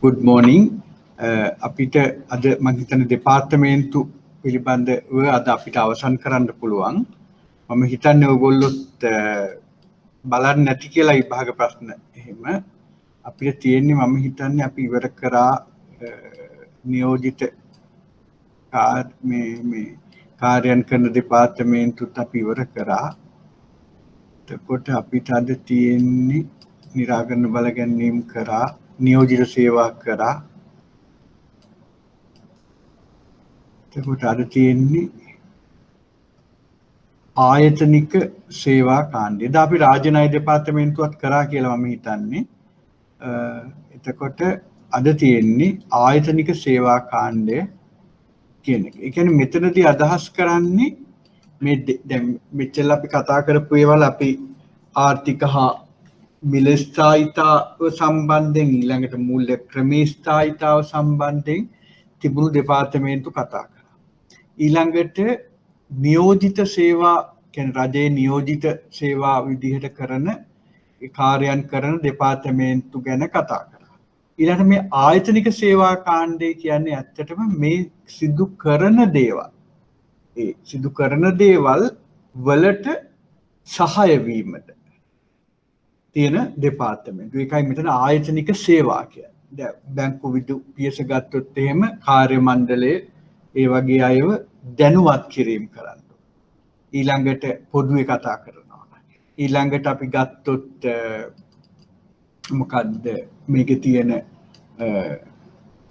Good morning. අපිට අද මම හිතන දෙපාර්තමේන්තු පිළිබඳව අද අපිට අවසන් කරන්න පුළුවන්. මම හිතන්නේ ඔයගොල්ලොත් බලන්න නැති කියලා විභාග ප්‍රශ්න එහෙම අපිට තියෙන්නේ මම හිතන්නේ අපි ඉවර කරා නියෝජිත මේ කාර්යයන් කරන දෙපාර්තමේන්තුත් අපි ඉවර කරා. එතකොට අපිට අද තියෙන්නේ නිරාකරණ බල ගැනීම කරා නියෝජිත සේවා කරා. එතකොට අද තියෙන්නේ ආයතනික සේවා කාණ්ඩය. එදා අපි රාජ්‍ය ණය දෙපාර්තමේන්තුවත් කරා කියලා මම හිතන්නේ. එතකොට අද තියෙන්නේ ආයතනික සේවා කාණ්ඩය කියන එක. ඒ කියන්නේ මෙතනදී අදහස් කරන්නේ මේ දැන් මෙච්චර අපි කතා කරපු ඒවල අපි ආර්ථික හා මිල ස්ථායීතාව සම්බන්ධයෙන් ඊළඟට මූල්‍ය ක්‍රමී ස්ථායීතාව සම්බන්ධයෙන් තිබුණු දෙපාර්තමේන්තු කතා කරා. ඊළඟට නියෝජිත සේවා කියන්නේ රජයේ නියෝජිත සේවා විදිහට කරන කාර්යයන් කරන දෙපාර්තමේන්තු ගැන කතා කරා. ඊළඟට මේ ආයතනික සේවා කාණ්ඩය කියන්නේ ඇත්තටම මේ සිදු කරන දේවල්. ඒ සිදු කරන දේවල් වලට සහාය වීමට තියෙන දෙපාර්තමේන්තු. ඒකයි මෙතන ආයතනික සේවා කියන්නේ. දැන් බැංකු විදු පියස ගත්තොත් එහෙම කාර්ය මණ්ඩලයේ ඒ වගේ අයව දැනුවත් කිරීම කරන්න. ඊළඟට පොදුවේ කතා කරනවා. ඊළඟට අපි ගත්තොත් මොකද්ද මේකේ තියෙන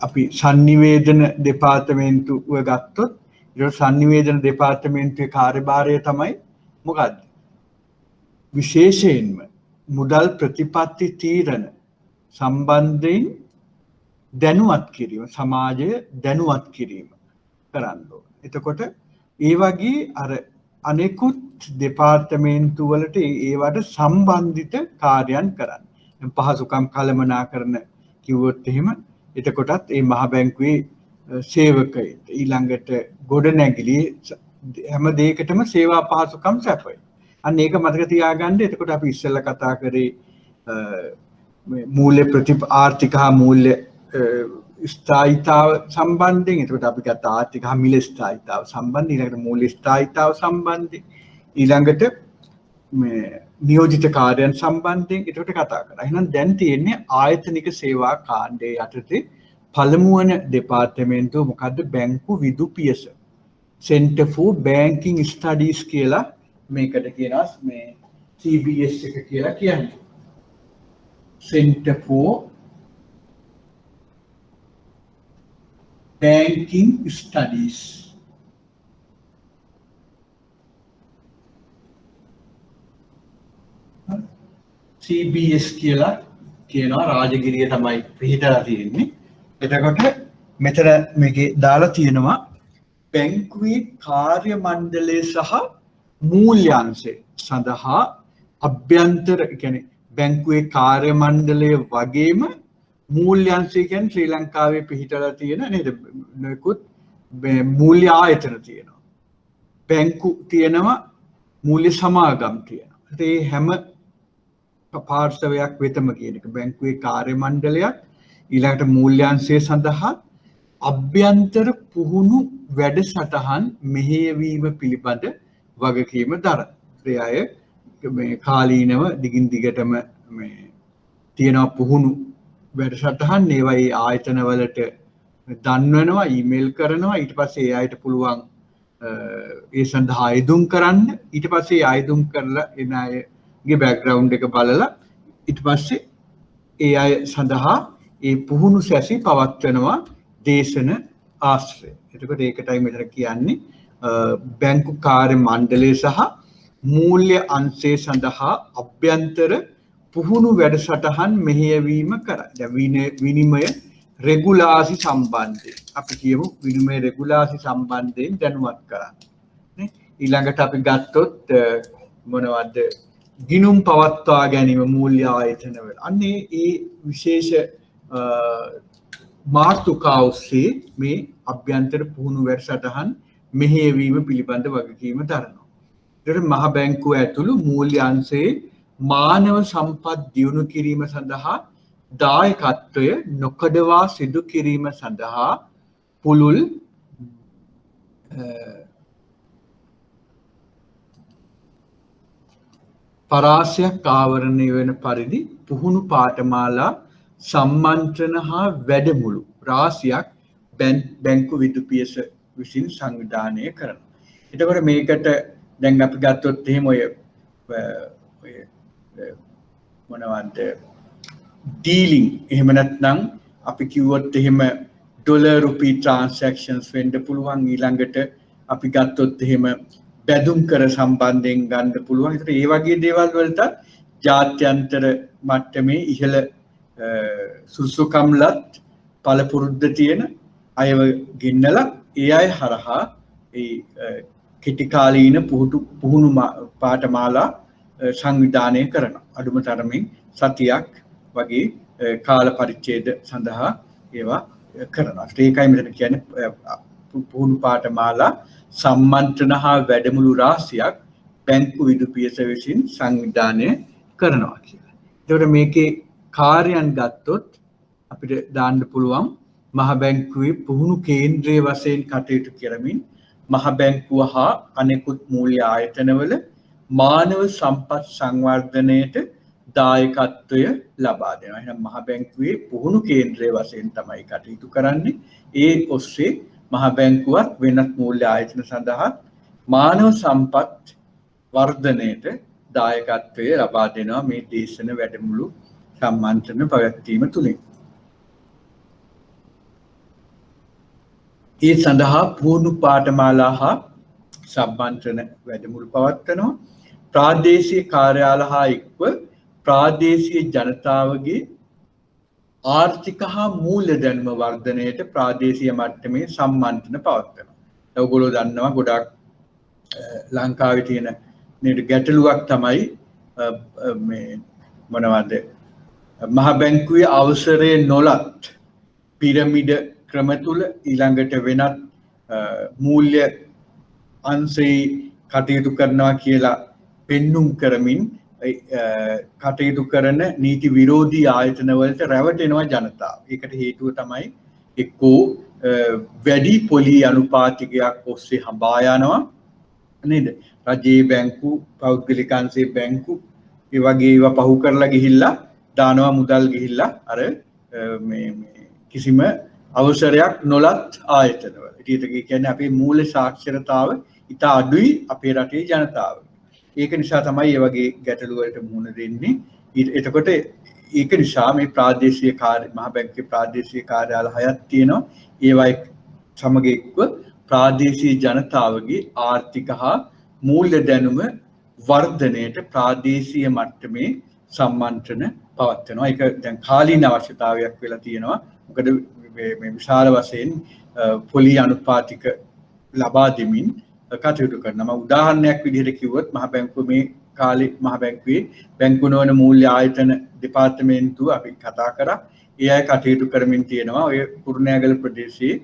අපි sannivedana දෙපාර්තමේන්තුව ගත්තොත් ඒ sannivedana දෙපාර්තමේන්තුවේ කාර්යභාරය තමයි මොකද්ද? විශේෂයෙන්ම මුදල් ප්‍රතිපත්ති තීරණ සම්බන්ධයෙන් දැනුවත් කිරීම සමාජය දැනුවත් කිරීම කරන්න ඕන. එතකොට ඒ වගේ අර අනෙකුත් දෙපාර්තමේන්තු වලට ඒවට සම්බන්ධිත කාර්යයන් කරන්න. පහසුකම් කළමනාකරන කිව්වොත් එහෙම එතකොටත් මේ මහ බැංකුවේ සේවකයෙක් ඊළඟට ගොඩනැගිලි හැම දෙයකටම සේවා පහසුකම් සැපයි. අන්න ඒක මතක තියාගන්න. එතකොට අපි ඉස්සෙල්ලා කතා කරේ මූල්‍ය ආර්ථික හා මූල්‍ය ස්ථායීතාව සම්බන්ධයෙන්. එතකොට අපි ගත්ත ආර්ථික හා මිල ස්ථායීතාව සම්බන්ධයෙන් ඊළඟට මූල්‍ය ස්ථායීතාව සම්බන්ධයෙන් ඊළඟට මේ නියෝජිත කාර්යයන් සම්බන්ධයෙන් එතකොට කතා කරා. එහෙනම් දැන් තියෙන්නේ ආයතනික සේවා කාණ්ඩයේ යටතේ පළමුවන දෙපාර්තමේන්තුව මොකද්ද? බැංකු විදු පියස. Center for Banking Studies කියලා මේකට කියනවා මේ CBS එක කියලා කියන්නේ. Center for Banking Studies. CBS කියලා කියනවා. රාජගිරිය තමයි පිහිටලා තියෙන්නේ. එතකොට මෙතන මේකේ දාලා තියෙනවා බැංකුවේ කාර්ය මණ්ඩලය සහ මූල්‍යාංශය සඳහා අභ්‍යන්තර කියන්නේ බැංකුවේ කාර්ය මණ්ඩලය වගේම මූල්‍යාංශය කියන්නේ ශ්‍රී ලංකාවේ පිහිටලා තියෙන නේද? නොයෙකුත් මූල්‍ය ආයතන තියෙනවා. බැංකු තියෙනවා, මූල්‍ය සමාගම් තියෙනවා. ඒ හැම පාර්ශවයක් වෙතම කියන එක බැංකුවේ කාර්ය මණ්ඩලයක් ඊළඟට මූල්‍යාංශය සඳහා අභ්‍යන්තර පුහුණු වැඩසටහන් මෙහෙයවීම පිළිබඳ වගකීම දරන. ඒ අය මේ කාලීනව දිගින් දිගටම මේ තියෙන පුහුණු වැඩසටහන් ඒවයි ආයතන වලට දන්වනවා, ඊමේල් කරනවා. ඊට පස්සේ ඒ අයට පුළුවන් ඒ සඳහා අයදුම් කරන්න. ඊට පස්සේ අයදුම් කරලා එන අයගේ බෑග්ග්‍රවුන්ඩ් එක බලලා ඊට පස්සේ ඒ අය සඳහා ඒ පුහුණු සැසි පවත්වනවා දේශන ආශ්‍රය. එතකොට ඒකටයි මෙතන කියන්නේ බැංකු කාර්ය මණ්ඩලය සහ මූල්‍ය අංශය සඳහා අභ්‍යන්තර පුහුණු වැඩසටහන් මෙහෙයවීම කරයි. දැන් විනිමය රෙගුලාසි සම්බන්ධයෙන් අපි කියමු විනිමය රෙගුලාසි සම්බන්ධයෙන් දැනුවත් කරන්න. නේ? ඊළඟට අපි ගත්තොත් මොනවද? ගිණුම් පවත්වා ගැනීම මූල්‍ය ආයතන වල. අන්නේ ඒ විශේෂ මාතෘකාව ඔස්සේ මේ අභ්‍යන්තර පුහුණු වැඩසටහන් මෙහෙයවීම පිළිබඳ වගකීම දරනවා. ඒතර මහ බැංකුව ඇතුළු මූල්‍ය අංශයේ මානව සම්පත් දියුණු කිරීම සඳහා දායකත්වය නොකඩවා සිදු කිරීම සඳහා පුළුල් පරාසයක් ආවරණය වන පරිදි පුහුණු පාඨමාලා සම්මන්ත්‍රණ හා වැඩමුළු රාශියක් බැංකු විදුපියස විසින් සංවිධානය කරනවා. එතකොට මේකට දැන් අපි ගත්තොත් එහෙම ඔය මොනවද ඩීලිං එහෙම නැත්නම් අපි කිව්වොත් එහෙම ඩොලර් රුපී ට්‍රාන්සැක්ෂන්ස් වෙන්න පුළුවන්. ඊළඟට අපි ගත්තොත් එහෙම බැදුම් කර සම්බන්ධයෙන් ගන්න පුළුවන්. ඒතර ඒ වගේ දේවල් වලට ජාත්‍යන්තර මට්ටමේ ඉහළ සුසුකම්ලත් පළපුරුද්ද තියෙන අයව ගෙන්නලා ඒ අය හරහා ඒ කෙටිකාලීන පුහුණු පාඨමාලා සංවිධානය කරනවා. අඩුම තරමින් සතියක් වගේ කාල පරිච්ඡේද සඳහා ඒවා කරනවා. ඒකයි මෙතන කියන්නේ පුහුණු පාඨමාලා සම්මන්ත්‍රණ හා වැඩමුළු රාශියක් බැංකු විදුපියස විසින් සංවිධානය කරනවා කියලා. ඒකට මේකේ කාර්යයන් ගත්තොත් අපිට දාන්න පුළුවන් මහ බැංකුවේ පුහුණු කේන්ද්‍රයේ වශයෙන් කටයුතු කරමින් මහ බැංකුව හා අනෙකුත් මූල්‍ය ආයතනවල මානව සම්පත් සංවර්ධනයට දායකත්වය ලබා දෙනවා. එහෙනම් මහ බැංකුවේ පුහුණු කේන්ද්‍රයේ වශයෙන් තමයි කටයුතු කරන්නේ. ඒ ඔස්සේ මහ බැංකුවත් වෙනත් මූල්‍ය ආයතන සඳහා මානව සම්පත් වර්ධනයට දායකත්වය ලබා දෙනවා මේ දේශන වැඩමුළු සම්මන්ත්‍රණ පැවැත්වීම තුලින්. ඒ සඳහා පුහුණු පාඨමාලා හා සම්මන්ත්‍රණ වැඩමුළු පවත්වනවා. ප්‍රාදේශීය කාර්යාල හා එක්ව ප්‍රාදේශීය ජනතාවගේ ආර්ථික හා මූල්‍ය දැනුම වර්ධනයට ප්‍රාදේශීය මට්ටමේ සම්මන්ත්‍රණ පවත්වනවා. ඔයගොල්ලෝ දන්නවා ගොඩක් ලංකාවේ තියෙන නේද ගැටලුවක් තමයි මේ මොනවද මහ බැංකුවේ අවසරය නොලත් පිරමිඩ ක්‍රම තුල ඊළඟට වෙනත් මූල්‍ය අංශේ කටයුතු කරනවා කියලා පෙන්눔 කරමින් කටයුතු කරන නීති විරෝධී ආයතන වලට රැවටෙනවා ජනතාව. ඒකට හේතුව තමයි එක්කෝ වැඩි පොලි අනුපාතිකයක් ඔස්සේ හඹා යනවා නේද? රජයේ බැංකු, පෞද්ගලික අංශයේ බැංකු ඒ වගේ ඒවා පහු කරලා ගිහිල්ලා දානවා මුදල් ගිහිල්ලා අර මේ කිසිම අවසරයක් නොලත් ආයතනවල. ඊට කියන්නේ අපේ මූල්‍ය සාක්ෂරතාව ඉතා අඩුයි අපේ රටේ ජනතාව. ඒක නිසා තමයි මේ වගේ ගැටලු වලට මුහුණ දෙන්නේ. එතකොට ඒක නිසා මේ ප්‍රාදේශීය මහ බැංකුවේ ප්‍රාදේශීය කාර්යාල 6ක් තියෙනවා. ඒවයි සමග එක්ව ප්‍රාදේශීය ජනතාවගේ ආර්ථික හා මූල්‍ය දැනුම වර්ධනයට ප්‍රාදේශීය මට්ටමේ සම්මන්ත්‍රණ පවත්වනවා. ඒක දැන් කාලීන අවශ්‍යතාවයක් වෙලා තියෙනවා. මොකද මේ විශාල වශයෙන් පොලි අනුපාතික ලබා දෙමින් කටයුතු කරනවා. උදාහරණයක් විදිහට කිව්වොත් මහ බැංකුව මේ කාලේ මහ බැංකුවේ බැංකු නොවන මූල්‍ය ආයතන දෙපාර්තමේන්තුව අපි කතා කරා. ඒ අය කටයුතු කරමින් තියෙනවා. ඔය කුරුණෑගල ප්‍රදේශයේ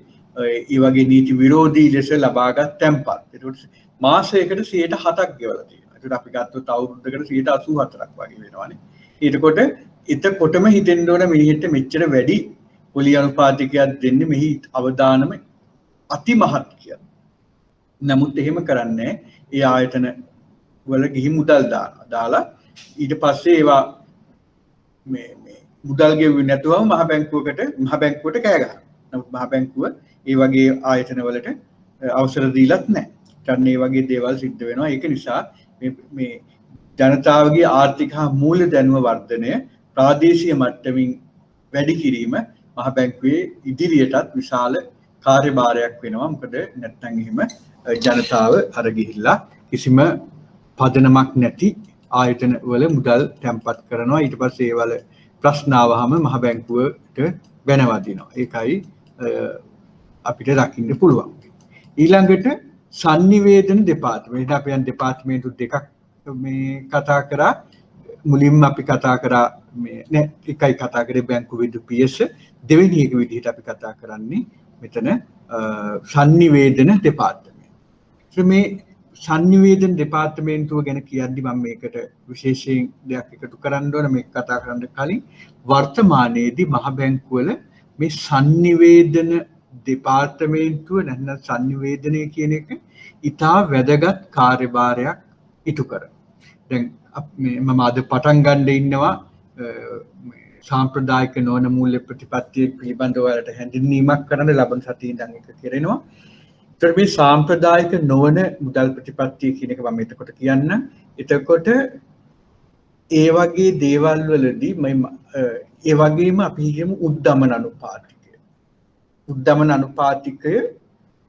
ඒ වගේ නීති විරෝධී ලෙස ලබාගත් තැන්පත්. ඒකට මාසයකට 7ක් ගෙවලා තියෙනවා. ඒකට අපි ගත්තොත් අවුරුද්දකට 84ක් වගේ වෙනවානේ. එතකොටම හිතෙන්න ඕන මිනිහෙට මෙච්චර වැඩි පොලි අනුපාතිකයක් දෙන්නේ මෙහි අවදානම අතිමහත් කියලා. නමුත් එහෙම කරන්නේ ඒ ආයතන වල ගිහි මුදල් දාලා ඊට පස්සේ ඒවා මේ මුදල් ගෙවුවේ නැතුවම මහ බැංකුවට කෑ ගහනවා. නමුත් මහ බැංකුව ඒ වගේ ආයතන වලට අවසර දීලත් නැහැ. ගන්න ඒ වගේ දේවල් සිද්ධ වෙනවා. ඒක නිසා මේ ජනතාවගේ ආර්ථික හා මූල්‍ය දැනුම වර්ධනය ප්‍රාදේශීය මට්ටමින් වැඩි කිරීම මහ බැංකුවේ ඉදිරියටත් විශාල කාර්යභාරයක් වෙනවා. මොකද නැත්නම් එහෙම ජනතාව අර ගිහිල්ලා කිසිම පදනමක් නැති ආයතන වල මුදල් තැන්පත් කරනවා. ඊට පස්සේ ඒ වල ප්‍රශ්න ආවහම මහ බැංකුවට වෙනවදිනවා. ඒකයි අපිට දකින්න පුළුවන්. ඊළඟට sannivedana දෙපාර්තමේන්තුව. අපි යන දෙපාර්තමේන්තු දෙකක් මේ කතා කරා. මුලින්ම අපි කතා කරා මේ එකයි කතා කරේ බැංකු විදුපියස. දෙවෙනි එක විදිහට අපි කතා කරන්නේ මෙතන sannivedana දෙපාර්තමේන්තුව. මේ සංනිවේදන දෙපාර්තමේන්තුව ගැන කියද්දි මම මේකට විශේෂයෙන් දෙයක් එකතු කරන්න ඕන මේක කතා කරන්න කලින් වර්තමානයේදී මහ බැංකුවල මේ සංනිවේදන දෙපාර්තමේන්තුව නැත්නම් සංනිවේදනය කියන එක ඉතා වැදගත් කාර්යභාරයක් ඉටු කරනවා. දැන් මම අද පටන් ගන්න ඉන්නවා සාම්ප්‍රදායික නොවන මූල්‍ය ප්‍රතිපත්තිය පිළිබඳව වලට හැඳින්වීමක් කරන්න ලබන සතියේ ඉඳන් එක කරනවා. ඒතර මේ සාම්ප්‍රදායික නොවන මුදල් ප්‍රතිපත්තිය කියන එක මම එතකොට කියන්න. එතකොට ඒ වගේ දේවල් වලදී ඒ වගේම අපි කියමු උද්දමන අනුපාතිකය. උද්දමන අනුපාතිකය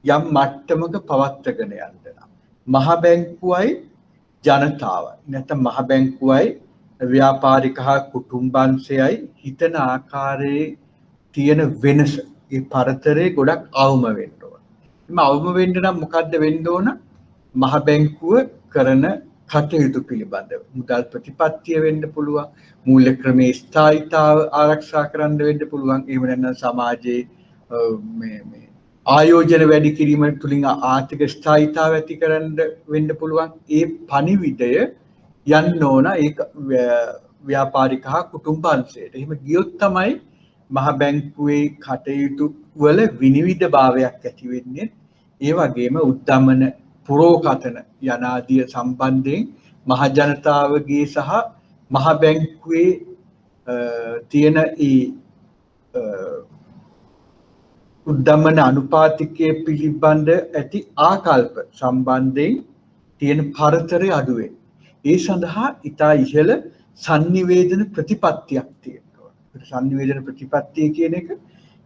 යම් මට්ටමක පවත්වාගෙන යන්න නම් මහ බැංකුවයි ජනතාවයි නැත්නම් මහ බැංකුවයි ව්‍යාපාරික හා කුටුම්බංශයයි හිතන ආකාරයේ තියෙන වෙනස ඒ පරතරේ ගොඩක් අවම වෙන්න ඕන. එම අවම වෙන්න නම් මොකද්ද වෙන්න ඕන? මහ බැංකුව කරන කටයුතු පිළිබඳව මුදල් ප්‍රතිපත්තිය වෙන්න පුළුවන්, මූල්‍ය ක්‍රමයේ ස්ථායීතාව ආරක්ෂා කරන්න වෙන්න පුළුවන්. එහෙම නැත්නම් සමාජයේ මේ ආයෝජන වැඩි කිරීම තුළින් ආර්ථික ස්ථායීතාව ඇති කරන්න වෙන්න පුළුවන්. ඒ පණිවිඩය යන්න ඕන ඒක ව්‍යාපාරික හා කුටුම්බංශයට. එහෙම ගියොත් තමයි මහ බැංකුවේ කටයුතු වල විනිවිද භාවයක් ඇති වෙන්නේ. ඒ වගේම උද්දමන පුරෝකතන යනාදිය සම්බන්ධයෙන් මහ ජනතාවගේ සහ මහ බැංකුවේ තියෙන උද්දමන අනුපාතිකයේ පිළිබඳ ඇති ආකල්ප සම්බන්ධයෙන් තියෙන පරතරය අඩු වෙනවා. ඒ සඳහා ඉතා ඉහළ සංනිවේදන ප්‍රතිපත්තියක් තියෙනවා. සංනිවේදන ප්‍රතිපත්තිය කියන එක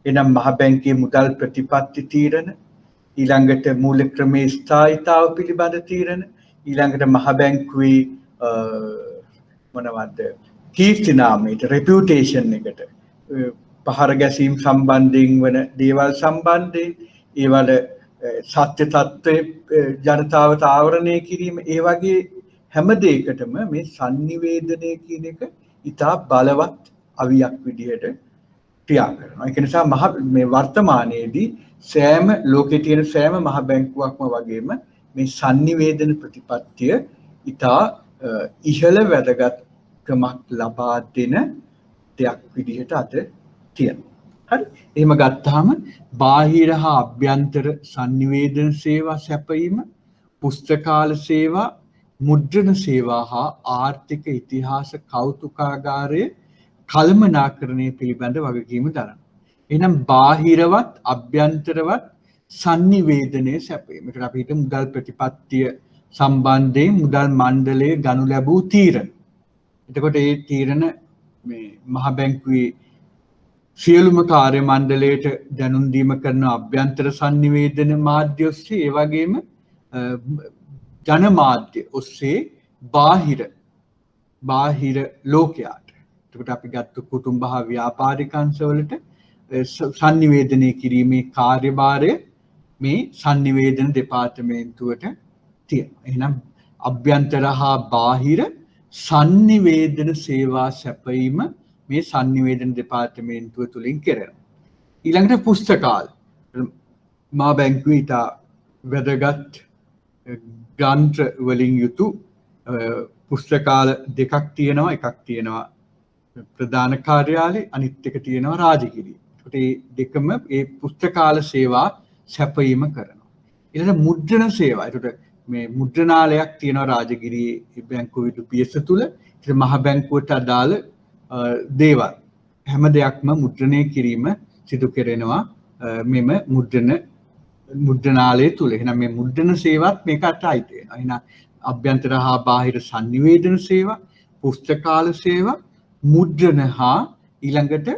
එනම් මහ බැංකුවේ මුදල් ප්‍රතිපත්ති තීරණ, ඊළඟට මූල්‍ය ක්‍රමයේ ස්ථායීතාව පිළිබඳ තීරණ, ඊළඟට මහ බැංකුවේ මොනවද කීර්ති නාමයට රෙපියුටේෂන් එකට පහර ගැසීම් සම්බන්ධයෙන් වන දේවල් සම්බන්ධයෙන් ඒවල සත්‍ය තත්ත්වයේ ජනතාවට ආවරණය කිරීම ඒ වගේ හැම දෙයකටම මේ සංනිවේදනය කියන එක ඉතා බලවත් අවියක් විදිහට ක්‍රියා කරනවා. ඒක නිසා මේ වර්තමානයේදී සෑම ලෝකයේ තියෙන සෑම මහ බැංකුවක්ම වගේම මේ සංනිවේදන ප්‍රතිපත්තිය ඉතා ඉහළ වැදගත්කමක් ලබා දෙන දෙයක් විදිහට අද තියෙනවා. හරි. එහෙම ගත්තාම බාහිර හා අභ්‍යන්තර සංනිවේදන සේවා සැපයීම, පුස්තකාල සේවා, මුද්‍රණ සේවා හා ආර්ථික ඉතිහාස කෞතුකාගාරයේ කළමනාකරණය පිළිබඳ වගකීම දරනවා. එහෙනම් බාහිරවත් අභ්‍යන්තරවත් සංනිවේදනයේ සැපයීම. ඒකට අපි හිතමු මුදල් ප්‍රතිපත්තිය සම්බන්ධයෙන් මුදල් මණ්ඩලයේ ගනු ලැබූ තීරණ. එතකොට ඒ තීරණ මේ මහ බැංකුවේ සියලුම කාර්ය මණ්ඩලයට දැනුම් දීම කරන අභ්‍යන්තර සංනිවේදන මාධ්‍ය ඔස්සේ ඒ වගේම ජන මාධ්‍ය ඔස්සේ බාහිර ලෝකයට. එතකොට අපි ගත්ත කුටුම්බ හා ව්‍යාපාරික අංශවලට සංනිවේදනය කිරීමේ කාර්යභාරය මේ සංනිවේදන දෙපාර්තමේන්තුවට තියෙනවා. එහෙනම් අභ්‍යන්තර හා බාහිර සංනිවේදන සේවා සැපයීම මේ සංනිවේදන දෙපාර්තමේන්තුව තුලින් කෙරෙනවා. ඊළඟට පුස්තකාල මහා බැංකුවේ ඉතා වැදගත් ග්‍රන්ථ වලින් යුතු පුස්තකාල දෙකක් තියෙනවා. එකක් තියෙනවා ප්‍රධාන කාර්යාලය, අනිත් එක තියෙනවා රාජගිරිය. ඒකට මේ දෙකම ඒ පුස්තකාල සේවා සැපයීම කරනවා. ඊළඟට මුද්‍රණ සේවා. ඒකට මේ මුද්‍රණාලයක් තියෙනවා රාජගිරියේ බැංකුව විදු පියස තුල. ඒක මහ බැංකුවට අදාළ දේවල් හැම දෙයක්ම මුද්‍රණය කිරීම සිදු කෙරෙනවා මෙම මුද්‍රණාලය තුල. එහෙනම් මේ මුද්‍රණ සේවත් මේකට අයිති වෙනවා. එහෙනම් අභ්‍යන්තර හා බාහිර සංනිවේදන සේවා, පුස්තකාල සේවා, මුද්‍රණ හා ඊළඟට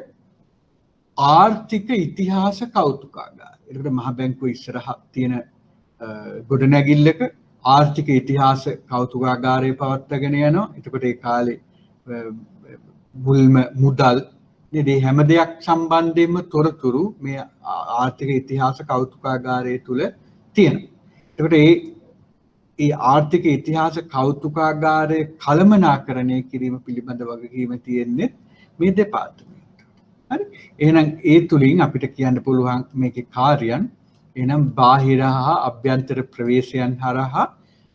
ආර්ථික ඉතිහාස කෞතුකාගාරය. ඒකට මහ බැංකුව ඉස්සරහා තියෙන ගොඩනැගිල්ලක ආර්ථික ඉතිහාස කෞතුකාගාරය පවත්වාගෙන යනවා. එතකොට ඒ කාලේ මුල්ම මුදල් මේ හැම දෙයක් සම්බන්ධයෙන්ම තොරතුරු මේ ආර්ථික ඉතිහාස කෞතුකාගාරය තුල තියෙනවා. එතකොට ඒ ආර්ථික ඉතිහාස කෞතුකාගාරය කළමනාකරණය කිරීම පිළිබඳ වගකීම තියෙන්නේ මේ දෙපාර්තමේන්තුවට. හරි. එහෙනම් ඒ තුලින් අපිට කියන්න පුළුවන් මේකේ කාර්යයන් එහෙනම් බාහිර හා අභ්‍යන්තර ප්‍රවේශයන් හරහා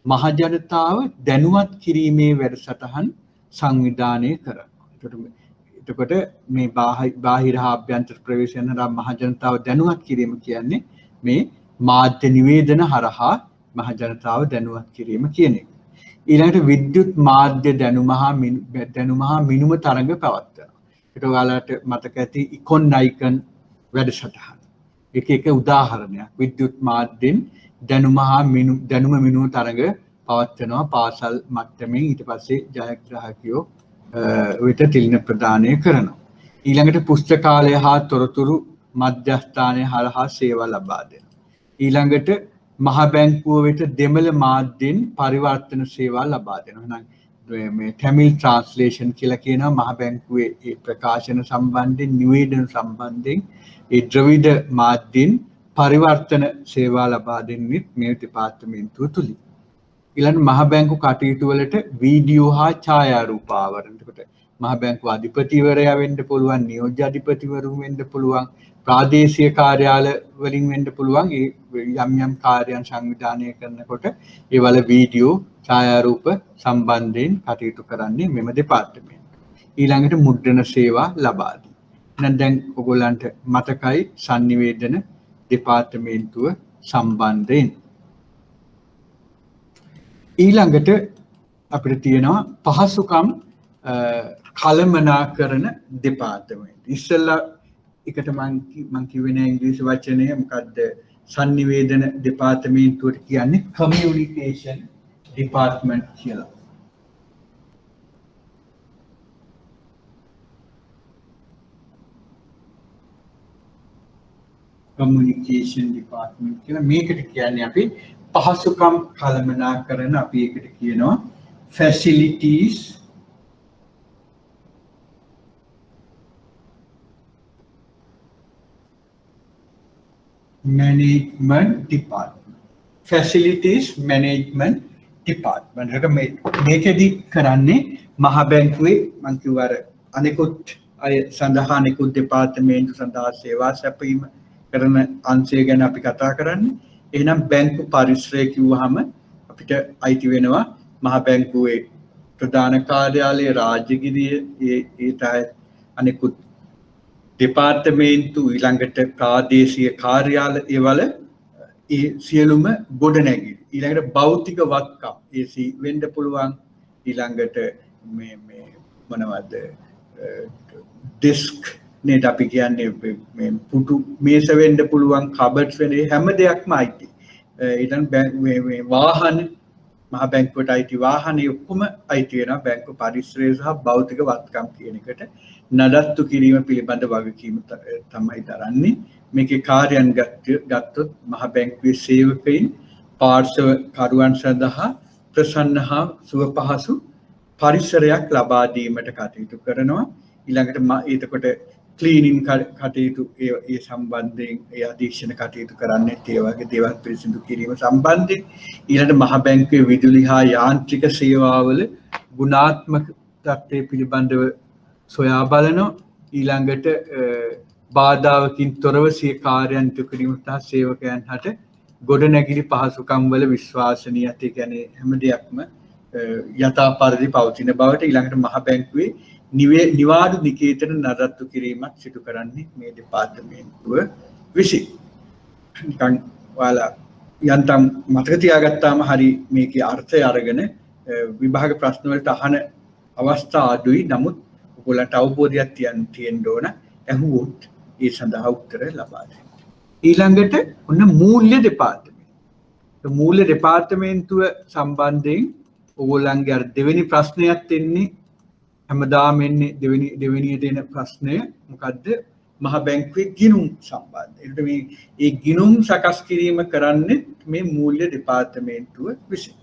මහජනතාව දැනුවත් කිරීමේ වැඩසටහන් සංවිධානය කරනවා. එතකොට මේ බාහිර හා අභ්‍යන්තර ප්‍රවේශයන් හරහා මහජනතාව දැනුවත් කිරීම කියන්නේ මේ මාධ්‍ය නිවේදන හරහා මහජනතාව දැනුවත් කිරීම කියන එක. ඊළඟට විද්‍යුත් මාධ්‍ය දැනුම හා මිනුම තරඟ පවත්වනවා. ඒක ඔයාලට මතක ඇති ඉකොන් අයිකන් වැඩසටහන. එක උදාහරණයක්. විද්‍යුත් මාධ්‍යෙන් දැනුම මිනුම තරඟ පවත්වනවා පාසල් මට්ටමින්. ඊට පස්සේ ජයග්‍රාහකයෝ වෙත තිලින ප්‍රදානය කරනවා. ඊළඟට පුස්තකාලය හා තොරතුරු මධ්‍යස්ථානය හරහා සේවා ලබා දෙනවා. ඊළඟට මහ බැංකුව වෙත දෙමළ මාධ්‍යෙන් පරිවර්තන සේවා ලබා දෙනවා. එහෙනම් මේ ටැමිල් ට්‍රාන්ස්ලේෂන් කියලා කියනවා මහ බැංකුවේ ඒ ප්‍රකාශන සම්බන්ධයෙන් නිවේදන සම්බන්ධයෙන් ඒ ද්‍රවිඩ මාධ්‍යෙන් පරිවර්තන සේවා ලබා දෙන්නේ මේ දෙපාර්තමේන්තුව තුලින්. ඊළඟ මහ බැංකු කටයුතු වලට වීඩියෝ හා ඡායාරූප ආවරණ. එතකොට මහ බැංකු අධිපතිවරයා වෙන්න පුළුවන්, නියෝජ්‍ය අධිපතිවරු වෙන්න පුළුවන්, ප්‍රාදේශීය කාර්යාල වලින් වෙන්න පුළුවන්. ඒ යම් කාර්යයන් සංවිධානය කරනකොට ඒවල වීඩියෝ ඡායාරූප සම්බන්ධයෙන් කටයුතු කරන්නේ මෙම දෙපාර්තමේන්තුව. ඊළඟට මුද්‍රණ සේවා ලබා දී. එහෙනම් දැන් ඔයගොල්ලන්ට මතකයි sannivedana දෙපාර්තමේන්තුව සම්බන්ධයෙන්. ඊළඟට අපිට තියෙනවා පහසුකම් කළමනාකරන දෙපාර්තමේන්තුව. ඉස්සෙල්ලා එකට මම කියවෙන ඉංග්‍රීසි වචනය මොකද්ද? sannivedana දෙපාර්තමේන්තුවට කියන්නේ communication department කියලා. communication department කියලා මේකට කියන්නේ අපි පහසුකම් කළමනාකරන අපි ඒකට කියනවා facilities management department. Facilities management department. එක මේකෙදි කරන්නේ මහ බැංකුවේ මම කිව්වා අනිකුත් අය සඳහා අනිකුත් දෙපාර්තමේන්තු සඳහා සේවා සැපයීම කරන අංශය ගැන අපි කතා කරන්නේ. එහෙනම් බැංකු පරිශ්‍රය කිව්වහම අපිට අයිති වෙනවා මහ බැංකුවේ ප්‍රධාන කාර්යාලය රාජගිරිය ඒට අනිකුත් දෙපාර්තමේන්තු ඊළඟට ප්‍රාදේශීය කාර්යාල ඒවල ඒ සියලුම ගොඩනැගිලි ඊළඟට භෞතික වත්කම් AC වෙන්න පුළුවන් ඊළඟට මේ මොනවද ඩිස්ක් නේද අපි කියන්නේ මේ පුටු මේස වෙන්න පුළුවන් කබඩ්ස් වෙන්න හැම දෙයක්ම අයිති. ඊළඟ මේ වාහන මහ බැංකුවට අයිති වාහන ඔක්කොම අයිති වෙනවා බැංකු පරිශ්‍රය සහ භෞතික වත්කම් කියන එකට නඩත්තු කිරීම පිළිබඳ වගකීම තමයි දරන්නේ. මේකේ කාර්යයන් ගත්තොත් මහ බැංකුවේ සේවකයින් පාර්ශ්ව කරුවන් සඳහා ප්‍රසන්න හා සුව පහසු පරිසරයක් ලබා දීමට කටයුතු කරනවා. ඊළඟට එතකොට ක්ලීනින් කටයුතු ඒ සම්බන්ධයෙන් ඒ අධීක්ෂණ කටයුතු කරන්නේ ඒ වගේ දේවල් පිළිසිදු කිරීම සම්බන්ධයෙන් ඊළඟට මහ බැංකුවේ විදුලි හා යාන්ත්‍රික සේවාවල ගුණාත්මක තත්ත්වය පිළිබඳව සොයා බලනවා. ඊළඟට බාධාවකින් තොරව සිය කාර්යයන් ඉටු කිරීම සහ සේවකයන් හට ගොඩනැගිලි පහසුකම් වල විශ්වාසනීයතාවය කියන්නේ හැම දෙයක්ම යථා පරිදි පවතින බවට ඊළඟට මහ බැංකුවේ නිවාඩු නිකේතන නඩත්තු කිරීමක් සිදු කරන්නේ මේ දෙපාර්තමේන්තුව විසින්. නිකන් ඔයාලා යන්තම් මතක තියාගත්තාම හරි මේකේ අර්ථය අරගෙන විභාග ප්‍රශ්න වලට අහන අවස්ථා අඩුයි. නමුත් ඔයගොල්ලන්ට අවබෝධයක් තියෙන්න ඕන. ඇහුවොත් ඒ සඳහා උත්තර ලබා දෙන්න. ඊළඟට ඔන්න මූල්‍ය දෙපාර්තමේන්තුව. මූල්‍ය දෙපාර්තමේන්තුව සම්බන්ධයෙන් ඔයගොල්ලන්ගේ අර දෙවෙනි ප්‍රශ්නයත් එන්නේ හැමදාම එන්නේ දෙවෙනිය දෙන ප්‍රශ්නය මොකද්ද? මහ බැංකුවේ ගිණුම් සම්බන්ධ. ඒකට මේ ගිණුම් සකස් කිරීම කරන්නේ මේ මූල්‍ය දෙපාර්තමේන්තුව විසින්.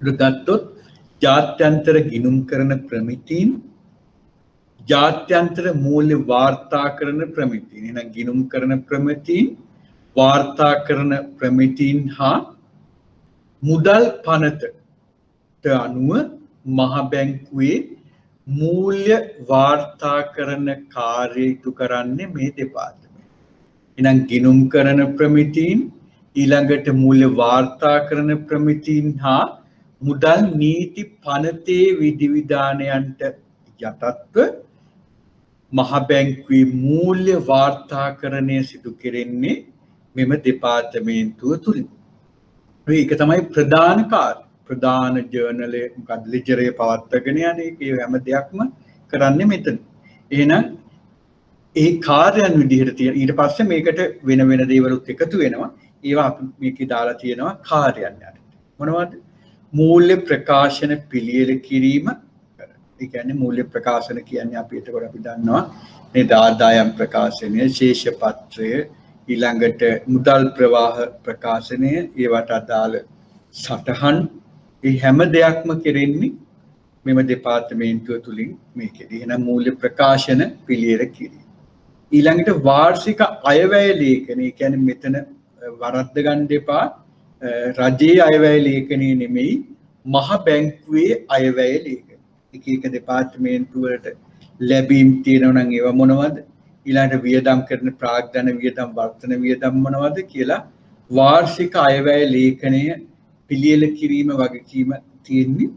ගත්තොත් ජාත්‍යන්තර ගිණුම් කරන ප්‍රමිතීන් ජාත්‍යන්තර මූල්‍ය වාර්තාකරණ ප්‍රමිතීන්. එහෙනම් ගිණුම් කරන ප්‍රමිතීන් වාර්තාකරණ ප්‍රමිතීන් හා මුදල් පනතට අනුව මහ බැංකුවේ මූල්‍ය වාර්තාකරණ කාර්ය ඉටු කරන්නේ මේ දෙපාර්තමේන්තුව. එහෙනම් ගිණුම් කරන ප්‍රමිතීන් ඊළඟට මූල්‍ය වාර්තා කරන ප්‍රමිතීන් හා මුදල් නීති පනතේ විධිවිධානයන්ට යටත්ව මහ බැංකුවේ මූල්‍ය වාර්තාකරණය සිදු කෙරෙන්නේ මෙම දෙපාර්තමේන්තුව තුලින්. ඒක තමයි ප්‍රධාන කාර්ය. ප්‍රධාන ජර්නලයේ මොකද ලෙජරේ පවත්වාගෙන යන්නේ ඒ හැම දෙයක්ම කරන්නේ මෙතන. එහෙනම් ඒ කාර්යයන් විදිහට තියෙන ඊට පස්සේ මේකට වෙන වෙන දේවලුත් එකතු වෙනවා. ඒවා අපි මේකේ දාලා තියෙනවා කාර්යයන් යටතේ. මොනවද? මූල්‍ය ප්‍රකාශන පිළියෙල කිරීම. ඒ කියන්නේ මූල්‍ය ප්‍රකාශන කියන්නේ අපි එතකොට අපි දන්නවා නේද ආදායම් ප්‍රකාශනය, ශේෂ පත්‍රය, ඊළඟට මුදල් ප්‍රවාහ ප්‍රකාශනය, ඒවට අදාළ සටහන් ඒ හැම දෙයක්ම කෙරෙන්නේ මෙම දෙපාර්තමේන්තුව තුලින් මේකෙදී. එහෙනම් මූල්‍ය ප්‍රකාශන පිළියෙල කිරීම. ඊළඟට වාර්ෂික අයවැය ලේඛනය කියන්නේ මෙතන වරද්ද ගන්න එපා. රජයේ අයවැය ලේඛනය නෙමෙයි මහ බැංකුවේ අයවැය ලේඛනය. එක එක දෙපාර්තමේන්තු වලට ලැබීම් තියෙනවා නම් ඒවා මොනවද? ඊළඟට වියදම් කරන ප්‍රාග්ධන වියදම් වර්තන වියදම් මොනවද කියලා වාර්ෂික අයවැය ලේඛනය පිළියෙල කිරීම වගකීම තියෙන්නේ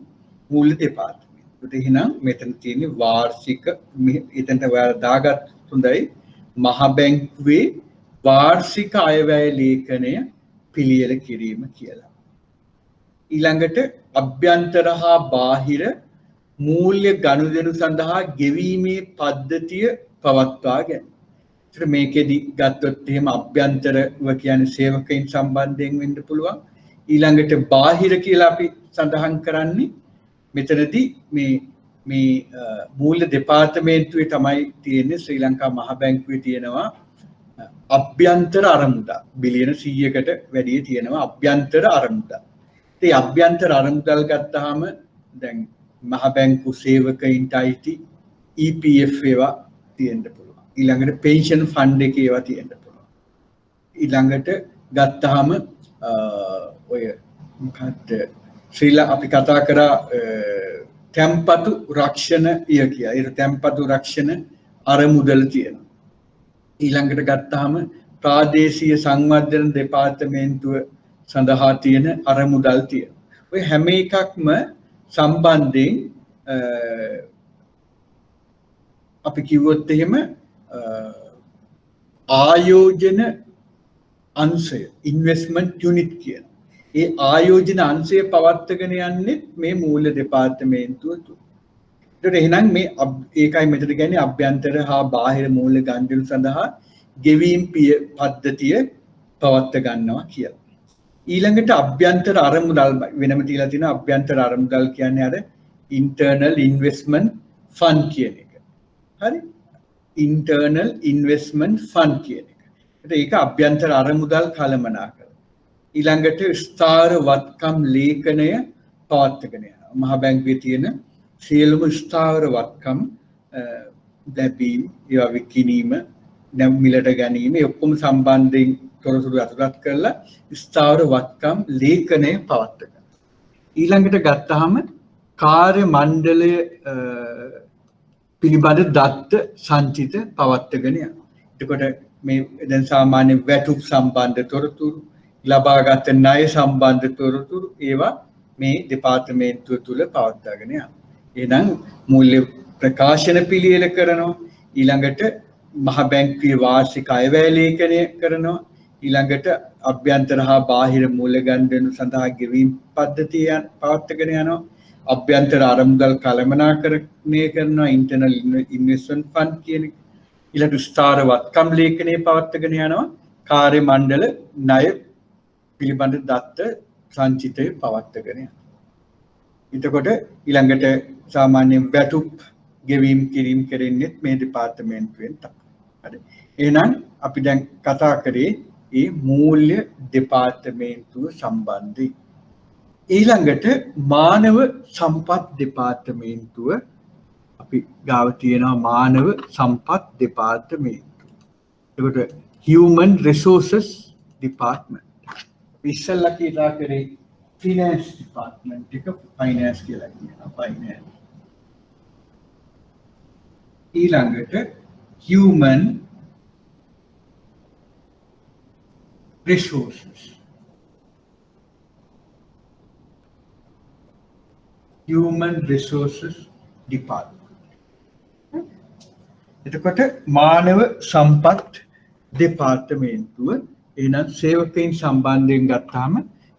මූල්‍ය දෙපාර්තමේන්තුවට. එහෙනම් මෙතන තියෙන්නේ වාර්ෂික එතනට ඔයාලා දාගත් හොඳයි මහ බැංකුවේ වාර්ෂික අයවැය ලේඛනය පිළියෙල කිරීම කියලා. ඊළඟට අභ්‍යන්තර හා බාහිර මූල්‍ය ගනුදෙනු සඳහා ගෙවීමේ පද්ධතිය පවත්වා ගැනීම. ඒතර මේකෙදි ගත්තොත් එහෙම අභ්‍යන්තරව කියන්නේ සේවකයන් සම්බන්ධයෙන් වෙන්න පුළුවන්. ඊළඟට බාහිර කියලා අපි සඳහන් කරන්නේ මෙතනදී මේ මූල්‍ය දෙපාර්තමේන්තුවේ තමයි තියෙන්නේ ශ්‍රී ලංකා මහ බැංකුවේ තියෙනවා අභ්‍යන්තර අරමුදල් බිලියන 100කට වැඩි තියෙනවා අභ්‍යන්තර අරමුදල්. ඒ අභ්‍යන්තර අරමුදල් ගත්තාම දැන් මහ බැංකු සේවකයින්ට අයිති EPF ඒවා තියෙන්න පුළුවන්. ඊළඟට පෙන්ෂන් ෆන්ඩ් එකේ ඒවා තියෙන්න පුළුවන්. ඊළඟට ගත්තාම ඔය මොකක්ද අපි කතා කරා තැන්පතු රක්ෂණ කියලා. ඒ තැන්පතු රක්ෂණ අරමුදල තියෙනවා. ඊළඟට ගත්තාම ප්‍රාදේශීය සංවර්ධන දෙපාර්තමේන්තුව සඳහා තියෙන අරමුදල් තියෙනවා. ඔය හැම එකක්ම සම්බන්ධයෙන් අපි කිව්වොත් එහෙම ආයෝජන අංශය ඉන්වෙස්ට්මන්ට් යුනිට් කියන. ඒ ආයෝජන අංශය පවත්වාගෙන යන්නේ මේ මූල්‍ය දෙපාර්තමේන්තුව තුල. ඒකට එහෙනම් මේ ඒකයි මෙතන කියන්නේ අභ්‍යන්තර හා බාහිර මූල්‍ය ගනුදෙනු සඳහා ගෙවීම් පද්ධතිය පවත්වා ගන්නවා කියලා. ඊළඟට අභ්‍යන්තර අරමුදල් වෙනම තියලා තියෙනවා. අභ්‍යන්තර අරමුදල් කියන්නේ අර internal investment fund කියන එක. හරි? internal investment fund කියන එක. ඒක අභ්‍යන්තර අරමුදල් කළමනාකරන. ඊළඟට ස්ථාර වත්කම් ලේඛනය පවත්වාගෙන යනවා. මහ බැංකුවේ තියෙන සියලුම ස්ථාවර වත්කම් ලැබීම් ඒවා විකිණීම මිලට ගැනීම ඔක්කොම සම්බන්ධයෙන් තොරතුරු අතුලත් කරලා ස්ථාවර වත්කම් ලේඛනය පවත්වාගෙන. ඊළඟට ගත්තාම කාර්ය මණ්ඩලය පිළිබඳ දත්ත සංචිත පවත්වාගෙන යනවා. එතකොට මේ දැන් සාමාන්‍ය වැටුප් සම්බන්ධ තොරතුරු ලබාගත් ණය සම්බන්ධ තොරතුරු ඒවා මේ දෙපාර්තමේන්තුව තුල පවත්වාගෙන යනවා. එහෙනම් මූල්‍ය ප්‍රකාශන පිළියෙල කරනවා. ඊළඟට මහ බැංකුවේ වාර්ෂික අයවැය ලේඛනය කරනවා. ඊළඟට අභ්‍යන්තර හා බාහිර මූල්‍ය ගනුදෙනු සඳහා ගෙවීම් පද්ධතිය පවත්වාගෙන යනවා. අභ්‍යන්තර අරමුදල් කළමනාකරණය කරනවා ඉන්ටර්නල් ඉන්වෙස්ට්මන්ට් ෆන්ඩ් කියන එක. ඊළඟ ස්ථාර වත්කම් ලේඛනය පවත්වාගෙන යනවා. කාර්ය මණ්ඩල ණය පිළිබඳ දත්ත සංචිතය පවත්වාගෙන යනවා. එතකොට ඊළඟට සාමාන්‍යයෙන් වැටුප් ගෙවීම් කිරීම කරන්නේ මේ දෙපාර්තමේන්තුවෙන් තමයි. හරි. එහෙනම් අපි දැන් කතා කරේ මේ මූල්‍ය දෙපාර්තමේන්තුව සම්බන්ධයෙන්. ඊළඟට මානව සම්පත් දෙපාර්තමේන්තුව අපි ගාව තියෙනවා මානව සම්පත් දෙපාර්තමේන්තුව. එතකොට human resources department. ඉස්සෙල්ලා කතා කරේ finance department එක finance කියලා කියනවා finance. ඊළඟට human resources. Human resources department. එතකොට මානව සම්පත් දෙපාර්තමේන්තුව එහෙනම් සේවකයන් සම්බන්ධයෙන් ගත්තාම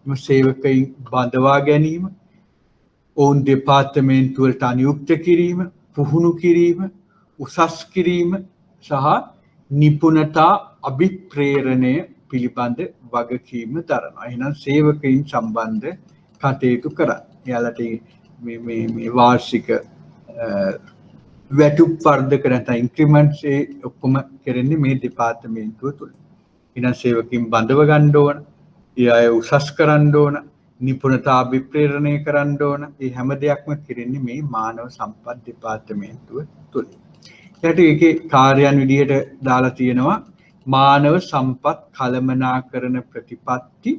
මේ සේවකයන් බඳවා ගැනීම, ඔවුන් දෙපාර්තමේන්තුවලට අනියුක්ත කිරීම, පුහුණු කිරීම, උසස් කිරීම සහ නිපුණතා අභිප්‍රේරණය පිළිබඳ වගකීම දරනවා. එහෙනම් සේවකයන් සම්බන්ධ කටයුතු කරන්න. එයාලට මේ වාර්ෂික වැටුප් වර්ධක නැත්නම් ඉන්ක්‍රිමන්ට්ස් ඒ ඔක්කොම කරන්නේ මේ දෙපාර්තමේන්තුව තුල. එහෙනම් සේවකයන් බඳව ගන්න ඕන, ඒ අය උසස් කරන්න ඕන, නිපුණතා අභිප්‍රේරණය කරන්න ඕන. මේ හැම දෙයක්ම කරන්නේ මේ මානව සම්පත් දෙපාර්තමේන්තුව තුල. ඊට ඒකේ කාර්යයන් විදිහට දාලා තියෙනවා මානව සම්පත් කළමනාකරණ ප්‍රතිපත්ති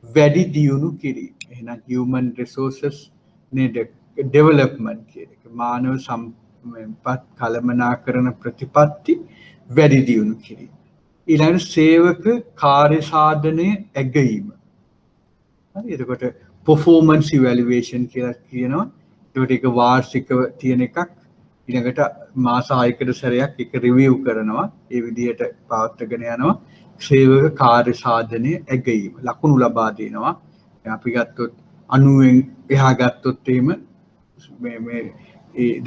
වැඩි දියුණු කිරීම. එහෙනම් human resources නේද development කියන එක. මානව සම්පත් කළමනාකරණ ප්‍රතිපත්ති වැඩි දියුණු කිරීම. ඊළඟට සේවක කාර්ය සාධනය ඇගීම. හරි එතකොට performance evaluation කියලා කියනවා. ඒකට ඒක වාර්ෂිකව තියෙන එකක්. ඊළඟට මාස 6කට සැරයක් ඒක රිවිව් කරනවා. ඒ විදිහට පවත්වාගෙන යනවා. සේවක කාර්ය සාධනය ඇගීම. ලකුණු ලබා දෙනවා. අපි ගත්තොත් 90න් එහා ගත්තොත් එහෙම මේ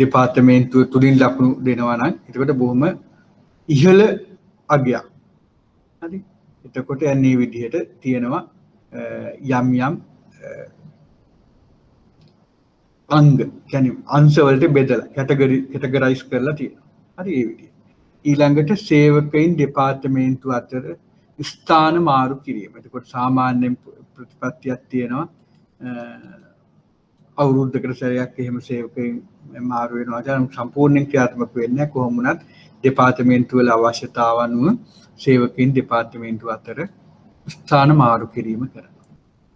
දෙපාර්තමේන්තුව තුලින් ලකුණු දෙනවා නම් එතකොට බොහොම ඉහළ අගයක්. හරි. එතකොට යන්නේ විදිහට තියෙනවා යම් යම් අංග කියන්නේ අංශ වලට බෙදලා කැටගරයිස් කරලා තියෙනවා. හරි ඒ විදිහට. ඊළඟට සේවකයන් දෙපාර්තමේන්තුව අතර ස්ථාන මාරු කිරීම. එතකොට සාමාන්‍යයෙන් ප්‍රතිපත්තියක් තියෙනවා අවුරුද්දකට සැරයක් එහෙම සේවකයන් මාරු වෙනවා. දැන් සම්පූර්ණයෙන් ක්‍රියාත්මක වෙන්නේ කොහොම වුණත් දෙපාර්තමේන්තුව වල අවශ්‍යතාව අනුව සේවකයන් දෙපාර්තමේන්තුව අතර ස්ථාන මාරු කිරීම කරනවා.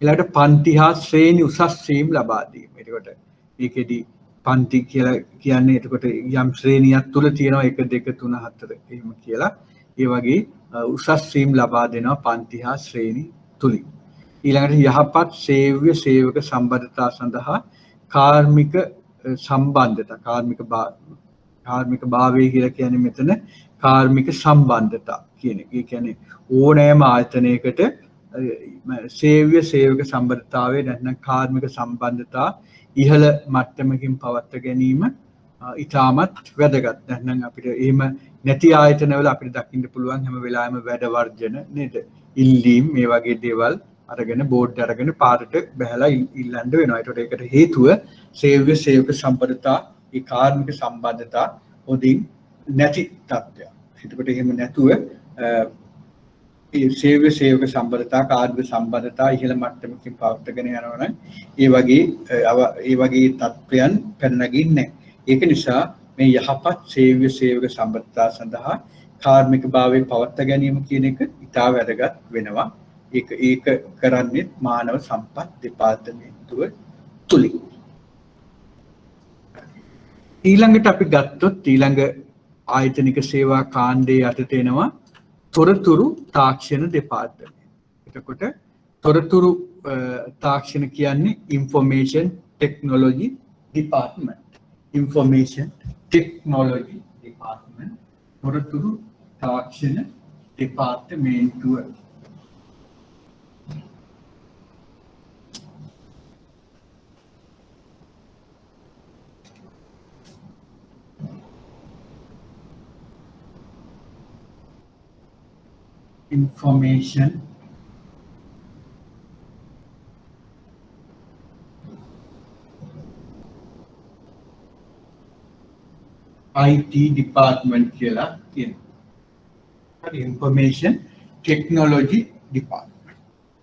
ඊළඟට පන්ති හා ශ්‍රේණි උසස් වීම ලබා දීම. එතකොට ඒකෙදි පන්ති කියලා කියන්නේ එතකොට යම් ශ්‍රේණියක් තුල තියෙනවා 1 2 3 4 එහෙම කියලා. ඒ වගේ උසස් වීම ලබා දෙනවා පන්ති හා ශ්‍රේණි තුලින්. ඊළඟට යහපත් සේව්‍ය සේවක සම්බන්ධතා සඳහා කාර්මික සම්බන්ධතා කාර්මික භාවය කියලා කියන්නේ මෙතන කාර්මික සම්බන්ධතා කියන එක. ඒ කියන්නේ ඕනෑම ආයතනයකට සේව්‍ය සේවක සම්බන්ධතාවය නැත්නම් කාර්මික සම්බන්ධතා ඉහළ මට්ටමකින් පවත්වා ගැනීම ඉතාමත් වැදගත්. නැත්නම් අපිට එහෙම නැති ආයතනවල අපිට දකින්න පුළුවන් හැම වෙලාවෙම වැඩ වර්ජන නේද? ඉල්ලීම් මේ වගේ දේවල් අරගෙන බෝඩ් අරගෙන පාරට බහැලා ඉල්ලන්න වෙනවා. ඒකට හේතුව සේව්‍ය සේවක සම්බන්ධතා ඒ කාර්මික සම්බන්ධතා හොදින් නැති තත්ත්වයක්. ඒකට එහෙම නැතුව ඒ සේව්‍ය සේවක සම්බන්ධතා කාර්මික සම්බන්ධතා ඉහළ මට්ටමකින් පවත්වාගෙන යනවා නම් ඒ වගේ තත්ත්වයන් පැනනගින්නේ නැහැ. ඒක නිසා මේ යහපත් සේව්‍ය සේවක සම්බන්ධතා සඳහා කාර්මික භාවය පවත්වා ගැනීම කියන එක ඉතා වැදගත් වෙනවා. ඒක කරන්නේ මානව සම්පත් දෙපාර්තමේන්තුව තුලින්. ඊළඟට අපි ගත්තොත් ඊළඟ ආයතනික සේවා කාණ්ඩයේ යටට එනවා තොරතුරු තාක්ෂණ දෙපාර්තමේන්තුව. එතකොට තොරතුරු තාක්ෂණ කියන්නේ information technology department. information technology department තොරතුරු තාක්ෂණ දෙපාර්තමේන්තුව. information IT department කියලා කියනවා. information technology department.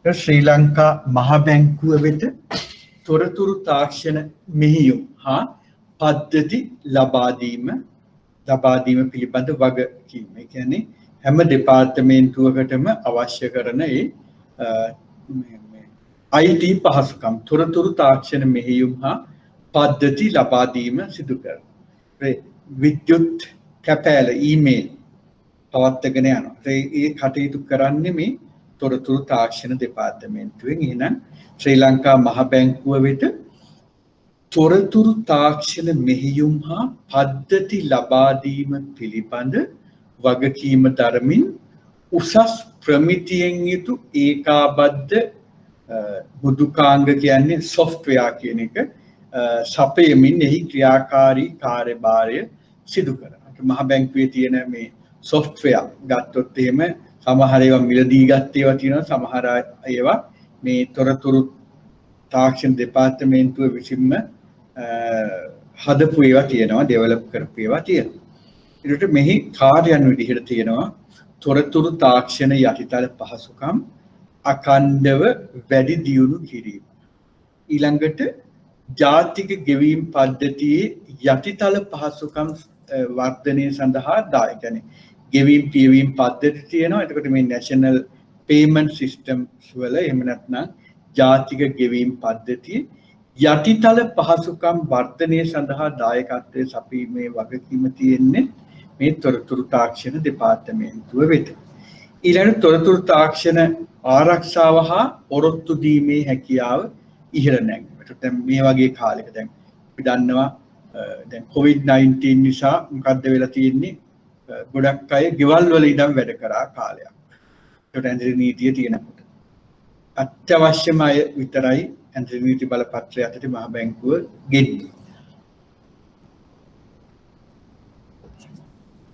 ශ්‍රී ලංකා මහ බැංකුව වෙත තොරතුරු තාක්ෂණ මෙහෙයුම් හා පද්ධති ලබා දීම පිළිබඳ වගකීම. ඒ කියන්නේ හැම දෙපාර්තමේන්තුවකටම අවශ්‍ය කරන IT පහසුකම් තොරතුරු තාක්ෂණ මෙහෙයුම් හා පද්ධති ලබා දීම සිදු කරනවා. විද්‍යුත් කැපෑල ඊමේල් පවත්වාගෙන යනවා. ඒ කටයුතු කරන්නේ මේ තොරතුරු තාක්ෂණ දෙපාර්තමේන්තුවෙන්. එහෙනම් ශ්‍රී ලංකා මහ බැංකුව වෙත තොරතුරු තාක්ෂණ මෙහෙයුම් හා පද්ධති ලබා දීම පිළිබඳ වගකීම දරමින් උසස් ප්‍රමිතියෙන් යුතු ඒකාබද්ධ බුදුකාංග කියන්නේ software කියන එක සපයමින් එහි ක්‍රියාකාරී කාර්යභාරය සිදු කරනවා. මහ බැංකුවේ තියෙන මේ software ගත්තොත් එහෙම සමහර ඒවා මිලදී ගත්ත ඒවා තියෙනවා, සමහර ඒවා මේ තොරතුරු තාක්ෂණ දෙපාර්තමේන්තුව විසින්ම හදපු ඒවා තියෙනවා, ඩෙවලොප් කරපු ඒවා තියෙනවා. ඊට මෙහි කාර්යයන් විදිහට තියෙනවා තොරතුරු තාක්ෂණ යටිතල පහසුකම් අඛණ්ඩව වැඩි දියුණු කිරීම. ඊළඟට ජාතික ගෙවීම් පද්ධතියේ යටිතල පහසුකම් වර්ධනය සඳහා දායක. يعني ගෙවීම් පියවීම් පද්ධති තියෙනවා. එතකොට මේ national payment systems වල එහෙම නැත්නම් ජාතික ගෙවීම් පද්ධතියේ යටිතල පහසුකම් වර්ධනය සඳහා දායකත්වයේ සපීමේ වගකීම තියෙන්නේ මේ තොරතුරු තාක්ෂණ දෙපාර්තමේන්තුව වෙත. ඊළඟ තොරතුරු තාක්ෂණ ආරක්ෂාව හා ඔරොත්තු දීමේ හැකියාව ඉහළ නැංවීමට. දැන් මේ වගේ කාලෙක දැන් අපි දන්නවා දැන් COVID-19 නිසා මොකද්ද වෙලා තියෙන්නේ? ගොඩක් අය ගෙවල් වල ඉඳන් වැඩ කරා කාලයක්. ඒකට ඇඳරි නීතිය තියෙනකොට අත්‍යවශ්‍යම අය විතරයි ඇඳරි නීති බලපත්‍රය යටතේ මහ බැංකුව ගෙන්නේ.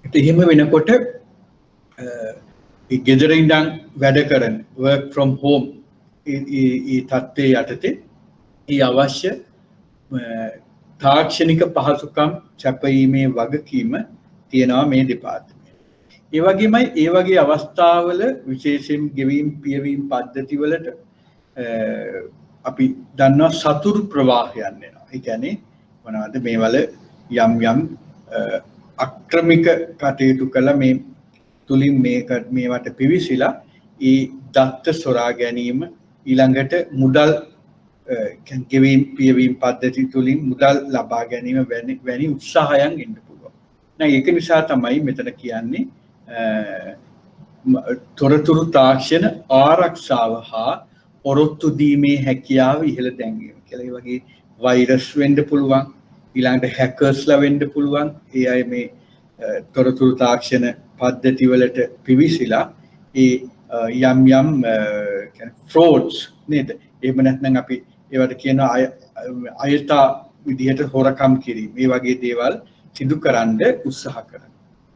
එහෙම වෙනකොට ගෙදර ඉඳන් වැඩ කරන work from home ඒ තත්ත්වයේ යටතේ ඒ අවශ්‍ය තාක්ෂණික පහසුකම් සැපයීමේ වගකීම තියෙනවා මේ දෙපාර්තමේන්තුවේ. ඒ වගේමයි ඒ වගේ අවස්ථාවල විශේෂයෙන් ගෙවීම් පියවීම් පද්ධති වලට අපි දන්නවා සතුරු ප්‍රවාහයන් එනවා. ඒ කියන්නේ මොනවද මේවල යම් යම් අක්‍රමික කටයුතු කළ මේ තුලින් මේවට පිවිසිලා ඒ දත්ත සොරා ගැනීම ඊළඟට මුදල් ගෙවීම් පියවීම් පද්ධති තුලින් මුදල් ලබා ගැනීම වැනි උත්සාහයන් එන්න පුළුවන්. ඒක නිසා තමයි මෙතන කියන්නේ තොරතුරු තාක්ෂණ ආරක්ෂාව හා ඔරොත්තු දීමේ හැකියාව ඉහළ දැන්වීම කියලා. ඒ වගේ වෛරස් වෙන්න පුළුවන්, ඊළඟට හැකර්ස්ලා වෙන්න පුළුවන්. ඒ අය මේ තොරතුරු තාක්ෂණ පද්ධති වලට පිවිසිලා ඒ යම් යම් ෆ්‍රෝඩ්ස් නේද? එහෙම නැත්නම් අපි ඒවට කියනවා අයථා විදිහට හොරකම් කිරීම. මේ වගේ දේවල් සිදු කරන්න උත්සාහ කරනවා.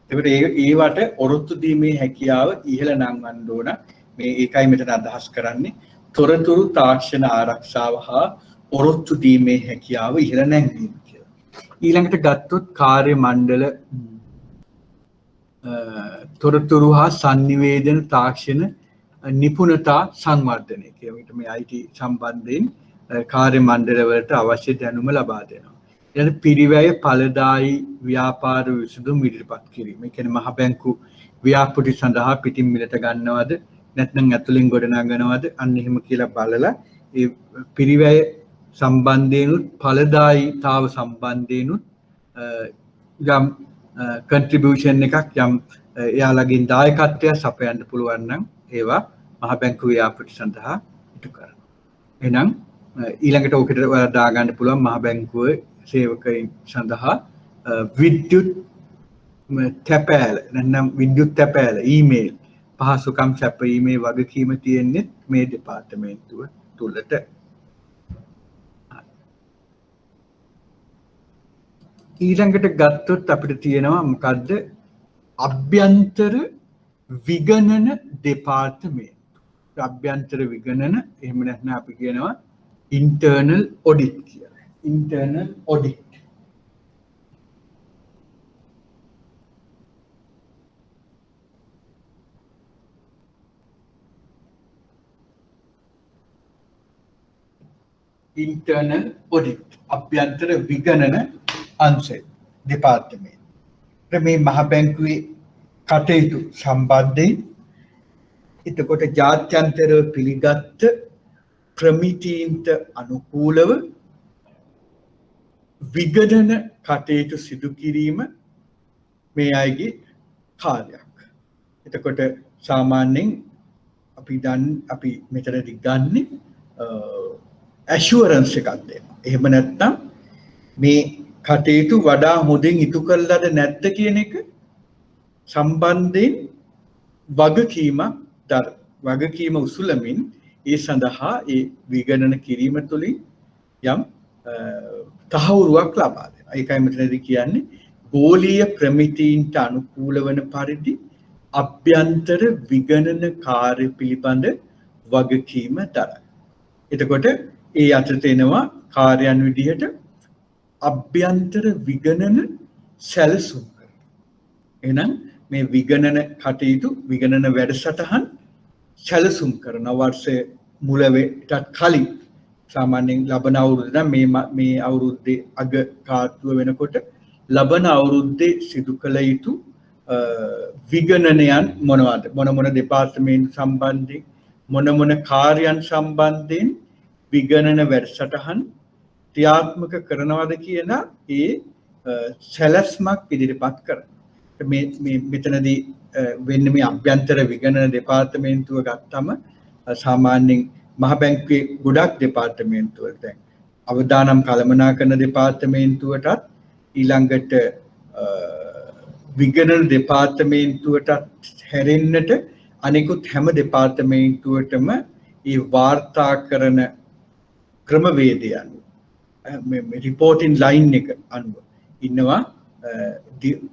ඒකට ඒවට ඔරොත්තු දීමේ හැකියාව ඉහළ නංවන්න ඕන. මේ ඒකයි මෙතන අදහස් කරන්නේ තොරතුරු තාක්ෂණ ආරක්ෂාව හා ඔරොත්තු දීමේ හැකියාව ඉහළ නැංවීම කියලා. ඊළඟට ගත්තොත් කාර්ය මණ්ඩල තොරතුරු හා sannivedana තාක්ෂණ නිපුණතා සංවර්ධනය කියලා. මේ IT සම්බන්ධයෙන් කාර්ය මණ්ඩල වලට අවශ්‍ය දැනුම ලබා දෙනවා. ඊළඟ පිරිවැය ඵලදායි ව්‍යාපාර විසඳුම් ඉදිරිපත් කිරීම. ඒ කියන්නේ මහ බැංකු ව්‍යාපෘති සඳහා පිටින් මිලට ගන්නවද නැත්නම් ඇතුලින් ගොඩනගනවද අන්න එහෙම කියලා බලලා ඒ පිරිවැය සම්බන්ධයෙන්ුත් ඵලදායීතාව සම්බන්ධයෙන්ුත් යම් contribution එකක් යම් එයාලගෙන් දායකත්වය සපයන්න පුළුවන් නම් ඒවා මහ බැංකු ව්‍යාපෘති සඳහා ඉටු කරනවා. එහෙනම් ඊළඟට ඔකට ඔයාලා දාගන්න පුළුවන් මහ බැංකුවේ සේවකයන් සඳහා විද්‍යුත් තැපෑල නැත්නම් විද්‍යුත් තැපෑල ඊමේල් පහසුකම් සැපයීමේ වගකීම තියෙන්නේ මේ දෙපාර්තමේන්තුව තුලට. ඊළඟට ගත්තොත් අපිට තියෙනවා මොකද්ද? අභ්‍යන්තර විගණන දෙපාර්තමේන්තුව. අභ්‍යන්තර විගණන එහෙම නැත්නම් අපි කියනවා internal audit කියලා. internal audit. internal audit අභ්‍යන්තර විගණන අංශය දෙපාර්තමේන්තුව. මේ මහ බැංකුවේ කටයුතු සම්බන්ධයෙන් එතකොට ජාත්‍යන්තරව පිළිගත් ප්‍රමිතීන්ට අනුකූලව විගණන කටයුතු සිදු කිරීම මේ අයගේ කාර්යයක්. එතකොට සාමාන්‍යයෙන් අපි මෙතනදී ගන්න ඇෂුවරන්ස් එකක් දෙනවා. එහෙම නැත්නම් මේ කටයුතු වඩා හොඳින් ඉටු කළාද නැද්ද කියන එක සම්බන්ධයෙන් වගකීම උසුලමින් ඒ සඳහා ඒ විගණන කිරීම තුළින් යම් තහවුරුවක් ලබා දෙනවා. ඒකයි මෙතනදී කියන්නේ ගෝලීය ප්‍රමිතීන්ට අනුකූල වන පරිදි අභ්‍යන්තර විගණන කාර්ය පිළිබඳ වගකීම දරයි. එතකොට ඒ අතරට එනවා කාර්යයන් විදිහට අභ්‍යන්තර විගණන සැලසුම් කරන. එහෙනම් මේ විගණන කටයුතු විගණන වැඩසටහන් සැලසුම් කරන වර්ෂයේ මුලටත් කලින් සාමාන්‍යයෙන් ලබන අවුරුද්ද මේ අවුරුද්දේ අග කාර්තුව වෙනකොට ලබන අවුරුද්දේ සිදු කළ යුතු විගණනයන් මොනවද මොන දෙපාර්තමේන්තු සම්බන්ධයෙන් මොන කාර්යයන් සම්බන්ධයෙන් විගණන වැඩසටහන් ක්‍රියාත්මක කරනවද කියන ඒ සැලැස්මක් ඉදිරිපත් කරනවා. මේ මෙතනදී වෙන්නේ මේ අභ්‍යන්තර විගණන දෙපාර්තමේන්තුව ගත්තම සාමාන්‍යයෙන් මහ බැංකුවේ ගොඩක් දෙපාර්තමේන්තු වල දැන් අවදානම් කළමනාකරන දෙපාර්තමේන්තුවටත් ඊළඟට විගණන දෙපාර්තමේන්තුවටත් හැරෙන්නට අනෙකුත් හැම දෙපාර්තමේන්තුවටම මේ වාර්තා කරන ක්‍රමවේදය අනුව මේ රිපෝටින් ලයින් එක අනුව ඉන්නවා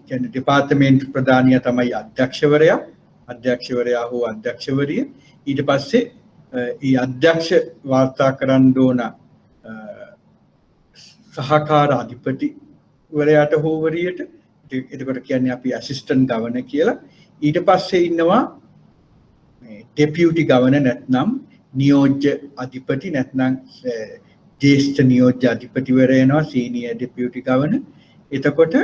කියන්නේ දෙපාර්තමේන්තු ප්‍රධානියා තමයි අධ්‍යක්ෂවරයා හෝ අධ්‍යක්ෂවරිය. ඊට පස්සේ ඒ අධ්‍යක්ෂ වාර්තා කරන්න ඕන සහකාර අධිපතිවරයාට හෝ වරියට එතකොට කියන්නේ අපි ඇසිස්ටන්ට් ගවර්නර් කියලා. ඊට පස්සේ ඉන්නවා මේ ඩෙපියුටි ගවර්නර් නැත්නම් නියෝජ්‍ය අධිපති නැත්නම් ජ්‍යෙෂ්ඨ නියෝජ්‍ය අධිපතිවරයා එනවා සීනියර් ඩෙපියුටි ගවර්නර්. එතකොට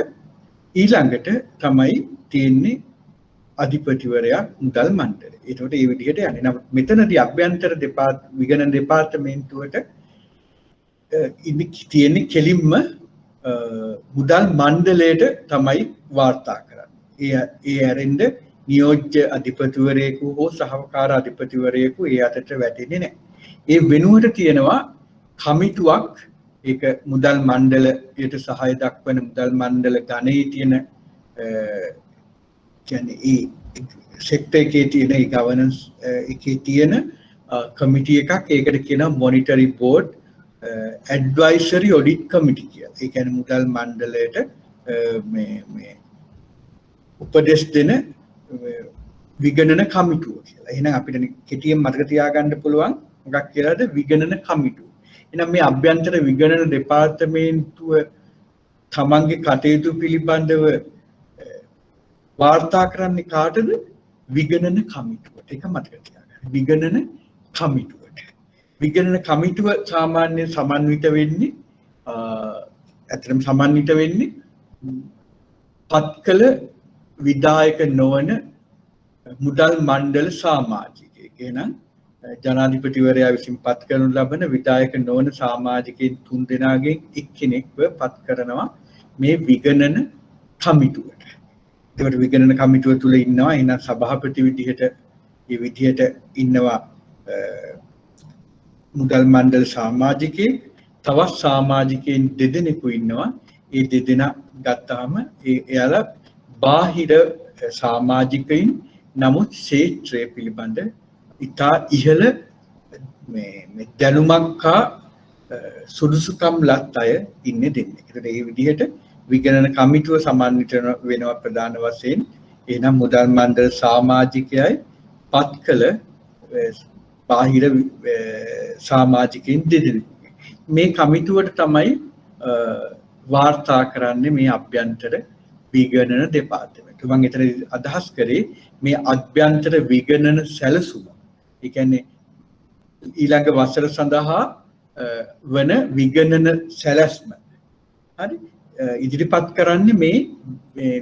ඊළඟට තමයි තියෙන්නේ අධිපතිවරයා මුදල් මණ්ඩලය. ඒකට ඒ විදිහට යන්නේ. නමුත් මෙතනදී අභ්‍යන්තර විගණන දෙපාර්තමේන්තුවට තියෙන්නේ කෙලින්ම මුදල් මණ්ඩලයට තමයි වාර්තා කරන්නේ. ඒ ඇරෙන්න නියෝජ්‍ය අධිපතිවරයෙකු හෝ සහකාර අධිපතිවරයෙකු ඒ අතට වැටෙන්නේ නැහැ. ඒ වෙනුවට තියෙනවා කමිටුවක් ඒක මුදල් මණ්ඩලයට සහාය දක්වන මුදල් මණ්ඩල ගණයේ තියෙන කියන්නේ ඒ සෙක්ටර් එකේ තියෙන ඒ ගවර්නන්ස් එකේ තියෙන කමිටි එකක් ඒකට කියනවා මොනිටරි බෝඩ් ඇඩ්වයිසරි ඔඩිට් කමිටි කියලා. ඒ කියන්නේ මුදල් මණ්ඩලයට මේ උපදෙස් දෙන විගණන කමිටුව කියලා. එහෙනම් අපිට කෙටියෙන් මතක තියාගන්න පුළුවන් මොකක් කියලාද විගණන කමිටුව. එහෙනම් මේ අභ්‍යන්තර විගණන දෙපාර්තමේන්තුව තමන්ගේ කටයුතු පිළිබඳව වාර්තා කරන්නේ කාටද? විගණන කමිටුවට. ඒක මතක තියාගන්න. විගණන කමිටුවට. විගණන කමිටුව සාමාන්‍යයෙන් සමන්විත වෙන්නේ ඇත්තටම සමන්විත වෙන්නේ පත්කල විධායක නොවන මුදල් මණ්ඩල සමාජිකයෙක්. එහෙනම් ජනාධිපතිවරයා විසින් පත් කරනු ලබන විධායක නොවන සමාජිකයන් 3 දෙනාගෙන් එක්කෙනෙක්ව පත් කරනවා මේ විගණන කමිටුවට. ඒකට විගණන කමිටුව තුල ඉන්නවා එහෙනම් සභාපති විදිහට මේ විදිහට ඉන්නවා මුදල් මණ්ඩල සමාජිකයෙක්. තවත් සමාජිකයන් දෙදෙනෙකු ඉන්නවා. ඒ දෙදෙනා ගත්තාම එයාලා බාහිර සමාජිකයින් නමුත් ක්ෂේත්‍රය පිළිබඳ ඉතා ඉහළ මේ දැනුමක් හා සුදුසුකම් ලත් අය ඉන්නේ දෙන්නේ. ඒකට මේ විදිහට විගණන කමිටුව සමන්විත වෙනවා ප්‍රධාන වශයෙන්. එහෙනම් මුදල් මණ්ඩල සමාජිකයයි පත් කළ බාහිර සමාජිකයින් දෙදෙනෙකු. මේ කමිටුවට තමයි වාර්තා කරන්නේ මේ අභ්‍යන්තර විගණන දෙපාර්තමේන්තුව. මම එතන අදහස් කරේ මේ අභ්‍යන්තර විගණන සැලසුම. ඒ කියන්නේ ඊළඟ වසර සඳහා වන විගණන සැලැස්ම. හරි ඉදිරිපත් කරන්නේ මේ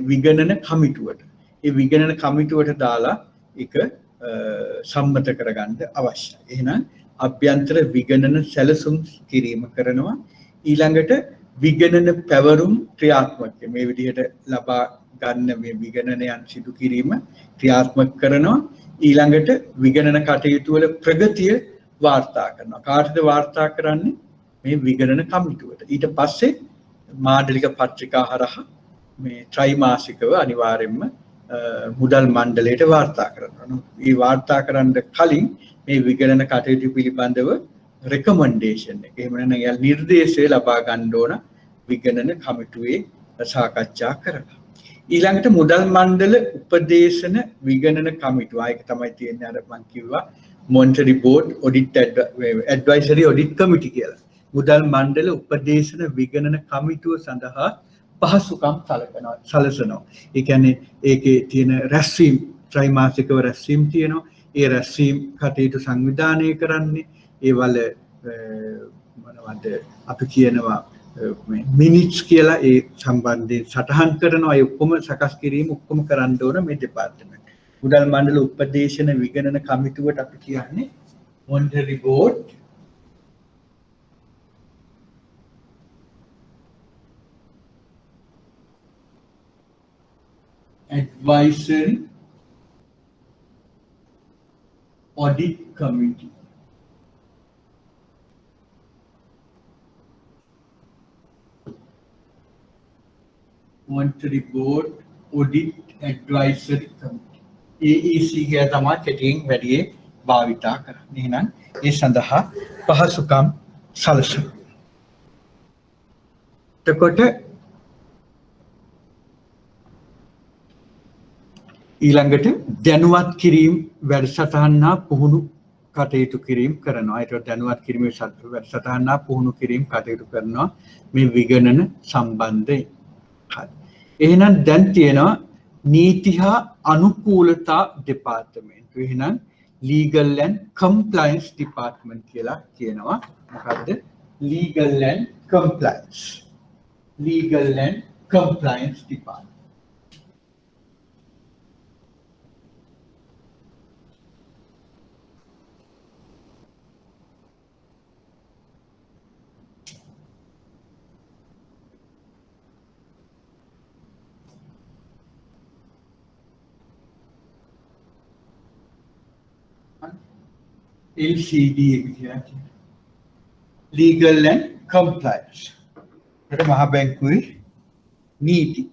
විගණන කමිටුවට. ඒ විගණන කමිටුවට දාලා ඒක සම්මත කරගන්න අවශ්‍යයි. එහෙනම් අභ්‍යන්තර විගණන සැලසුම් කිරීම කරනවා. ඊළඟට විගණන පැවරුම් ක්‍රියාත්මක මේ විදිහට ලබා ගන්න මේ විගණනයන් සිදු කිරීම ක්‍රියාත්මක කරනවා. ඊළඟට විගණන කටයුතු වල ප්‍රගතිය වාර්තා කරනවා. කාටද වාර්තා කරන්නේ? මේ විගණන කමිටුවට. ඊට පස්සේ මාඩලික පත්‍රිකා හරහා මේ ත්‍රිමාසිකව අනිවාර්යයෙන්ම මුදල් මණ්ඩලයට වාර්තා කරනවා. මේ වාර්තා කරන්න කලින් මේ විගණන කටයුතු පිළිබඳව රෙකමෙන්ඩේෂන් එක එහෙම නැත්නම් නිර්දේශය ලබා ගන්න ඕන විගණන කමිටුවේ සාකච්ඡා කරලා. ඊළඟට මුදල් මණ්ඩල උපදේශන විගණන කමිටුව. ඒක තමයි තියෙන්නේ අර මම කිව්වා මොනිටරි බෝඩ් ඔඩිට් ඇඩ්වයිසරි ඔඩිට් කමිටි කියලා. මුදල් මණ්ඩල උපදේශන විගණන කමිටුව සඳහා පහසුකම් සලසනවා. ඒ කියන්නේ ඒකේ තියෙන රැස්වීම් ත්‍රිමාසිකව රැස්වීම් තියෙනවා. ඒ රැස්වීම් කටයුතු සංවිධානය කරන්නේ ඒවල මොනවද අපි කියනවා මිනිට්ස් කියලා ඒ සම්බන්ධයෙන් සටහන් කරනවා. ඒ ඔක්කොම සකස් කිරීම ඔක්කොම කරන්න ඕන මේ දෙපාර්තමේන්තුව. මුදල් මණ්ඩල උපදේශන විගණන කමිටුවට අපි කියන්නේ monetary board advisory audit committee. Monetary Board Audit Advisory Committee. AEC කියලා තමයි කෙටියෙන් වැඩියේ භාවිතා කරන්නේ. එහෙනම් ඒ සඳහා පහසුකම් සලසනවා. එතකොට ඊළඟට දැනුවත් කිරීම වැඩසටහන හා පුහුණු කටයුතු කිරීම කරනවා. ඒකට දැනුවත් කිරීමේ වැඩසටහන හා පුහුණු කිරීම කටයුතු කරනවා මේ විගණන සම්බන්ධයෙන්. හරි. එහෙනම් දැන් තියෙනවා නීති හා අනුකූලතා දෙපාර්තමේන්තුව. එහෙනම් legal and compliance department කියලා කියනවා. මොකද්ද? legal and compliance. legal and compliance department. LCD legal and compliance. ඒක මහා බැංකුවේ නීති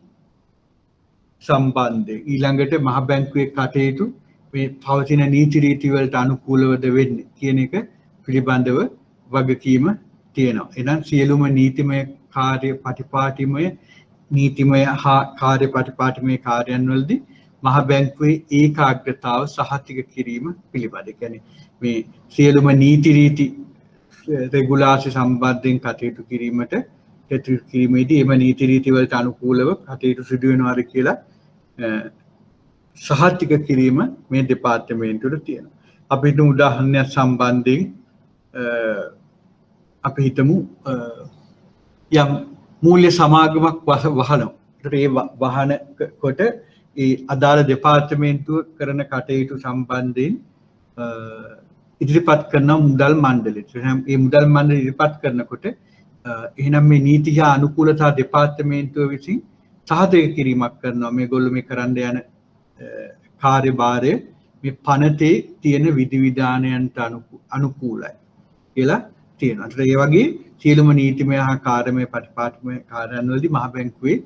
සම්බන්ධයෙන් ඊළඟට මහා බැංකුවේ කටයුතු මේ පවතින නීති රීති වලට අනුකූලවද වෙන්නේ කියන එක පිළිබඳව වගකීම තියෙනවා. එහෙනම් සියලුම නීතිමය කාර්ය ප්‍රතිපාටිමය නීතිමය හා කාර්ය ප්‍රතිපාටිමය කාර්යයන් වලදී මහා බැංකුවේ ඒකාග්‍රතාව සහතික කිරීම පිළිබඳ. කියන්නේ මේ සියලුම නීති රීති රෙගුලාසි සම්බන්ධයෙන් කටයුතු කිරීමේදී එම නීති රීති වලට අනුකූලව කටයුතු සිදු වෙනවාද කියලා සහතික කිරීම මේ දෙපාර්තමේන්තුවට තියෙනවා. අපි හිතමු උදාහරණයක් සම්බන්ධයෙන් අපි හිතමු යම් මූල්‍ය සමාගමක් වහනවා. ඒ වහන කොට ඒ අදාළ දෙපාර්තමේන්තුව කරන කටයුතු සම්බන්ධයෙන් ඉදිරිපත් කරන මුදල් මණ්ඩලයට. එහෙනම් මේ මුදල් මණ්ඩලය ඉදිරිපත් කරනකොට එහෙනම් මේ නීති හා අනුකූලතා දෙපාර්තමේන්තුව විසින් සහතික කිරීමක් කරනවා. මේගොල්ලෝ මේ කරන්න යන කාර්යභාරය මේ පනතේ තියෙන විධිවිධානයන්ට අනුකූලයි කියලා තියෙනවා. ඒත් ඒ වගේ සියලුම නීතිමය හා කාර්යමය ප්‍රතිපාටිමය කාර්යයන් වලදී මහ බැංකුවේ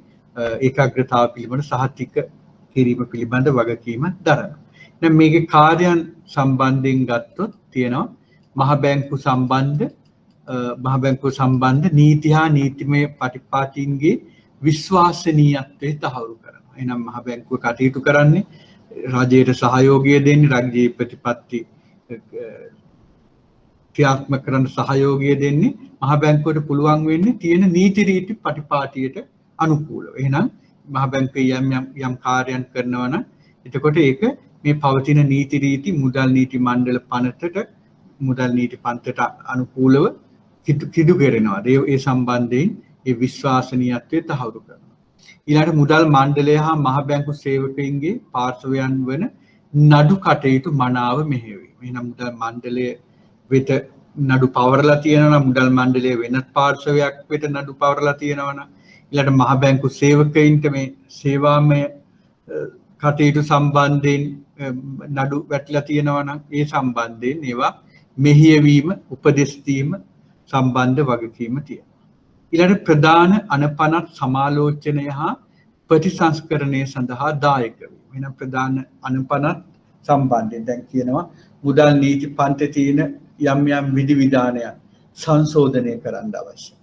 ඒකාග්‍රතාව පිළිබඳ සහතික කිරීම පිළිබඳ වගකීම දරනවා. දැන් මේකේ කාර්යයන් සම්බන්ධයෙන් ගත්තොත් තියෙනවා මහ බැංකුව සම්බන්ධ නීති හා නීතිමය ප්‍රතිපාටින්ගේ විශ්වාසනීයත්වය තහවුරු කරනවා. එහෙනම් මහ බැංකුව කටයුතු කරන්නේ රජයට සහයෝගය දෙන්නේ රාජ්‍ය ප්‍රතිපත්ති ක්‍රියාත්මක කරන සහයෝගය දෙන්නේ මහ බැංකුවට පුළුවන් වෙන්නේ තියෙන නීති රීති ප්‍රතිපාටියට අනුකූලව. එහෙනම් මහ බැංකුවේ යම් කාර්යයන් කරනවා නම් එතකොට ඒක මේ පවතින නීති රීති මුදල් නීති මණ්ඩල පනතට මුදල් නීති පන්තිට අනුකූලව කිඩු කෙරෙනවා. ඒ සම්බන්ධයෙන් ඒ විශ්වාසනීයත්වය තහවුරු කරනවා. ඊළඟට මුදල් මණ්ඩලය හා මහ බැංකු සේවකයින්ගේ පාර්ශවයන් වන නඩු කටයුතු මනාව මෙහෙයවීම. එහෙනම් මුදල් මණ්ඩලය වෙත නඩු පවරලා තියෙනවා නම් මුදල් මණ්ඩලය වෙනත් පාර්ශවයක් වෙත නඩු පවරලා තියෙනවා නම් ඊළඟට මහ බැංකු සේවකයින්ට මේ සේවාමය කටයුතු සම්බන්ධයෙන් නඩු වැටිලා තියෙනවා නම් ඒ සම්බන්ධයෙන් ඒවා මෙහෙයවීම උපදෙස් දීම සම්බන්ධ වගකීම තියෙනවා. ඊළඟට ප්‍රධාන අනපනත් සමාලෝචනය හා ප්‍රතිසංස්කරණය සඳහා දායක වීම. එහෙනම් ප්‍රධාන අනපනත් සම්බන්ධයෙන් දැන් කියනවා මුදල් නීති පන්තියේ තියෙන යම් යම් විධිවිධානයන් සංශෝධනය කරන්න අවශ්‍යයි.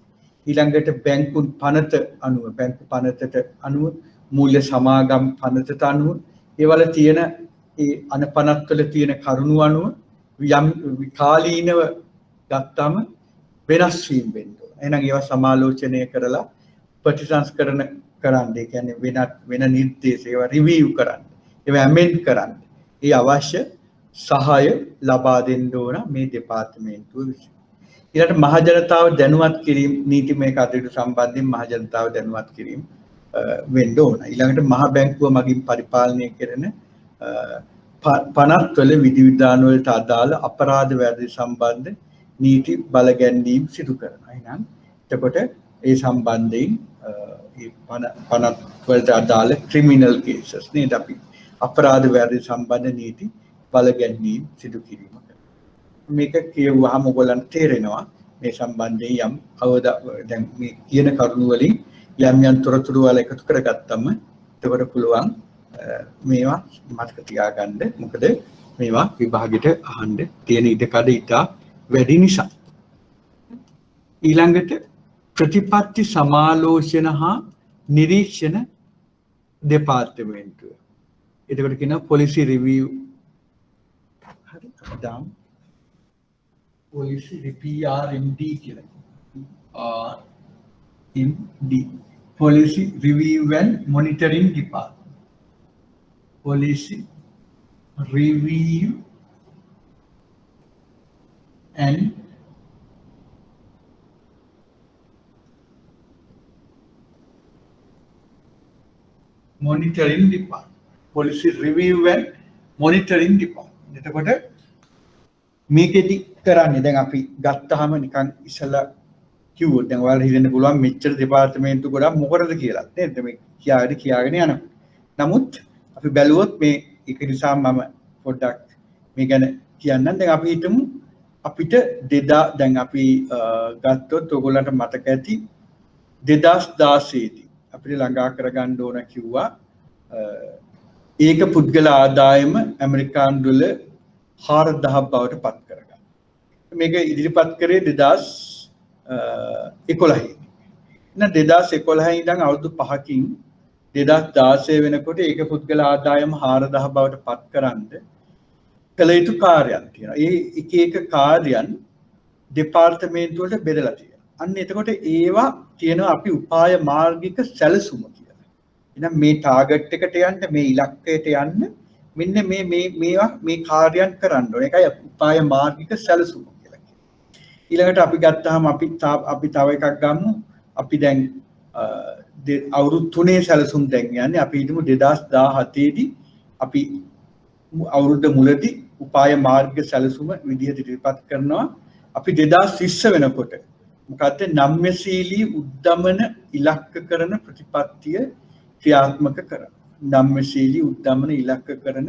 ඊළඟට බැංකු පනත අනුව බැංකු පනතට අනුව මූල්‍ය සමාගම් පනතට අනුව ඒවල තියෙන ඒ අනපනත්වල තියෙන කරුණු අනුව යම් කාලීනව ගත්තම වෙනස් වීම වෙන්න ඕන. එහෙනම් ඒවා සමාලෝචනය කරලා ප්‍රතිසංස්කරණ කරන්න. ඒ කියන්නේ වෙන නිර්දේශ ඒවා රිවිව් කරන්න. ඒවා ඇමෙන්ඩ් කරන්න. ඒ අවශ්‍ය සහාය ලබා දෙන්න ඕන මේ දෙපාර්තමේන්තුව විසින්. ඊළඟට මහ ජනතාව දැනුවත් කිරීම නීතිමය කටයුතු සම්බන්ධයෙන් මහ ජනතාව දැනුවත් කිරීම වෙන්න ඕන. ඊළඟට මහ බැංකුව මගින් පරිපාලනය කරන පනත්වල විධිවිධාන වලට අදාළ අපරාධ වැරදි සම්බන්ධ නීති බලගැන්වීම සිදු කරනවා. එහෙනම් එතකොට ඒ සම්බන්ධයෙන් ඒ පනත් වලට අදාළ ක්‍රිමිනල් කේසස් නේද අපි අපරාධ වැරදි සම්බන්ධ නීති බලගැන්වීම සිදු කිරීම කරනවා. මේක කියවුවාම ඔයගොල්ලන්ට තේරෙනවා මේ සම්බන්ධයෙන් දැන් මේ කියන කරුණු වලින් යම් තොරතුරු වල එකතු කරගත්තම එතකොට පුළුවන් මේවා මතක තියාගන්න. මොකද මේවා විභාගෙට අහන්න තියෙන ඉඩකඩ ඉතා වැඩි නිසා. ඊළඟට ප්‍රතිපත්ති සමාලෝචන හා නිරීක්ෂණ දෙපාර්තමේන්තුව. එතකොට කියනවා පොලිසි රිවිව් හරි දාම් පොලිසි PRMD කියලා. RMD Policy Review and Monitoring Department. Policy Review and Monitoring Department. Policy Review and Monitoring Department. එතකොට මේකෙදි කරන්නේ දැන් අපි ගත්තාම නිකන් ඉස්සලා කිව්වොත් දැන් ඔයාලා හිතන්න පුළුවන් මෙච්චර දෙපාර්තමේන්තු ගොඩක් මොකටද කියලා නේද මේ කියාගෙන යනවා. නමුත් අපි බැලුවොත් මේ ඒක නිසා මම පොඩ්ඩක් මේ ගැන කියන්නම්. දැන් අපි හිතමු අපිට දැන් අපි ගත්තොත් ඔයගොල්ලන්ට මතක ඇති 2016 දී අපිට ළඟා කරගන්න ඕන කිව්වා ඒක පුද්ගල ආදායම ඇමරිකානු ඩොලර් 4000ක් බවට පත් කරගන්න. මේක ඉදිරිපත් කරේ 2011. එහෙනම් 2011 ඉඳන් අවුරුදු 5කින් 2016 වෙනකොට ඒක පුද්ගල ආදායම 4000 බවට පත් කරන්න කළ යුතු කාර්යයන් තියෙනවා. ඒ එක කාර්යයන් දෙපාර්තමේන්තු වලට බෙදලා තියෙනවා. අන්න එතකොට ඒවා කියනවා අපි උපාය මාර්ගික සැලසුම කියලා. එහෙනම් මේ ටාගට් එකට යන්න මේ ඉලක්කයට යන්න මෙන්න මේවා මේ කාර්යයන් කරන්න ඕනේ. ඒකයි උපාය මාර්ගික සැලසුම කියලා කියන්නේ. ඊළඟට අපි ගත්තාම අපි තව එකක් ගමු. අපි දැන් අවුරුදු 3 සැලසුම් දැන් යන්නේ. අපි හිතමු 2017 දී අපි අවුරුද්ද මුලදී උපාය මාර්ගික සැලසුම විදිහට ඉදිරිපත් කරනවා. අපි 2020 වෙනකොට මොකද්ද නම්‍යශීලී උද්දමන ඉලක්ක කරන ප්‍රතිපත්තිය ක්‍රියාත්මක කරනවා. නම්‍යශීලී උද්දමන ඉලක්ක කරන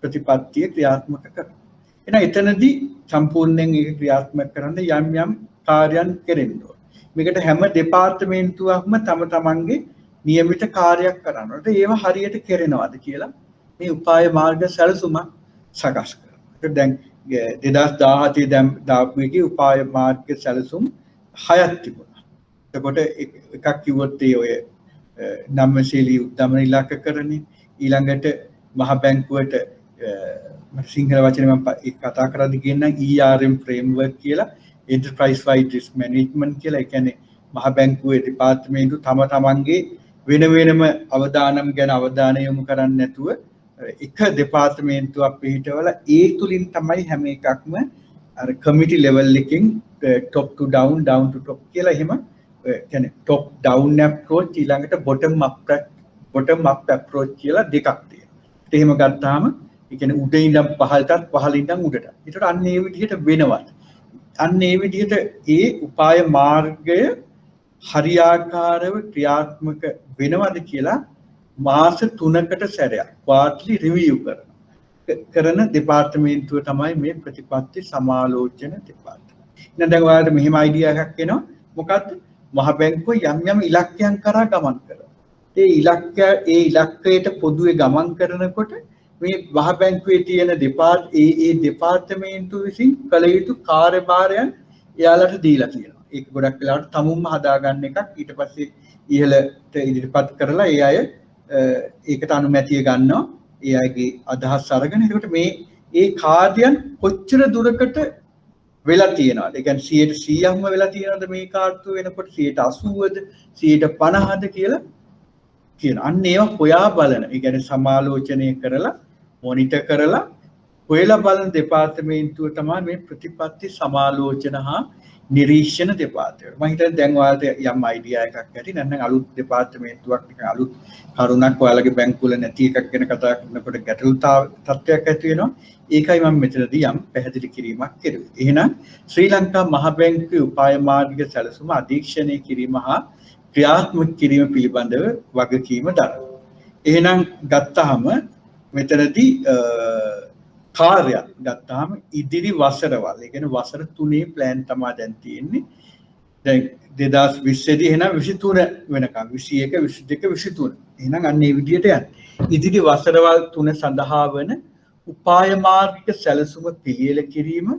ප්‍රතිපත්තිය ක්‍රියාත්මක කරනවා. එහෙනම් එතනදී සම්පූර්ණයෙන් ඒක ක්‍රියාත්මක කරන්න යම් කාර්යයන් කෙරෙන්න ඕන. මේකට හැම දෙපාර්තමේන්තුවක්ම තම තමන්ගේ નિયમિત කාර්යයක් කරනවා. ඒවා හරියට කෙරෙනවද කියලා මේ උපාය මාර්ග සැලසුම සකස් කරනවා. දැන් 2017 දැන් දාපුවේකේ උපාය මාර්ග සැලසුම් 6ක් තිබුණා. එතකොට එකක් කිව්වොත් ඔය නම්‍යශීලී උද්දමන ඉලක්ක කරන්නේ ඊළඟට මහ බැංකුවට සිංහල වචනේ මම කතා කරද්දී කියන්නම් ERM framework කියලා enterprise wide risk management කියලා. ඒ කියන්නේ මහ බැංකුවේ දෙපාර්තමේන්තු තම තමන්ගේ වෙනම අවදානම් ගැන අවධානය යොමු කරන්නේ නැතුව එක දෙපාර්තමේන්තුවක් පිළිහිටවල ඒ තුලින් තමයි හැම එකක්ම අර කමිටි ලෙවල් එකකින් top to down to top කියලා එහෙම කියන්නේ top down approach ඊළඟට bottom up approach කියලා දෙකක් තියෙනවා. එහෙම ගත්තාම ඒ කියන්නේ උඩ ඉඳන් පහළටත් පහළ ඉඳන් උඩට. ඒකට අන්න ඒ විදිහට වෙනවා. අන්න ඒ විදිහට ඒ උපාය මාර්ගය හරියාකාරව ක්‍රියාත්මක වෙනවද කියලා මාස 3කට සැරයක් quarterly review කරනවා. කරන දෙපාර්තමේන්තුව තමයි මේ ප්‍රතිපත්ති සමාලෝචන දෙපාර්තමේන්තුව. එහෙනම් දැන් ඔයාලට මෙහෙම අයිඩියා එකක් එනවා. මොකද්ද? මහ බැංකුව යම් ඉලක්කයන් කරා ගමන් කරනවා. ඒ ඉලක්කයට පොදුවේ ගමන් කරනකොට මේ මහ බැංකුවේ තියෙන දෙපාර්තමේන්තු විසින් කළ යුතු කාර්යභාරයන් එයාලට දීලා තියෙනවා. ඒක ගොඩක් වෙලාවට තමුන්ම හදාගන්න එකක්. ඊට පස්සේ ඉහළට ඉදිරිපත් කරලා ඒ අය ඒකට අනුමැතිය ගන්නවා. ඒ අයගේ අදහස් අරගෙන එතකොට මේ කාර්යයන් කොච්චර දුරකට වෙලා තියෙනවද? ඒ කියන්නේ 100%ක්ම වෙලා තියෙනවද මේ කාර්යය වෙනකොට 80%ද 50%ද කියලා කියන. අන්න ඒවා හොයා බලන. ඒ කියන්නේ සමාලෝචනය කරලා මොනිටර් කරලා හොයලා බලන දෙපාර්තමේන්තුව තමයි මේ ප්‍රතිපත්ති සමාලෝචන හා නිරීක්ෂණ දෙපාර්තමේන්තුව. මම හිතන්නේ දැන් ඔයාලට යම් අයිඩියා එකක් ඇති. නැත්නම් අලුත් දෙපාර්තමේන්තුවක් නිකන් අලුත් කරුණක් ඔයාලගේ බැංකුවල නැති එකක් ගැන කතා කරනකොට ගැටලු තත්ත්වයක් ඇති වෙනවා. ඒකයි මම මෙතනදී යම් පැහැදිලි කිරීමක් කරුවේ. එහෙනම් ශ්‍රී ලංකා මහ බැංකුවේ උපාය මාර්ගික සැලසුම අධීක්ෂණය කිරීම හා ක්‍රියාත්මක කිරීම පිළිබඳව වගකීම දරනවා. එහෙනම් ගත්තාම මෙතනදී කාර්යයක් ගත්තාම ඉදිරි වසරවල්, ඒ කියන්නේ වසර 3 ප්ලෑන් තමයි දැන් තියෙන්නේ. දැන් 2020 දී එහෙනම් 23 වෙනකම් 21 22 23. එහෙනම් අන්න ඒ විදිහට යන්නේ. ඉදිරි වසරවල් 3 සඳහා වන උපාය මාර්ගික සැලසුම පිළියෙල කිරීම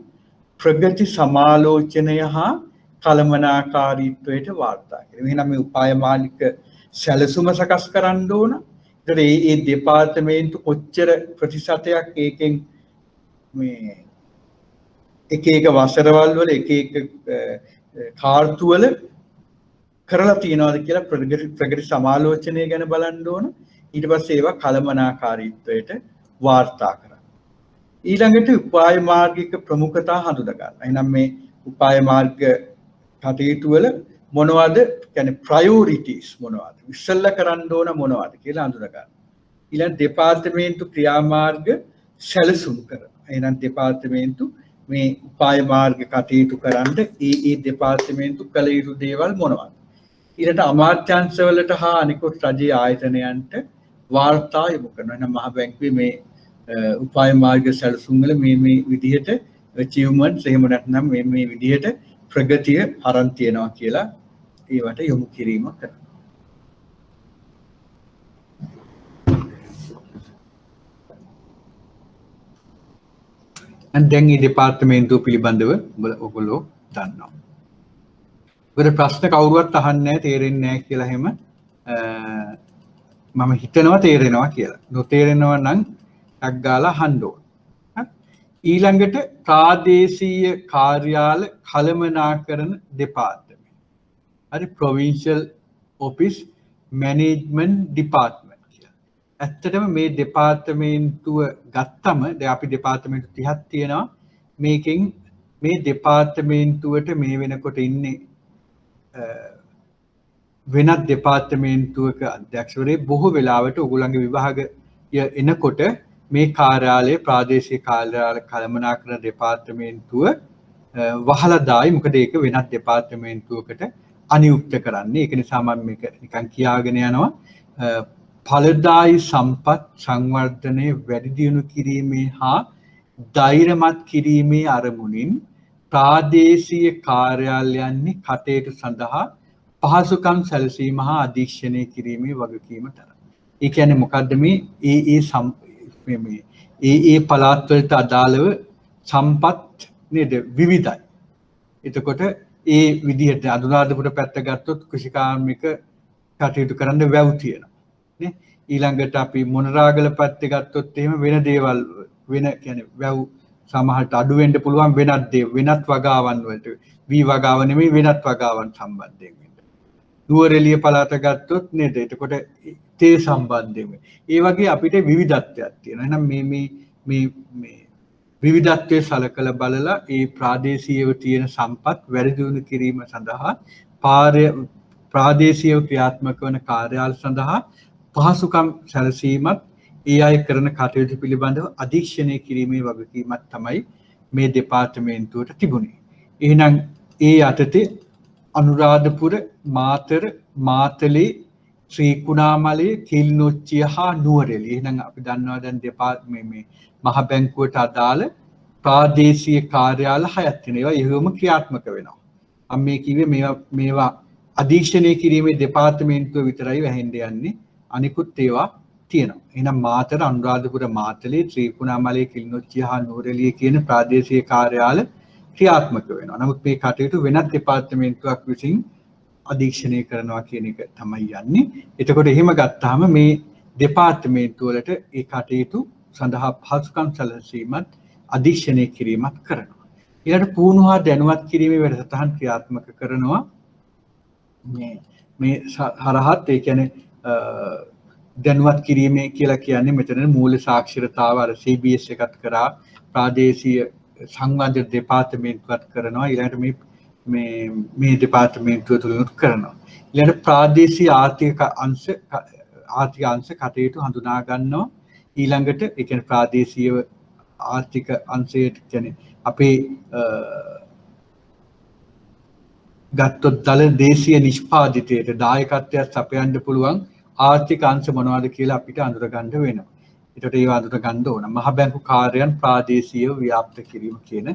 ප්‍රගති සමාලෝචනය හා කළමනාකාරීත්වයට වාර්තා කිරීම. එහෙනම් මේ උපාය මාර්ගික සැලසුම සකස් කරන්න ඕන. ඒතර ඒ දෙපාර්තමේන්තු කොච්චර ප්‍රතිශතයක් ඒකෙන් මේ එක වසරවල් වල එක කාර්තු වල කරලා තියනවාද කියලා ප්‍රගති සමාලෝචනය ගැන බලන්න ඕන. ඊට පස්සේ ඒවා කළමනාකාරීත්වයට වාර්තා කරන්න. ඊළඟට උපාය මාර්ගික ප්‍රමුඛතා හඳුනා ගන්න. එහෙනම් මේ උපාය මාර්ග කටයුතු වල මොනවද කියන්නේ ප්‍රයොරිටිස් මොනවද? ඉස්සෙල්ලා කරන්න ඕන මොනවද කියලා හඳුනා ගන්න. ඊළඟ දෙපාර්තමේන්තු ක්‍රියාමාර්ග සැලසුම් කරනවා. එහෙනම් දෙපාර්තමේන්තු මේ උපාය මාර්ග කටයුතු කරන්න ඒ දෙපාර්තමේන්තු කළ යුතු දේවල් මොනවද? ඊළඟට අමාත්‍යාංශවලට හා අනිකුත් රජයේ ආයතනයන්ට වාර්තා යොමු කරනවා. එහෙනම් මහ බැංකුවේ මේ උපාය මාර්ග සැලසුම් වල මේ විදිහට achievements එහෙම නැත්නම් මේ විදිහට ප්‍රගතිය අරන් තියනවා කියලා ඒවට යොමු කිරීම කරනවා. දැන් මේ දෙපාර්තමේන්තුව පිළිබඳව ඔයගොල්ලෝ දන්නවා. ඔබට ප්‍රශ්න කවුරුවත් අහන්නේ නැහැ, තේරෙන්නේ නැහැ කියලා එහෙම මම හිතනවා තේරෙනවා කියලා. නොතේරෙනවා නම් ටක් ගාලා අහන්න ඕන. ඊළඟට ප්‍රාදේශීය කාර්යාල කළමනාකරන දෙපාර්තමේන්තුව. හරි ප්‍රොවින්ෂල් ඔෆිස් මැනේජ්මන්ට් ඩිපාර්ට්මන්ට් කියලා. ඇත්තටම මේ දෙපාර්තමේන්තුව ගත්තම දැන් අපි දෙපාර්තමේන්තු 30ක් තියෙනවා. මේකෙන් මේ දෙපාර්තමේන්තුවට මේ වෙනකොට ඉන්නේ වෙනත් දෙපාර්තමේන්තුවක අධ්‍යක්ෂවරයෙක් බොහෝ වෙලාවට ඔයගොල්ලන්ගේ විභාගය එනකොට මේ කාර්යාලයේ ප්‍රාදේශීය කාර්යාල කළමනාකරන දෙපාර්තමේන්තුව වහලා දායි. මොකද ඒක වෙනත් දෙපාර්තමේන්තුවකට අනියුක්ත කරන්නේ. ඒක නිසා මම මේක නිකන් කියාගෙන යනවා. ඵලදායී සම්පත් සංවර්ධනය වැඩි දියුණු කිරීමේ හා ධෛර්යමත් කිරීමේ අරමුණින් ප්‍රාදේශීය කාර්යාලයන්හි කටයුතු සඳහා පහසුකම් සැලසීම හා අධීක්ෂණය කිරීමේ වගකීම තරම්. ඒ කියන්නේ මොකද්ද මේ පළාත් වලට අදාළව සම්පත් නේද විවිධයි. එතකොට ඒ විදිහට අනුරාධපුර පැත්ත ගත්තොත් කෘෂිකාර්මික කටයුතු කරන්න වැව් තියෙනවා නේ. ඊළඟට අපි මොනරාගල පැත්ත ගත්තොත් එහෙම වෙන දේවල් වෙන කියන්නේ වැව් සමහරට අඩු වෙන්න පුළුවන් වෙනත් වගාවන් වලට වී වගාව නෙමෙයි වෙනත් වගාවන් සම්බන්ධයෙන් වෙන්න. නුවරඑළිය පළාත ගත්තොත් නේද එතකොට තේ සම්බන්ධයෙන් ඒ වගේ අපිට විවිධත්වයක් තියෙනවා. එහෙනම් මේ විවිධත්වයේ සලකලා බලලා ඒ ප්‍රාදේශීයව තියෙන සම්පත් වැඩි දියුණු කිරීම සඳහා ප්‍රාදේශීයව ක්‍රියාත්මක වන කාර්යාල සඳහා පහසුකම් සැලසීමත් ඒ අය කරන කටයුතු පිළිබඳව අධීක්ෂණය කිරීමේ වගකීමක් තමයි මේ දෙපාර්තමේන්තුවට තිබුණේ. එහෙනම් ඒ යටතේ අනුරාධපුර, මාතර, මාතලේ ශ්‍රී කුණාමලේ කිල්නොච්චිය හා නුවරඑළිය. එහෙනම් අපි දන්නවා දැන් මේ මහ බැංකුවට අදාළ ප්‍රාදේශීය කාර්යාල 6ක් තියෙනවා. ඒවම ක්‍රියාත්මක වෙනවා. මම මේ කිව්වේ මේවා අධීක්ෂණය කිරීමේ දෙපාර්තමේන්තුව විතරයි වැහෙන්න යන්නේ. අනිකුත් ඒවා තියෙනවා. එහෙනම් මාතර අනුරාධපුර මාතලේ ත්‍රිකුණාමලයේ කිල්නොච්චිය හා නුවරඑළිය කියන ප්‍රාදේශීය කාර්යාල ක්‍රියාත්මක වෙනවා. නමුත් මේ කටයුතු වෙනත් දෙපාර්තමේන්තුවක් විසින් අධීක්ෂණය කරනවා කියන එක තමයි යන්නේ. එතකොට එහෙම ගත්තාම මේ දෙපාර්තමේන්තු වලට ඒ කටයුතු සඳහා පහසුකම් සැලසීමත් අධීක්ෂණය කිරීමත් කරනවා. ඊළඟට පුහුණු හා දැනුවත් කිරීමේ වැඩසටහන් ක්‍රියාත්මක කරනවා. මේ හරහත් ඒ කියන්නේ දැනුවත් කිරීමේ කියලා කියන්නේ මෙතන මූල්‍ය සාක්ෂරතාව අර CBS එකත් කරා ප්‍රාදේශීය සංවර්ධන දෙපාර්තමේන්තුවත් කරනවා. ඊළඟට මේ දෙපාර්තමේන්තුව තුලිනුත් කරනවා. ඊළඟට ප්‍රාදේශීය ආර්ථික අංශ කටයුතු හඳුනා ගන්නවා. ඊළඟට ඒ කියන්නේ ප්‍රාදේශීය ආර්ථික අංශයට කියන්නේ අපේ ගත්තොත් දල දේශීය නිෂ්පාදිතයට දායකත්වයක් සපයන්න පුළුවන් ආර්ථික අංශ මොනවද කියලා අපිට අඳුර ගන්න වෙනවා. ඒකට ඒව අඳුර ගන්න ඕන. මහ බැංකු කාර්යයන් ප්‍රාදේශීය ව්‍යාප්ත කිරීම කියන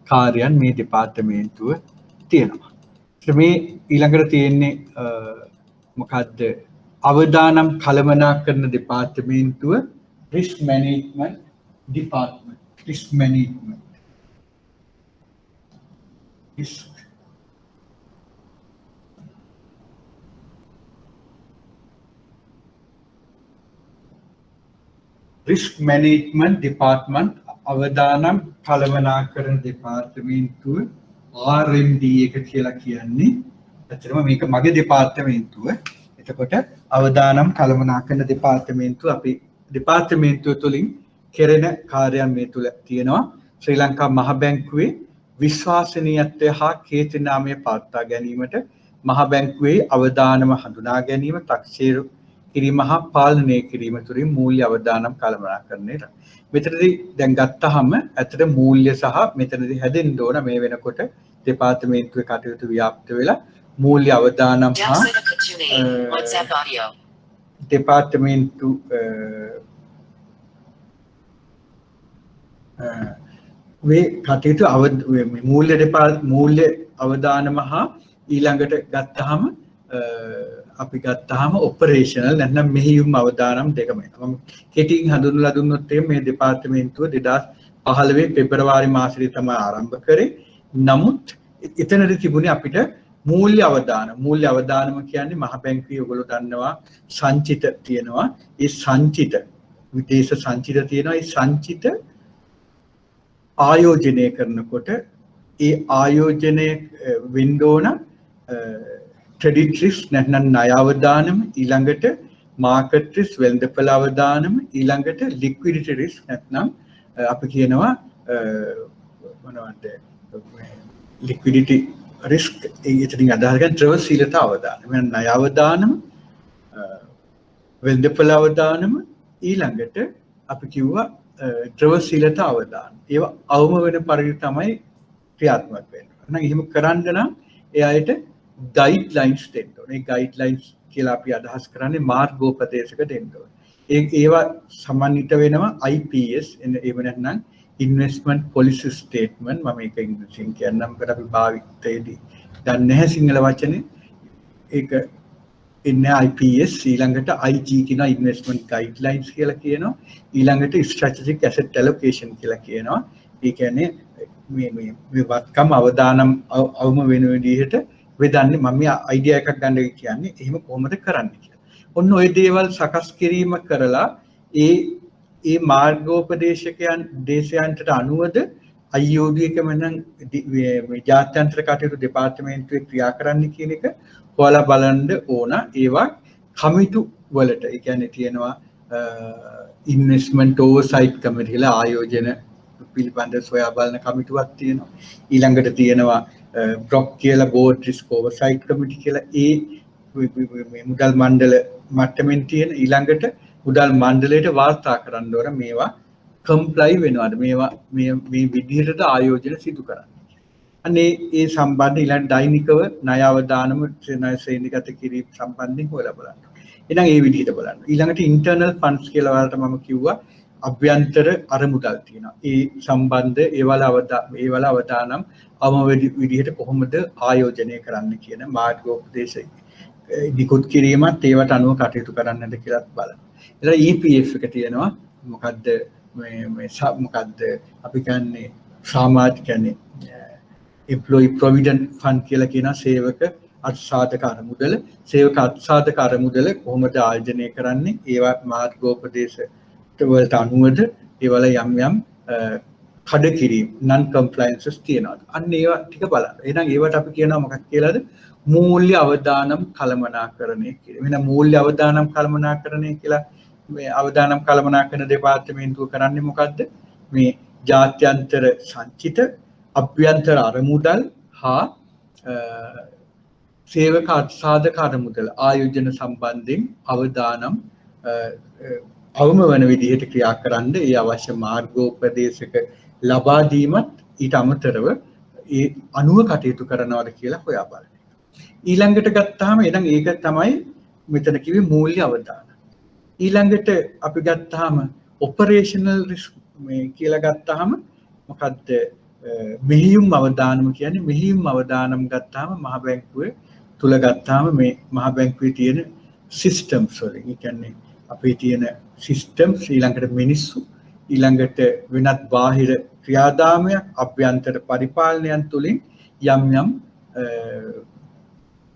කාර්යයන් මේ දෙපාර්තමේන්තුව තියෙනවා. මේ ඊළඟට තියෙන්නේ මොකද්ද? අවදානම් කළමනාකරන දෙපාර්තමේන්තුව risk management department. risk management risk management department අවදානම් කළමනාකරන දෙපාර්තමේන්තුව RMD එක කියලා කියන්නේ. ඇත්තටම මේක මගේ දෙපාර්තමේන්තුව. එතකොට අවදානම් කළමනාකරන දෙපාර්තමේන්තුව අපි දෙපාර්තමේන්තුව තුලින් කෙරෙන කාර්යයන් මේ තුල තියෙනවා. ශ්‍රී ලංකා මහ බැංකුවේ විශ්වාසනීයත්වය හා කීර්තිනාමය පවත්වා ගැනීමට මහ බැංකුවේ අවදානම හඳුනා ගැනීම, 탁සීරු කිරීම හා පාලනය කිරීම තුළින් මූල්‍ය අවදානම් කළමනාකරණය. මෙතනදී දැන් ගත්තාම ඇත්තට මූල්‍ය සහ මෙතනදී හැදෙන්න ඕන මේ වෙනකොට දෙපාර්තමේන්තුවේ කටයුතු ව්‍යාප්ත වෙලා මූල්‍ය අවදානම් හා දෙපාර්තමේන්තු වේ කටයුතු මූල්‍ය අවදානම හා ඊළඟට ගත්තාම අපි ගත්තාම ඔපරේෂනල් නැත්නම් මෙහෙයුම් අවදානම් දෙකම එනවා. මම කෙටියෙන් හඳුන්වලා දුන්නොත් මේ දෙපාර්තමේන්තුව 2015 පෙබරවාරි මාසෙදී තමයි ආරම්භ කරේ. නමුත් එතනදී තිබුණේ අපිට මූල්‍ය අවදානම කියන්නේ මහ බැංකුවේ ඔයගොල්ලෝ දන්නවා සංචිත තියෙනවා. ඒ සංචිත විදේශ සංචිත තියෙනවා. ඒ සංචිත ආයෝජනය කරනකොට ඒ ආයෝජනය වෙන්න ඕන credit risk නැත්නම් ණය අවදානම, ඊළඟට market risk වෙළඳපොළ අවදානම, ඊළඟට liquidity risk නැත්නම් අපි කියනවා මොනවද liquidity risk එතනින් අදහස් ගන්න ත්‍රවශීලතා අවදානම. මේ ණය අවදානම, වෙළඳපොළ අවදානම, ඊළඟට අපි කිව්වා ත්‍රවශීලතා අවදානම. ඒවා අවම වෙන පරිදි තමයි ක්‍රියාත්මක වෙන්නේ. එහෙනම් එහෙම කරන්න නම් එයාට ගයිඩ්ලයින්ස් දෙන්න ඕනේ. ගයිඩ්ලයින්ස් කියලා අපි අදහස් කරන්නේ මාර්ගෝපදේශක දෙන්න ඕනේ. ඒවා සමන්විත වෙනවා IPS එහෙම නැත්නම් ඉන්වෙස්ට්මන්ට් පොලිසි ස්ටේට්මන්ට්. මම මේක ඉංග්‍රීසියෙන් කියන්නම්. මොකද අපි භාවිතයේදී දන්නේ නැහැ සිංහල වචනේ. ඒක ඉන්නේ IPS, ඊළඟට IG කියන ඉන්වෙස්ට්මන්ට් ගයිඩ්ලයින්ස් කියලා කියනවා. ඊළඟට ස්ට්‍රැටජික් ඇසෙට් ඇලොකේෂන් කියලා කියනවා. ඒ කියන්නේ මේ වත්කම් අවදානම් අවම වෙන විදිහට වෙදන්නේ. මම මේ අයිඩියා එකක් ගන්න කියන්නේ එහෙම කොහොමද කරන්නේ කියලා. ඔන්න ඔය දේවල් සකස් කිරීම කරලා ඒ මාර්ගෝපදේශකයන් දේශයන්ට අනුවද IOD එකම නම් මේ ජාත්‍යන්තර කටයුතු දෙපාර්තමේන්තුවේ ක්‍රියා කරන්න කියන එක හොයලා බලන්න ඕන. ඒවා කමිටු වලට ඒ කියන්නේ තියෙනවා ඉන්වෙස්ට්මන්ට් ඕවර්සයිට් කමිටි කියලා ආයෝජන පිළිබඳ සොයා බලන කමිටුවක් තියෙනවා. ඊළඟට තියෙනවා බ්‍රොක් කියලා බෝඩ් රිස්ක් ඕවර්සයිට් කමිටි කියලා ඒ මුදල් මණ්ඩල මට්ටමින් තියෙන. ඊළඟට මුදල් මණ්ඩලයට වාර්තා කරන්න ඕන මේවා කම්ප්ලයි වෙනවද, මේවා මේ විදිහටද ආයෝජන සිදු කරන්නේ. අනේ ඒ සම්බන්ධ ඊළඟ දෛනිකව ණය අවදානම ණය ශ්‍රේණිගත කිරීම සම්බන්ධයෙන් හොයලා බලන්න. එහෙනම් ඒ විදිහට බලන්න. ඊළඟට ඉන්ටර්නල් ෆන්ඩ්ස් කියලා වලට මම කිව්වා අභ්‍යන්තර අරමුදල් තියෙනවා. ඒ සම්බන්ධ ඒවල අවදානම් විදිහට කොහොමද ආයෝජනය කරන්න කියන මාර්ගෝපදේශ නිකුත් කිරීමත් ඒවට අනුව කටයුතු කරන්නද කියලාත් බලන්න. ඊළඟ EPF එක තියෙනවා. මොකද්ද මොකද්ද අපි කියන්නේ සමාජ employee provident fund කියලා කියන සේවක අත්සාධක අරමුදල කොහොමද ආයෝජනය කරන්නේ? ඒවා මාර්ගෝපදේශ වලට අනුවද ඒවල යම් කඩ කිරීම non compliances තියෙනවා. අන්න ඒවා ටික බලන්න. එහෙනම් ඒවට අපි කියනවා මොකක්ද කියලාද? මූල්‍ය අවදානම් කළමනාකරණය කියලා. එහෙනම් මූල්‍ය අවදානම් කළමනාකරණය කියලා මේ අවදානම් කළමනාකරන දෙපාර්තමේන්තුව කරන්නේ මොකද්ද? මේ ජාත්‍යන්තර සංචිත අභ්‍යන්තර අරමුදල් හා සේවක අත්සාධක අරමුදල ආයෝජන සම්බන්ධයෙන් අවදානම් අවම වන විදිහට ක්‍රියා කරන්න ඒ අවශ්‍ය මාර්ගෝපදේශක ලබා දීමත් ඊට අමතරව ඒ අනුව කටයුතු කරනවාද කියලා හොයා බලන්න. ඊළඟට ගත්තාම එහෙනම් ඒක තමයි මෙතන කිව්වේ මූල්‍ය අවදානම්. ඊළඟට අපි ගත්තාම ඔපරේෂනල් රිස්ක් මේ කියලා ගත්තාම මොකද්ද මෙහියුම් අවදානම් කියන්නේ? මෙහියුම් අවදානම් ගත්තාම මහ බැංකුවේ තුල ගත්තාම මේ මහ බැංකුවේ තියෙන සිස්ටම්ස් වලින් ඒ කියන්නේ අපේ තියෙන සිස්ටම්ස් ඊළඟට මිනිස්සු ඊළඟට වෙනත් බාහිර ක්‍රියාදාමයක් අභ්‍යන්තර පරිපාලනයන් තුලින් යම්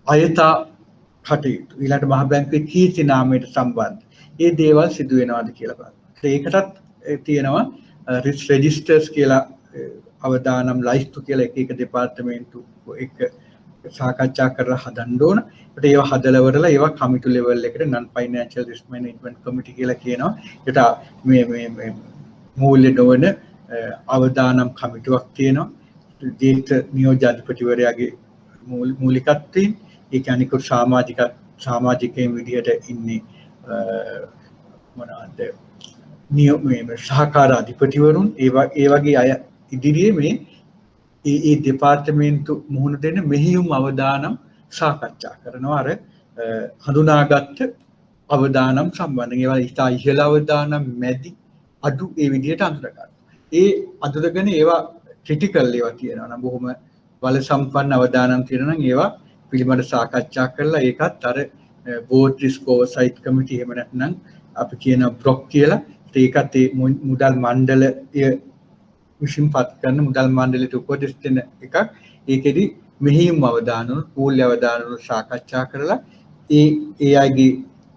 අයථා කටයුතු ඊළඟට මහ බැංකුවේ කීර්ති නාමයට සම්බන්ධ ඒ දේවල් සිදු වෙනවාද කියලා බලන්න. ඒකටත් තියෙනවා රිස්ක් රෙජිස්ටර්ස් කියලා අවදානම් ලයිස්තු කියලා එක දෙපාර්තමේන්තු එක සාකච්ඡා කරලා හදන්න ඕන. ඒකට ඒවා හදලා වරලා ඒවා කමිටු ලෙවල් එකට non financial risk management committee කියලා කියනවා. ඒකට මේ මූල්‍ය නොවන අවදානම් කමිටුවක් තියෙනවා. ජ්‍යෙෂ්ඨ නියෝජ්‍ය අධිපතිවරයාගේ මූලිකත්වයෙන් ඒ කියන්නේ සමාජිකයන් විදිහට ඉන්නේ මොනවාද මේ සහකාර අධිපතිවරුන් ඒ වගේ අය ඉදිරියේ මේ ඒ දෙපාර්තමේන්තු මුහුණ දෙන මෙහියුම් අවදානම් සාකච්ඡා කරනවා අර හඳුනාගත්ත අවදානම් සම්බන්ධයෙන් ඒවා ඉතා ඉහළ අවදානම් මැදි අඩු ඒ විදිහට අඳුර ගන්න. ඒ අඳුරගෙන ඒවා ක්‍රිටිකල් ඒවා තියෙනවා නම් බොහොම බල සම්පන්න අවදානම් තියෙනවා නම් ඒවා පිළිබඳ සාකච්ඡා කරලා ඒකත් අර බෝඩ් රිස්ක් ඕවර්සයිට් කමිටි එහෙම නැත්නම් අපි කියන බ්‍රොක් කියලා ඒකත් ඒ මුදල් මණ්ඩලය විසින් පත් කරන මුදල් මණ්ඩලයට උපදෙස් දෙන එකක්. ඒකෙදි මෙහියුම් අවදානවල මූල්‍ය අවදානවල සාකච්ඡා කරලා ඒ අයගේ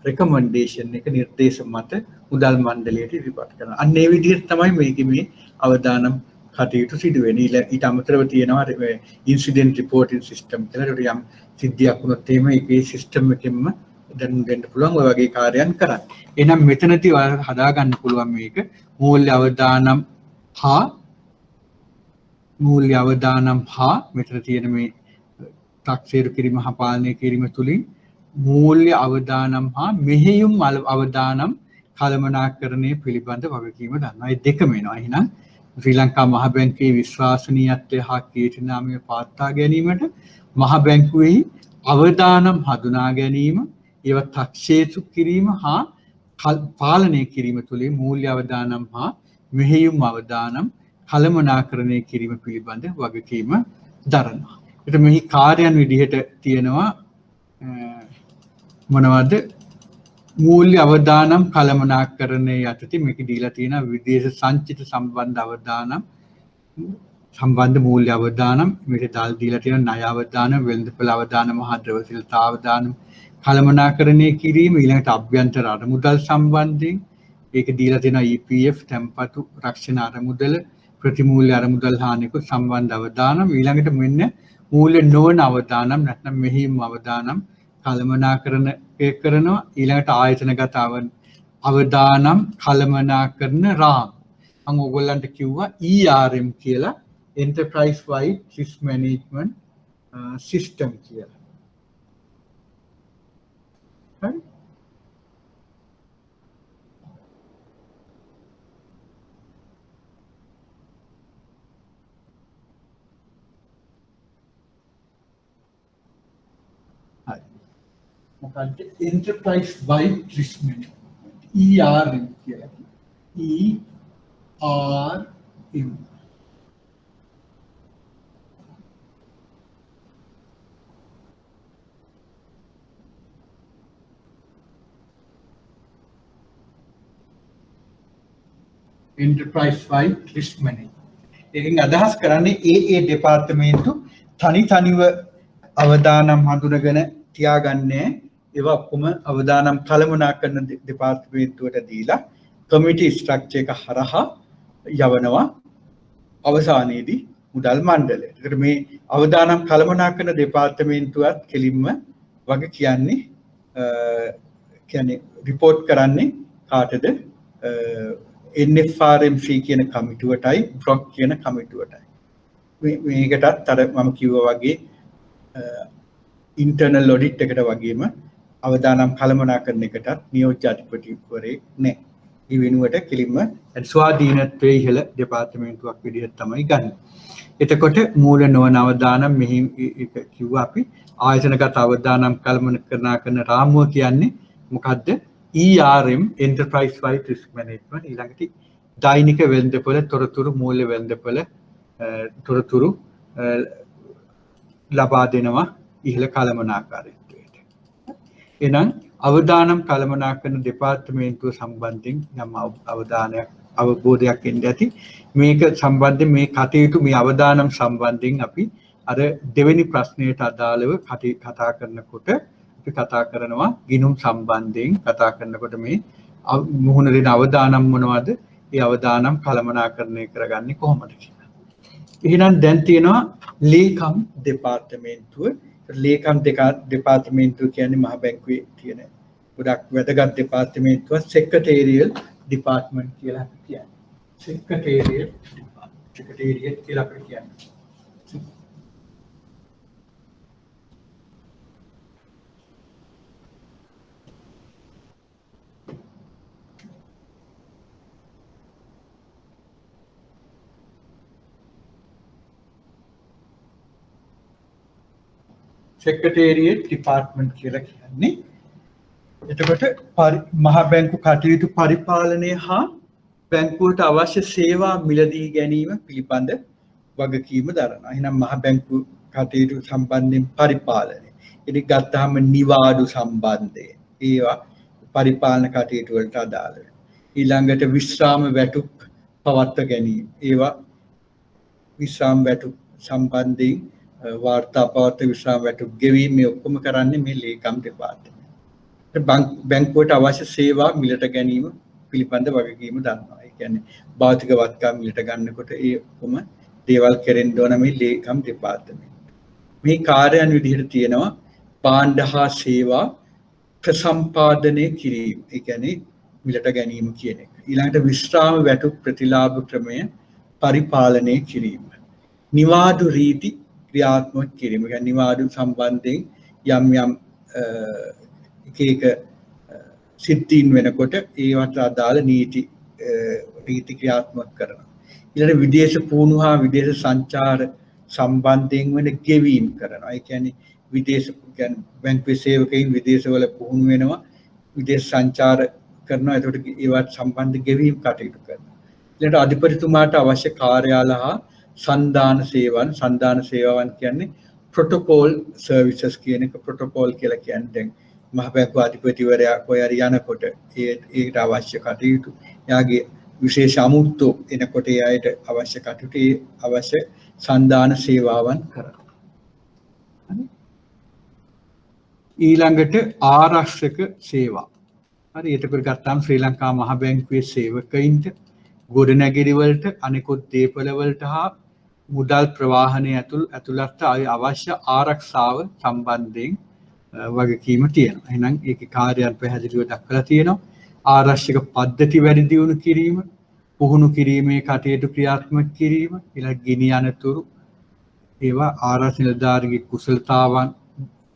රෙකමෙන්ඩේෂන් එක නිර්දේශ මත මුදල් මණ්ඩලයට ඉදිරිපත් කරනවා. අන්න ඒ විදිහට තමයි මේකේ මේ අවදානම් කටයුතු සිදු වෙන්නේ. ඊට අමතරව තියෙනවා ඉන්සිඩන්ට් රිපෝටින් සිස්ටම් කියලා. යම් සිද්ධියක් වුණොත් එහෙම ඒකේ සිස්ටම් එකෙන්ම දැනුම් දෙන්න පුළුවන් ඔය වගේ කාර්යයන් කරන්න. එහෙනම් මෙතනදී ඔයාලට හදාගන්න පුළුවන් මේක මූල්‍ය අවදානම් හා මෙතන තියෙන මේ 탁සේරු කිරීම හා පාලනය කිරීම තුලින් මූල්‍ය අවදානම් හා මෙහෙයුම් අවදානම් කළමනාකරණය පිළිබඳ වගකීම ගන්නවා. මේ දෙකම එනවා. එහෙනම් ශ්‍රී ලංකා මහ බැංකුවේ විශ්වාසනීයත්වය හා කීර්තිනාමය පවත්වා ගැනීමට මහ බැංකුවේ අවදානම් හඳුනා ගැනීම, ඒවා 탁සේරු කිරීම හා පාලනය කිරීම තුලින් මූල්‍ය අවදානම් හා මෙහෙයුම් අවදානම් කළමනාකරණය කිරීම පිළිබඳ වගකීම දරනවා. ඒත් මෙහි කාර්යයන් විදිහට තියෙනවා මොනවද? මූල්‍ය අවදානම් කළමනාකරණය යටතේ මේක දීලා තියෙනවා විදේශ සංචිත සම්බන්ධ අවදානම් සම්බන්ධ මූල්‍ය අවදානම් මේක දාලා දීලා තියෙනවා ණය අවදානම් වෙළඳපොළ අවදානම් මහා ද්‍රව්‍යශීලතා අවදානම් කළමනාකරණය කිරීම ඊළඟට අභ්‍යන්තර අරමුදල් සම්බන්ධයෙන් ඒක දීලා තියෙනවා EPF තැන්පතු රක්ෂණ අරමුදල ප්‍රතිමූල්‍ය අරමුදල් හා නිකුත් සම්බන්ධ අවදානම් ඊළඟට මෙන්න මූල්‍ය නොවන අවදානම් නැත්නම් මෙහිම් අවදානම් කළමනාකරණය කරනවා ඊළඟට ආයතනගත අවදානම් කළමනාකරන රාම මම ඔයගොල්ලන්ට කිව්වා ERM කියලා enterprise wide risk management system කියලා. හරි මොකක්ද enterprise wide risk management ERM කියලා ERM enterprise wide risk management එකෙන් අදහස් කරන්නේ ඒ දෙපාර්තමේන්තු තනිව අවදානම් හඳුනගෙන තියාගන්නේ ඒවා ඔක්කොම අවදානම් කළමනාකරන දෙපාර්තමේන්තුවට දීලා කමිටි ස්ට්‍රක්චර් එක හරහා යවනවා අවසානයේදී මුදල් මණ්ඩලය. ඒකට මේ අවදානම් කළමනාකරන දෙපාර්තමේන්තුවත් කෙලින්ම වගේ කියන්නේ රිපෝට් කරන්නේ කාටද NFRMC කියන කමිටුවටයි බ්‍රොක් කියන කමිටුවටයි. මේකටත් අර මම කිව්වා වගේ ඉන්ටර්නල් ඔඩිට් එකට වගේම අවදානම් කළමනාකරන එකටත් නියෝජ්‍ය අධිපතිවරයෙක් නැහැ. ඒ වෙනුවට කෙලින්ම ස්වාධීනත්වයේ ඉහළ දෙපාර්තමේන්තුවක් විදිහට තමයි ගන්න. එතකොට මූල නොවන අවදානම් මෙහි කිව්වා අපි ආයතනගත අවදානම් කළමනාකරන රාමුව කියන්නේ මොකද්ද? ERM enterprise wide risk management ඊළඟට දෛනික වෙළඳපොළ තොරතුරු මූල්‍ය වෙළඳපොළ තොරතුරු ලබා දෙනවා ඉහළ කළමනාකාරීත්වයට. එහෙනම් අවදානම් කළමනාකරන දෙපාර්තමේන්තුව සම්බන්ධයෙන් යම් අවබෝධයක් එන්න ඇති. මේක සම්බන්ධයෙන් මේ කටයුතු මේ අවදානම් සම්බන්ධයෙන් අපි අර දෙවෙනි ප්‍රශ්නයට අදාළව කතා කරනකොට අපි කතා කරනවා ගිණුම් සම්බන්ධයෙන් කතා කරනකොට මේ මුහුණ දෙන අවදානම් මොනවද? ඒ අවදානම් කළමනාකරණය කරගන්නේ කොහොමද කියලා. එහෙනම් දැන් තියෙනවා ලේකම් දෙපාර්තමේන්තුව. ලේකම් දෙපාර්තමේන්තුව කියන්නේ මහ බැංකුවේ තියෙන ගොඩක් වැදගත් දෙපාර්තමේන්තුව සෙක්‍රටේරියල් ඩිපාර්ට්මන්ට් කියලා අපි කියන්නේ. සෙක්‍රටේරියල් ඩිපාර්ට්මන්ට් සෙක්‍රටේරියල් කියලා අපි කියන්නේ. Secretariat Department කියලා කියන්නේ. එතකොට මහ බැංකු කටයුතු පරිපාලනය හා බැංකුවට අවශ්‍ය සේවා මිලදී ගැනීම පිළිබඳ වගකීම දරනවා. එහෙනම් මහ බැංකු කටයුතු සම්බන්ධයෙන් පරිපාලනය. ඉතින් ගත්තාම නිවාඩු සම්බන්ධය ඒවා පරිපාලන කටයුතු වලට අදාළ වෙනවා. ඊළඟට විශ්‍රාම වැටුප් පවත්වා ගැනීම. ඒවා විශ්‍රාම වැටුප් සම්බන්ධයෙන් වාර්තා පවත්ව විශ්‍රාම වැටුප් ගෙවීම මේ ඔක්කොම කරන්නේ මේ ලේකම් දෙපාර්තමේන්තුව. බැංකුවට අවශ්‍ය සේවා මිලට ගැනීම පිළිබඳ වගකීම දරනවා. ඒ කියන්නේ භෞතික වත්කම් මිලට ගන්නකොට ඒ ඔක්කොම දේවල් කෙරෙන්න ඕන මේ ලේකම් දෙපාර්තමේන්තුව. මේ කාර්යයන් විදිහට තියෙනවා භාණ්ඩ හා සේවා ප්‍රසම්පාදනය කිරීම. ඒ කියන්නේ මිලට ගැනීම කියන එක. ඊළඟට විශ්‍රාම වැටුප් ප්‍රතිලාභ ක්‍රමය පරිපාලනය කිරීම. නිවාඩු රීති ක්‍රියාත්මක කිරීම. කියන්නේ නිවාඩු සම්බන්ධයෙන් යම් එක සිද්ධීන් වෙනකොට ඒවට අදාළ නීති ක්‍රියාත්මක කරනවා. ඊළඟ විදේශ පුහුණු හා විදේශ සංචාර සම්බන්ධයෙන් වෙන ගෙවීම් කරනවා. ඒ කියන්නේ විදේශ බැංකුවේ සේවකයින් විදේශවල පුහුණු වෙනවා, විදේශ සංචාර කරනවා. ඒකට ඒවත් සම්බන්ධ ගෙවීම් කටයුතු කරනවා. ඊළඟට අධිපතිතුමාට අවශ්‍ය කාර්යාල හා සන්දාන සේවාවන් කියන්නේ ප්‍රොටෝකෝල් සර්විසස් කියන එක. ප්‍රොටෝකෝල් කියලා කියන්නේ දැන් මහ බැංකුව අධිපතිවරයා කොහේ හරි යනකොට ඒකට අවශ්‍ය කටයුතු, එයාගේ විශේෂ අමුත්තු එනකොට ඒ අයට අවශ්‍ය කටයුතු, ඒ අවශ්‍ය සන්දාන සේවාවන් කරනවා. ඊළඟට ආරක්ෂක සේවා. හරි, එතකොට ගත්තාම ශ්‍රී ලංකා මහ බැංකුවේ සේවකයින්ට ගොඩනැගිලි වලට අනෙකුත් දේපොළ වලට හා මුදල් ප්‍රවාහනය ඇතුළත් අවශ්‍ය ආරක්ෂාව සම්බන්ධයෙන් වගකීම තියෙනවා. එහෙනම් ඒකේ කාර්යයන් පැහැදිලිව දක්වලා තියෙනවා. ආරක්ෂක පද්ධති වැඩි දියුණු කිරීම, පුහුණු කිරීමේ කටයුතු ක්‍රියාත්මක කිරීම, ඊළඟ ගිනි අනතුරු ඒවා ආරක්ෂක නිලධාරිගේ කුසලතාවන්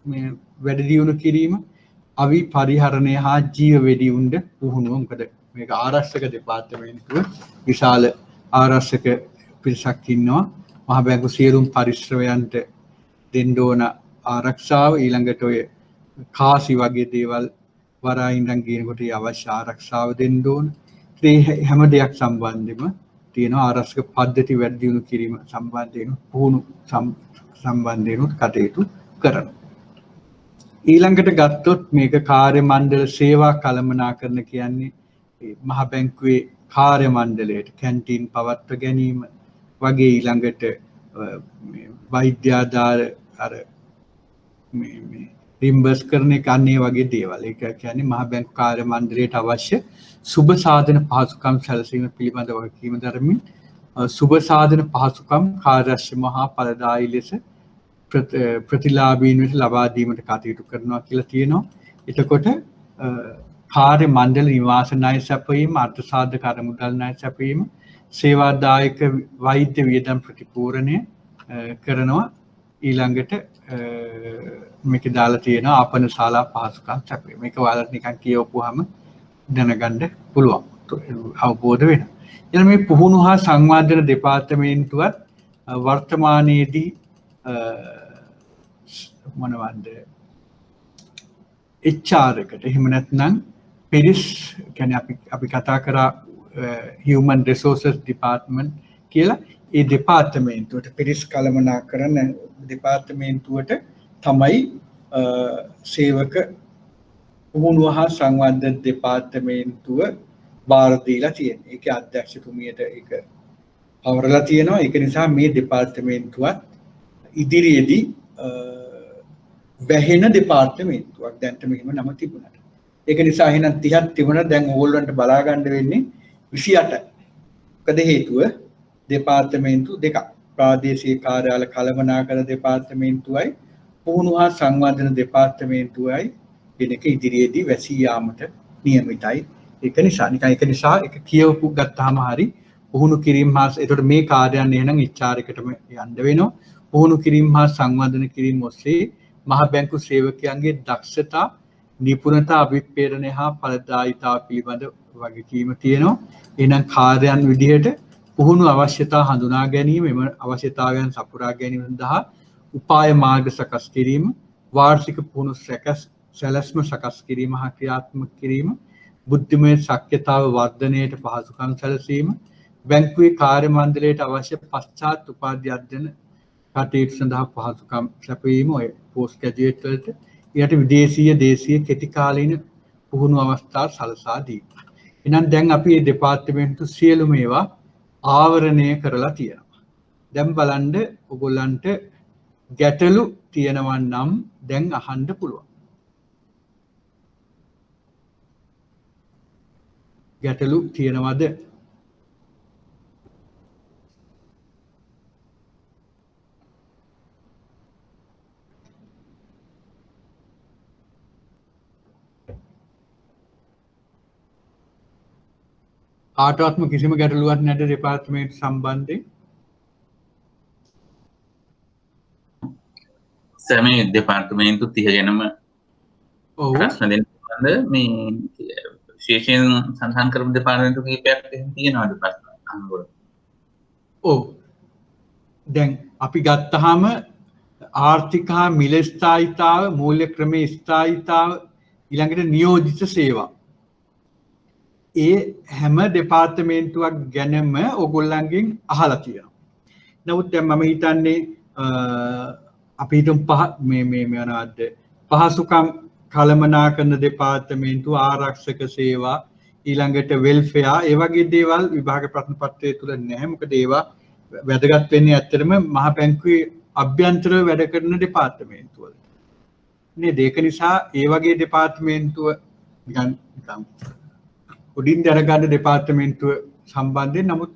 මේ වැඩි දියුණු කිරීම, අවි පරිහරණය හා ජීව වෙඩි උණ්ඩ පුහුණුව. මොකද මේක ආරක්ෂක දෙපාර්තමේන්තුව විශාල ආරක්ෂක පිරිසක් ඉන්නවා. මහ බැංකු සියලුම පරිශ්‍රමයන්ට දෙන්න ඕන ආරක්ෂාව, ඊළඟට ඔය කාසි වගේ දේවල් වරා ඉඳන් ගිනකොට අවශ්‍ය ආරක්ෂාව දෙන්න ඕන. ඒ හැම දෙයක් සම්බන්ධෙම තියෙනවා ආරක්ෂක පද්ධති වැඩි දියුණු කිරීම සම්බන්ධයෙන් පුහුණු සම්බන්ධයෙන් කටයුතු කරනවා. ඊළඟට ගත්තොත් මේක කාර්ය මණ්ඩල සේවා කළමනාකරණ කියන්නේ මහ බැංකුවේ කාර්ය මණ්ඩලයට කැන්ටීන් පවත්ව ගැනීම වගේ ඊළඟට වෛද්‍ය ආධාර අර මේ රිම්බර්ස් කරන එක අන්නේ වගේ දේවල්. ඒක කියන්නේ මහ බැංකු කාර්ය මණ්ඩලයට අවශ්‍ය සුබ සාධන පහසුකම් සැලසීම පිළිබඳ වගකීම දරමින් සුබ සාධන පහසුකම් කාර්යක්ෂම හා ඵලදායී ලෙස ප්‍රතිලාභීන් වෙත ලබා දීමට කටයුතු කරනවා කියලා තියෙනවා. එතකොට කාර්ය මණ්ඩල නිවාස ණය සැපයීම, අර්ථසාධක අරමුදල් ණය සැපයීම, සේවාදායක වෛද්‍ය වියදම් ප්‍රතිපූරණය කරනවා. ඊළඟට මේක දාලා තියෙනවා ආපන ශාලා පහසුකම් සැපයීම. මේක ඔයාලට නිකන් කියවපුවාම දැනගන්න පුළුවන්. අවබෝධ වෙනවා. ඊළඟ මේ පුහුණු හා සංවර්ධන දෙපාර්තමේන්තුවත් වර්තමානයේදී මොනවද HR එකට එහෙම නැත්නම් පිරිස් කියන්නේ අපි කතා කරා human resources department කියලා ඒ දෙපාර්තමේන්තුවට පිරිස් කළමනාකරණ දෙපාර්තමේන්තුවට තමයි සේවක පුහුණුව හා සංවර්ධන දෙපාර්තමේන්තුව බාර දීලා තියෙන්නේ. ඒකේ අධ්‍යක්ෂතුමියට ඒක පවරලා තියෙනවා. ඒක නිසා මේ දෙපාර්තමේන්තුවත් ඉදිරියේදී වැහෙන දෙපාර්තමේන්තුවක් දැන්ට මෙහෙම නම තිබුණාට. ඒක නිසා එහෙනම් 30ක් තිබුණා දැන් ඕගොල්ලන්ට බලා ගන්න වෙන්නේ 28යි. මොකද හේතුව දෙපාර්තමේන්තු දෙකක්. ප්‍රාදේශීය කාර්යාල කළමනාකරණ දෙපාර්තමේන්තුවයි පුහුණු හා සංවර්ධන දෙපාර්තමේන්තුවයි වෙනක ඉදිරියේදී වැසී යාමට නියමිතයි. ඒක නිසා ඒක කියවපු ගත්තාම හරි පුහුණු කිරීම හා ඒතකොට මේ කාර්යයන් එහෙනම් HR එකටම යන්න වෙනවා. පුහුණු කිරීම හා සංවර්ධන කිරීම ඔස්සේ මහ බැංකු සේවකයන්ගේ දක්ෂතා, නිපුණතා, අභිප්‍රේරණය හා ඵලදායීතාව පිළිබඳ වගකීම තියෙනවා. එහෙනම් කාර්යයන් විදිහට පුහුණු අවශ්‍යතා හඳුනා ගැනීම, එම අවශ්‍යතාවයන් සපුරා ගැනීම සඳහා උපාය මාර්ග සකස් කිරීම, වාර්ෂික පුහුණු සැලැස්ම සකස් කිරීම හා ක්‍රියාත්මක කිරීම, බුද්ධිමය ශක්්‍යතාව වර්ධනයට පහසුකම් සැලසීම, බැංකුවේ කාර්ය මණ්ඩලයට අවශ්‍ය පශ්චාත් උපාධි අධ්‍යයන කටයුතු සඳහා පහසුකම් සැපයීම, ඔය පෝස්ට් ග්‍රැජුවේට් වලට ඊට විදේශීය දේශීය කෙටි කාලීන පුහුණු අවස්ථා සලසා දීම. එහෙනම් දැන් අපි මේ දෙපාර්තමේන්තු සියලුම ඒවා ආවරණය කරලා තියෙනවා. දැන් බලන්න ඔයගොල්ලන්ට ගැටලු තියෙනවා නම් දැන් අහන්න පුළුවන්. ගැටලු තියෙනවද? ආටවත්ම කිසිම ගැටලුවක් නැද්ද දෙපාර්තමේන්තු සම්බන්ධයෙන්? සර් මේ දෙපාර්තමේන්තු 30 ගැනම ප්‍රශ්න දෙන්න මේ විශේෂයෙන් සඳහන් කරපු දෙපාර්තමේන්තු කීපයක් තියෙනවද ප්‍රශ්න අහනකොට? ඔව්. දැන් අපි ගත්තාම ආර්ථික හා මිල ස්ථායීතාව, මූල්‍ය ක්‍රමයේ ස්ථායීතාව, ඊළඟට නියෝජිත සේවා. ඒ හැම දෙපාර්තමේන්තුවක් ගැනම ඔයගොල්ලන්ගෙන් අහලා තියෙනවා. නමුත් දැන් මම හිතන්නේ අපි හිතමු මේ මොනවද පහසුකම් කළමනාකරණ දෙපාර්තමේන්තුව, ආරක්ෂක සේවා, ඊළඟට වෙල්ෆෙයා, ඒ වගේ දේවල් විභාග ප්‍රශ්න පත්‍රය තුල නැහැ. මොකද ඒවා වැදගත් වෙන්නේ ඇත්තටම මහ බැංකුවේ අභ්‍යන්තරව වැඩ කරන දෙපාර්තමේන්තු වලට. නේද? ඒක නිසා ඒ වගේ දෙපාර්තමේන්තුව නිකන් උඩින් දැනගන්න දෙපාර්තමේන්තුව සම්බන්ධයෙන් නමුත්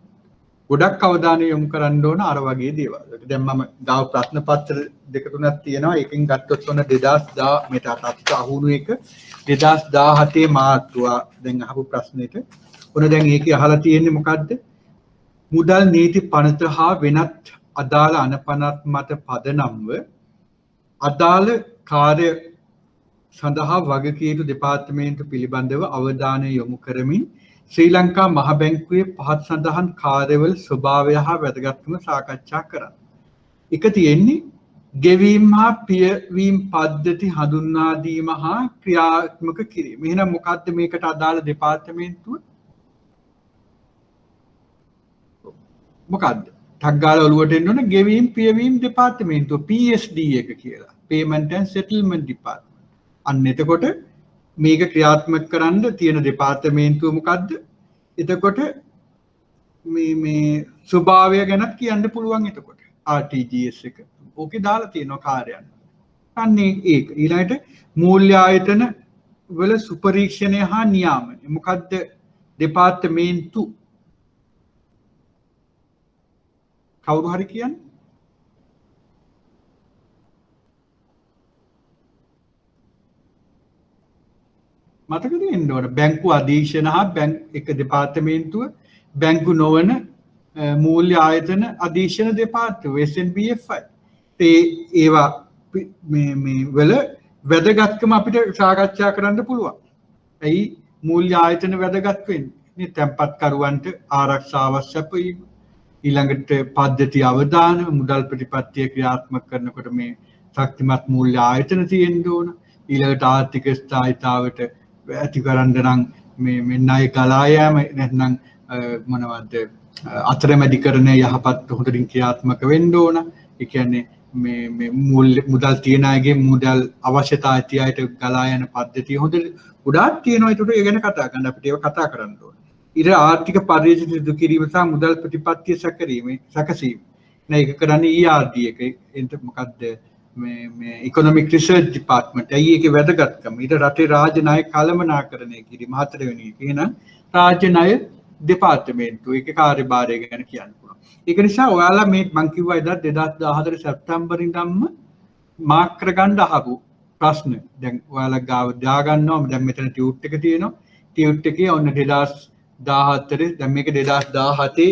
ගොඩක් අවධානය යොමු කරන්න ඕන අර වගේ දේවල්. දැන් මම ගාව ප්‍රශ්න පත්‍ර දෙක තුනක් තියෙනවා. එකෙන් ගත්තොත් ඔන්න 2010 මෙතන අපිට අහුණු එක 2017 මාර්තුවා දැන් අහපු ප්‍රශ්නෙට. ඔන්න දැන් ඒකේ අහලා තියෙන්නේ මොකද්ද? මුදල් නීති පනත හා වෙනත් අදාළ අනපනත් මත පදනම්ව අදාළ කාර්ය සඳහා වගකීම් දෙපාර්තමේන්තු පිළිබඳව අවධානය යොමු කරමින් ශ්‍රී ලංකා මහ බැංකුවේ පහත් සඳහන් කාර්යවල ස්වභාවය හා වැදගත්කම සාකච්ඡා කරන්න. එක තියෙන්නේ ගෙවීම් හා පියවීම් පද්ධති හඳුන්වා දීම හා ක්‍රියාත්මක කිරීම. එහෙනම් මොකද්ද මේකට අදාළ දෙපාර්තමේන්තුව? මොකද්ද? ටක් ගාලා ඔලුවට එන්න ඕන ගෙවීම් පියවීම් දෙපාර්තමේන්තුව PSD එක කියලා. Payment and Settlement Department. අන්න එතකොට මේක ක්‍රියාත්මක කරන්න තියෙන දෙපාර්තමේන්තුව මොකද්ද? එතකොට මේ ස්වභාවය ගැනත් කියන්න පුළුවන් එතකොට. RTGS එක. ඕකේ දාලා තියෙනවා කාර්යයන්. අන්නේ ඒක. ඊළඟට මූල්‍ය ආයතන වල සුපරීක්ෂණය හා නියාමනය. මොකද්ද දෙපාර්තමේන්තු? කවුරු හරි කියන්නේ? මතක තියෙන්න ඕන බැංකු අධීක්ෂණ හා එක දෙපාර්තමේන්තුව බැංකු නොවන මූල්‍ය ආයතන අධීක්ෂණ දෙපාර්තමේන්තුව SNBFI. ඒවා මේ වල වැදගත්කම අපිට සාකච්ඡා කරන්න පුළුවන්. ඇයි මූල්‍ය ආයතන වැදගත් වෙන්නේ? තැන්පත්කරුවන්ට ආරක්ෂාව සැපයීම, ඊළඟට පද්ධති අවදාන, මුදල් ප්‍රතිපත්තිය ක්‍රියාත්මක කරනකොට මේ ශක්තිමත් මූල්‍ය ආයතන තියෙන්න ඕන. ඊළඟට ආර්ථික ස්ථායීතාවට ඇති කරන්න නම් මේ ණය ගලා යෑම නැත්නම් මොනවද අතරමැදිකරණය යහපත් හොඳින් ක්‍රියාත්මක වෙන්න ඕන. ඒ කියන්නේ මේ මුදල් තියන අයගේ මුදල් අවශ්‍යතා ඇති අයට ගලා යන පද්ධතිය හොඳ ගොඩාක් තියෙනවා. ඒකට ඒ ගැන කතා කරන්න අපිට ඒක කතා කරන්න ඕන. ඊට ආර්ථික පරිශීලනය සිදු කිරීම සහ මුදල් ප්‍රතිපත්තිය සැකසීම. මේක කරන්නේ ERD එකේ. එතන මොකද්ද මේ ඉකොනොමික් රිසර්ච් ඩිපාර්ට්මන්ට්. ඇයි ඒකේ වැදගත්කම? ඊට රටේ රාජ්‍ය ණය කළමනාකරණය කිරීම හතරවෙනි එක. එහෙනම් රාජ්‍ය ණය දෙපාර්තමේන්තුව ඒකේ කාර්යභාරය ගැන කියන්න පුළුවන්. ඒක නිසා ඔයාලා මේ මං කිව්වා එදා 2014 සැප්තැම්බර් ඉඳන්ම මාක් කරගන්න අහපු ප්‍රශ්න දැන් ඔයාලා ගාව දාගන්නවා. දැන් මෙතන ටියුට් එක තියෙනවා. ටියුට් එකේ ඔන්න 2014 දැන් මේක 2017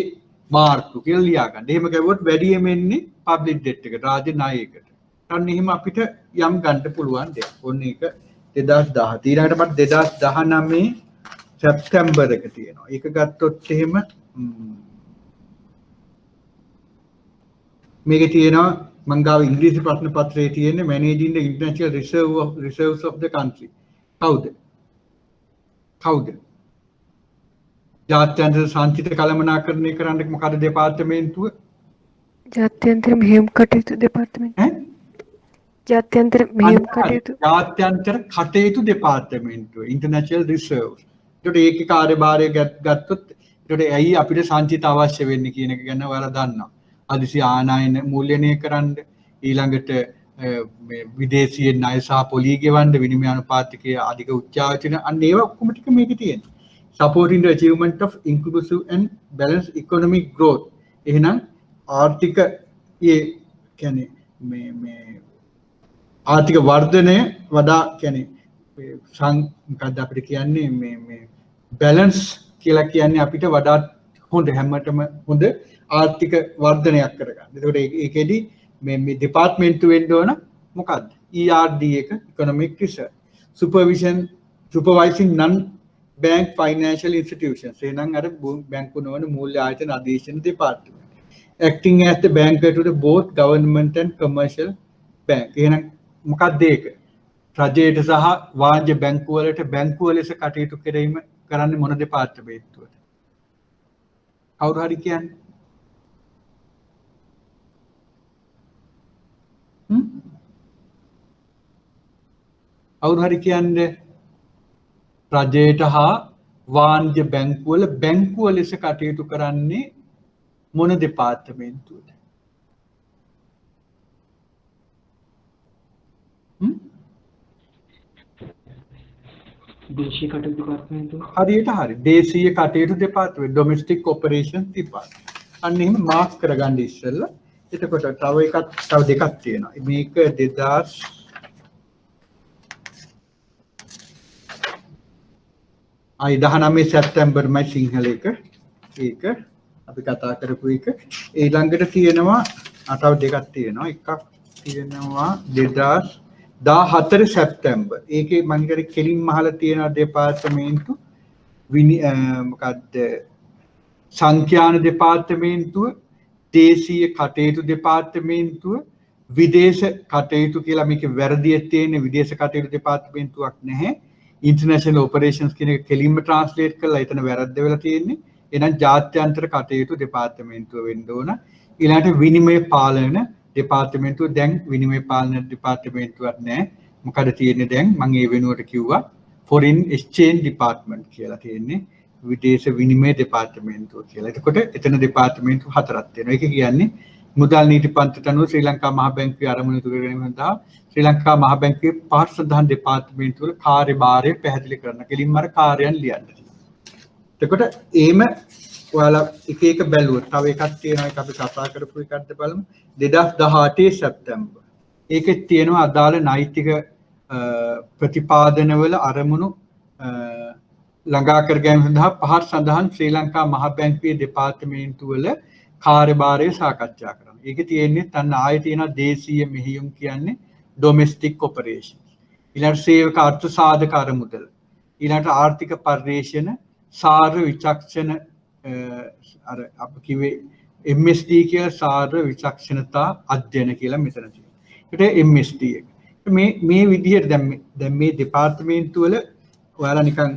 මාර්තු කියලා ලියා ගන්න. එහෙම කරුවොත් වැඩියෙන් එන්නේ පබ්ලික් ඩෙට් එකට, රාජ්‍ය ණයයකට. අන්න එහෙම අපිට යම් ගන්න පුළුවන් දෙයක්. ඔන්න ඒක 2017. ඊළඟට මට 2019 සැප්තැම්බර් එක තියෙනවා. ඒක ගත්තොත් එහෙම මේක තියෙනවා මං ගාව ඉංග්‍රීසි ප්‍රශ්න පත්‍රයේ තියෙන්නේ managing the international reserves of the country. කවුද? ජාත්‍යන්තර සංචිත කළමනාකරණය කරන්න මොකද දෙපාර්තමේන්තුව? ජාත්‍යන්තර මෙහෙයුම් කටයුතු දෙපාර්තමේන්තුව. ජාත්‍යන්තර මෙහෙයුම් කටයුතු. ජාත්‍යන්තර කටයුතු දෙපාර්තමේන්තුව international reserves. ඒකට ඒකේ කාර්යභාරය ගත්තොත් ඒකට ඇයි අපිට සංචිත අවශ්‍ය වෙන්නේ කියන එක ගැන ඔයාලා දන්නවා. අදිසි ආනයන මූල්‍යණය කරන්න, ඊළඟට මේ විදේශීය ණය සහ පොලී ගෙවන්න, විනිමය අනුපාතිකයේ අධික උච්චාවචන අන්න ඒවා ඔක්කොම ටික මේකේ තියෙනවා. Supporting the achievement of inclusive and balanced economic growth. එහෙනම් ආර්ථික කියන්නේ මේ ආර්ථික වර්ධනය වඩා කියන්නේ මොකක්ද අපිට කියන්නේ මේ බැලන්ස් කියලා කියන්නේ අපිට වඩා හොඳ හැමතෙම හොඳ ආර්ථික වර්ධනයක් කරගන්න. එතකොට ඒකෙදි මේ දෙපාර්තමේන්තුව වෙන්න ඕන මොකද්ද? ERD එක economic research. Supervising non-bank financial institutions. එහෙනම් අර බැංකු නොවන මූල්‍ය ආයතන අධීක්ෂණ දෙපාර්තමේන්තුව. Acting as the banker to the both government and commercial bank. එහෙනම් මොකක්ද ඒක? රජයට සහ වාණිජ බැංකු වලට බැංකුව ලෙස කටයුතු කිරීම කරන්නේ මොන දෙපාර්තමේන්තුවද? කවුරු හරි කියන්නේ? කවුරු හරි කියන්නේ රජයට හා වාණිජ බැංකුවල බැංකුව ලෙස කටයුතු කරන්නේ මොන දෙපාර්තමේන්තුවද? දේශීය කටයුතු දෙපාර්තමේන්තුව. හරියට හරි. දේශීය කටයුතු දෙපාර්තමේන්තුව, domestic operations department. අන්න එහෙම මාක් කරගන්න ඉස්සෙල්ලා. එතකොට තව දෙකක් තියෙනවා. මේක 2019 සැප්තැම්බර්මයි සිංහල එක. ඒක අපි කතා කරපු එක. ඊළඟට තියෙනවා තව දෙකක් තියෙනවා. එකක් තියෙනවා 2014 සැප්තැම්බර්. ඒකේ මම හිතන්නේ කෙලින්ම අහලා තියෙන දෙපාර්තමේන්තු මොකද්ද? සංඛ්‍යාන දෙපාර්තමේන්තුව, දේශීය කටයුතු දෙපාර්තමේන්තුව, විදේශ කටයුතු කියලා මේකේ වැරදියක් තියෙන විදේශ කටයුතු දෙපාර්තමේන්තුවක් නැහැ. ඉන්ටර්නැෂනල් ඔපරේෂන්ස් කියන එක කෙලින්ම ට්‍රාන්ස්ලේට් කරලා එතන වැරද්ද වෙලා තියෙන්නේ. එහෙනම් ජාත්‍යන්තර කටයුතු දෙපාර්තමේන්තුව වෙන්න ඕන. ඊළඟට විනිමය පාලන දෙපාර්තමේන්තුව දැන් විනිමය පාලන දෙපාර්තමේන්තුවක් නැහැ. මොකද තියෙන්නේ දැන් මම ඒ වෙනුවට කිව්වා foreign exchange department කියලා තියෙන්නේ විදේශ විනිමය දෙපාර්තමේන්තුව කියලා. එතකොට එතන දෙපාර්තමේන්තු හතරක් තියෙනවා. ඒක කියන්නේ මුදල් නීති පන්තිට අනුව ශ්‍රී ලංකා මහ බැංකුවේ අරමුණු ඉටු කර ගැනීම සඳහා ශ්‍රී ලංකා මහ බැංකුවේ පහත් සඳහන් දෙපාර්තමේන්තු වල කාර්යභාරය පැහැදිලි කරන කෙලින්ම අර කාර්යයන් ලියන්න තියෙනවා. එතකොට එහෙම ඔයාලා එක එක බැලුවොත් තව එකක් තියෙනවා ඒක අපි කතා කරපු එකක්ද බලමු 2018 සැප්තැම්බර්. ඒකෙත් තියෙනවා අදාළ නෛතික ප්‍රතිපාදනවල අරමුණු ළඟා කර ගැනීම සඳහා පහත් සඳහන් ශ්‍රී ලංකා මහ බැංකුවේ දෙපාර්තමේන්තු වල කාර්යභාරය සාකච්ඡා කරනවා. ඒකේ තියෙන්නේ තන්න ආයෙ තියෙනවා දේශීය මෙහෙයුම් කියන්නේ ඩොමෙස්ටික් ඔපරේෂන්ස්. ඊළඟට සේවක අර්ථ සාධක අරමුදල. ඊළඟට ආර්ථික පර්යේෂණ සාර විචක්ෂණ අර අප කිව්වේ MSD කියලා සාර විචක්ෂණතා අධ්‍යයන කියලා මෙතන තියෙනවා. ඒකට MSD එක. මේ විදිහට දැන් මේ දෙපාර්තමේන්තු වල ඔයාලා නිකන්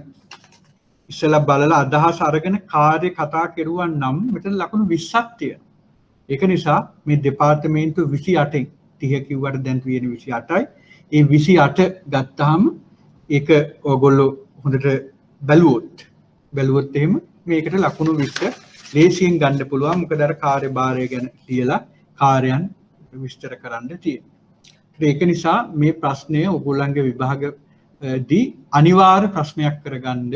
ඉස්සලා බලලා අදහස් අරගෙන කාර්ය කතා කරුවා නම් මෙතන ලකුණු 20ක් තියෙනවා. ඒක නිසා මේ දෙපාර්තමේන්තු 28න් 30 කිව්වට දැන් තියෙන 28යි. ඒ 28 ගත්තාම ඒක ඔයගොල්ලෝ හොඳට බැලුවොත් එහෙම මේකට ලකුණු 20 ලේසියෙන් ගන්න පුළුවන්. මොකද අර කාර්යභාරය ගැන කියලා කාර්යයන් විස්තර කරන්න තියෙනවා. ඒක නිසා මේ ප්‍රශ්නය ඔයගොල්ලන්ගේ විභාගදී අනිවාර්ය ප්‍රශ්නයක් කරගන්න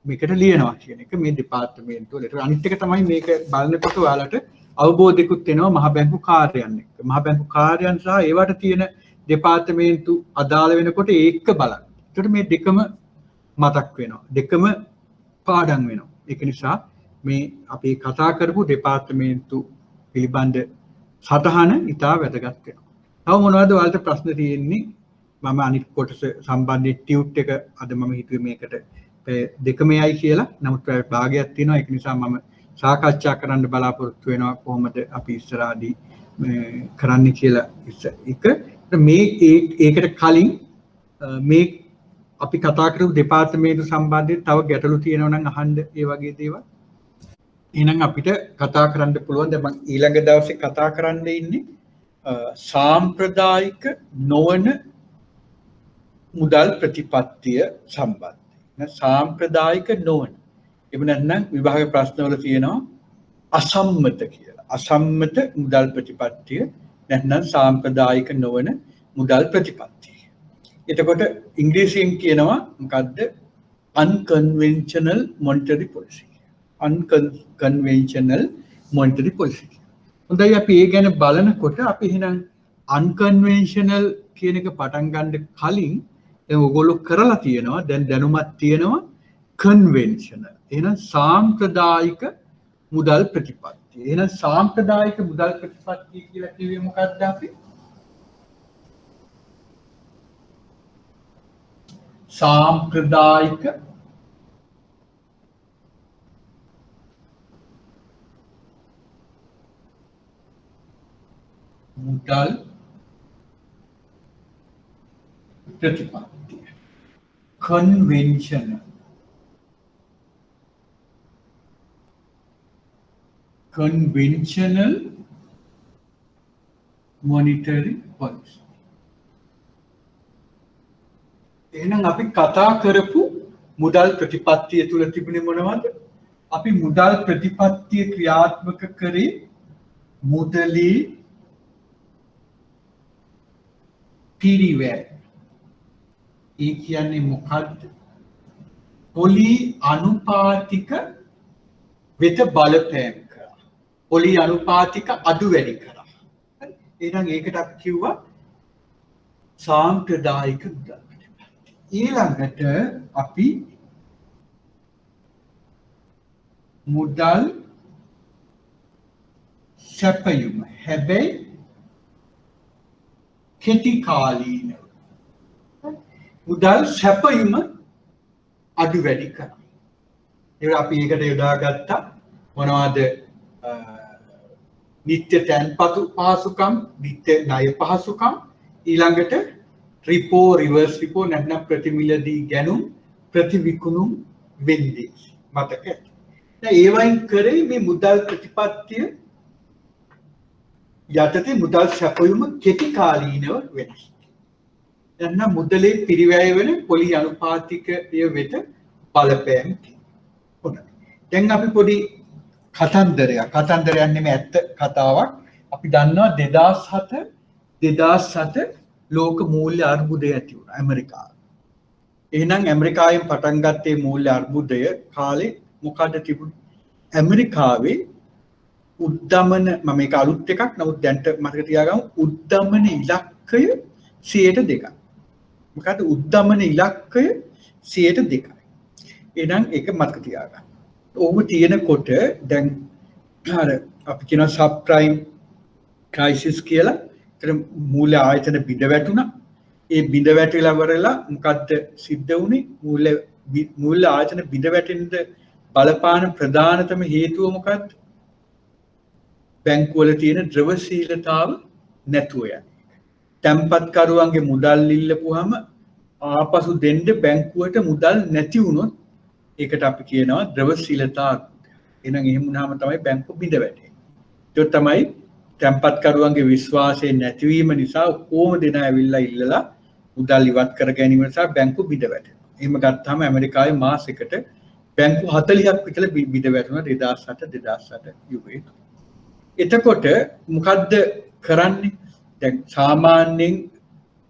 මේකට ලියනවා කියන එක මේ දෙපාර්තමේන්තුව වල. අනිත් එක තමයි මේක බලනකොට ඔයාලට අවබෝධයකුත් වෙනවා මහ බැංකු කාර්යයන් එක්ක. මහ බැංකු කාර්යයන් සහ ඒවට තියෙන දෙපාර්තමේන්තු අදාළ වෙනකොට ඒක බලන්න. ඒකට මේ දෙකම මතක් වෙනවා. දෙකම පාඩම් වෙනවා. ඒක නිසා මේ අපි කතා කරපු දෙපාර්තමේන්තු පිළිබඳ සටහන ඉතා වැදගත් වෙනවා. තව මොනවද ඔයාලට ප්‍රශ්න තියෙන්නේ? මම අනිත් කොටස සම්බන්ධයෙන් ටියුට් එක අද මම හිතුවේ මේකට දෙකම යයි කියලා. නමුත් භාගයක් තියෙනවා. ඒක නිසා මම සාකච්ඡා කරන්න බලාපොරොත්තු වෙනවා කොහොමද අපි ඉස්සරහදී කරන්න කියලා. එක මේ ඒකට කලින් මේ අපි කතා කරපු දෙපාර්තමේන්තු සම්බන්ධයෙන් තව ගැටලු තියෙනවා නම් අහන්න ඒ වගේ දේවල්. එහෙනම් අපිට කතා කරන්න පුළුවන්. දැන් මම ඊළඟ දවසේ කතා කරන්න ඉන්නේ සාම්ප්‍රදායික නොවන මුදල් ප්‍රතිපත්තිය සම්බන්ධයෙන්. සාම්ප්‍රදායික නොවන. එහෙම නැත්නම් විභාග ප්‍රශ්නවල තියෙනවා අසම්මත කියලා. අසම්මත මුදල් ප්‍රතිපත්තිය නැත්නම් සාම්ප්‍රදායික නොවන මුදල් ප්‍රතිපත්තිය. එතකොට ඉංග්‍රීසියෙන් කියනවා මොකද්ද? unconventional monetary policy. unconventional monetary policy. හොඳයි අපි ඒ ගැන බලනකොට අපි එහෙනම් unconventional කියන එක පටන් ගන්න කලින් දැන් ඔයගොල්ලෝ කරලා තියෙනවා දැන් දැනුමක් තියෙනවා conventional. එහෙනම් සාම්ප්‍රදායික මුදල් ප්‍රතිපත්තිය. එහෙනම් සාම්ප්‍රදායික මුදල් ප්‍රතිපත්තිය කියලා කිව්වේ මොකක්ද අපි? සාම්ප්‍රදායික මුදල් ප්‍රතිපත්තිය. conventional monetary policy. එහෙනම් අපි කතා කරපු මුදල් ප්‍රතිපත්තිය තුල තිබුණේ මොනවද? අපි මුදල් ප්‍රතිපත්තිය ක්‍රියාත්මක කරේ මුදලේ පිරිවැය. ඒ කියන්නේ මොකද්ද? පොලි අනුපාතික වෙත බලපෑම් කරා. පොලි අනුපාතික අඩු වැඩි කරා. හරි. එහෙනම් ඒකට අපි කිව්වා සාම්ප්‍රදායික මුදල් ප්‍රතිපත්තිය. ඊළඟට අපි මුදල් සැපයුම. හැබැයි කෙටි කාලීනව. මුදල් සැපයුම අඩු වැඩි කරා. ඒක අපි ඒකට යොදාගත්තා මොනවද? නිත්‍ය තැන්පතු පහසුකම්, නිත්‍ය ණය පහසුකම්, ඊළඟට රිපෝ රිවර්ස් රිපෝ නැත්නම් ප්‍රතිමිලදී ගැනුම් ප්‍රතිවිකුණුම් වෙන්දි මතක ඇති. දැන් ඒ වයින් කරේ මේ මුදල් ප්‍රතිපත්තිය යටතේ මුදල් සැපයුම කෙටි කාලීනව වෙනස්. දැන් මුදලේ පිරිවැය වෙන පොලි අනුපාතිකය වෙත බලපෑම් තියෙනවා. දැන් අපි පොඩි කතන්දරයක් නෙමෙයි ඇත්ත කතාවක්. අපි දන්නවා 2007 ලෝක මූල්‍ය අර්බුදය ඇති වුණා ඇමරිකාවේ. එහෙනම් ඇමරිකාවෙන් පටන් ගත්තේ මූල්‍ය අර්බුදය කාලේ මොකද තිබුණේ? ඇමරිකාවේ උද්දමන මම මේක අලුත් එකක් නමුත් දැන්ට මතක තියාගමු උද්දමන ඉලක්කය 2%. මොකද උද්දමන ඉලක්කය 2%. එහෙනම් ඒක මතක තියාගන්න. ඕම තියෙනකොට දැන් අර අපි කියන සබ් ප්‍රයිම් ක්‍රයිසිස් කියලා ඒතර මූල්‍ය ආයතන බිඳ වැටුණා. ඒ බිඳ වැටිලා වරලා මොකද්ද සිද්ධ වුනේ? මූල්‍ය ආයතන බිඳ වැටෙන්න බලපාන ප්‍රධානතම හේතුව මොකක්ද? බැංකුවල තියෙන ද්‍රවශීලතාව නැතුව යන. තැන්පත්කරුවන්ගේ මුදල් ඉල්ලපුවාම ආපසු දෙන්න බැංකුවට මුදල් නැති වුණොත් ඒකට අපි කියනවා ද්‍රවශීලතාව. එහෙනම් එහෙම වුණාම තමයි බැංකුව බිඳ වැටෙන්නේ. ඒක තමයි තැන්පත්කරුවන්ගේ විශ්වාසය නැතිවීම නිසා කොහොම දෙන ඇවිල්ලා ඉල්ලලා මුදල් ඉවත් කර ගැනීම නිසා බැංකුව බිඳ වැටෙනවා. එහෙම ගත්තාම ඇමරිකාවේ මාසෙකට බැංකු 40ක් විතර බිඳ වැටුණා 2007 යුගයේ. එතකොට මොකද්ද කරන්නේ? දැන් සාමාන්‍යයෙන්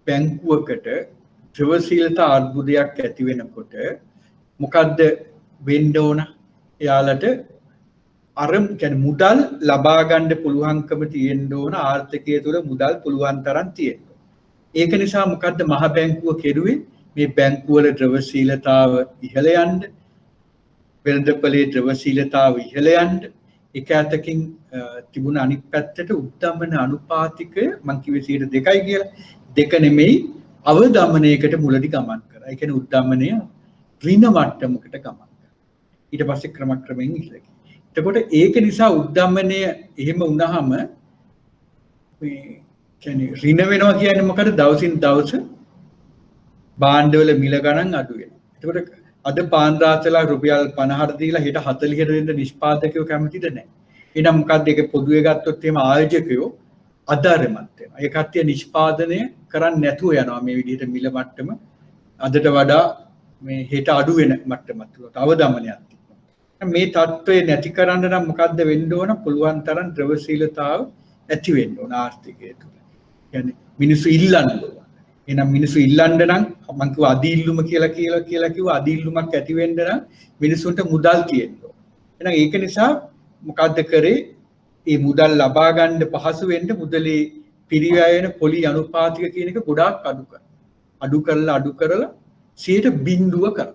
බැංකුවකට ද්‍රවශීලතා අර්බුදයක් ඇති වෙනකොට මොකද්ද වෙන්න ඕන? එයාලට අර කියන්නේ මුදල් ලබා ගන්න පුළුවන්කම තියෙන්න ඕන ආර්ථිකය තුළ මුදල් පුළුවන් තරම් තියෙන්න. ඒක නිසා මොකද්ද මහ බැංකුව කෙරුවේ? මේ බැංකුවල ද්‍රවශීලතාව ඉහළ යන්න, වෙළඳපොලේ ද්‍රවශීලතාව ඉහළ යන්න, එක අතකින් තිබුණ අනිත් පැත්තට උද්දමන අනුපාතිකය මං කිව්වේ 2%යි කියලා. 2 නෙමෙයි අවදමනයකට මුලදී ගමන් කරා. ඒ කියන්නේ උද්දමනය ඍණ මට්ටමකට ගමන් කරා. ඊට පස්සේ ක්‍රමක්‍රමයෙන් ඉහළ ගියා. එතකොට ඒක නිසා උද්දමනය එහෙම වුණාම මේ කියන්නේ ඍණ වෙනවා කියන්නේ මොකද? දවසින් දවස භාණ්ඩවල මිල ගණන් අඩු වෙනවා. එතකොට අද පාන්දාසලා රුපියල් 50ට දීලා හෙට 40ට දෙන්න නිෂ්පාදකයෝ කැමතිද නැහැ. එහෙනම් මොකද්ද ඒක පොදුවේ ගත්තොත් එහෙම ආයෝජකයෝ අදාරමත් වෙනවා. ඒ කට්ටිය නිෂ්පාදනය කරන්නේ නැතුව යනවා මේ විදිහට මිල මට්ටම අදට වඩා මේ හෙට අඩු වෙන මට්ටමක් තියෙනවා. අවදමනයක් තියෙනවා. මේ තත්ත්වය නැති කරන්න නම් මොකද්ද වෙන්න ඕන? පුළුවන් තරම් ද්‍රවශීලතාව ඇති වෙන්න ඕන ආර්ථිකය තුළ. يعني මිනිස්සු ඉල්ලන්න ඕන. එහෙනම් මිනිස්සු ඉල්ලන්න නම් මම කිව්ව අදීල්ලුම කියලා කිව්වා අදීල්ලුමක් ඇති වෙන්න නම් මිනිසුන්ට මුදල් තියෙන්න ඕන. එහෙනම් ඒක නිසා මොකද්ද කරේ? මේ මුදල් ලබා ගන්න පහසු වෙන්න මුදලේ පිරිවැය වෙන පොලි අනුපාතික කියන එක ගොඩාක් අඩු කරා. අඩු කරලා 0.0 කරා.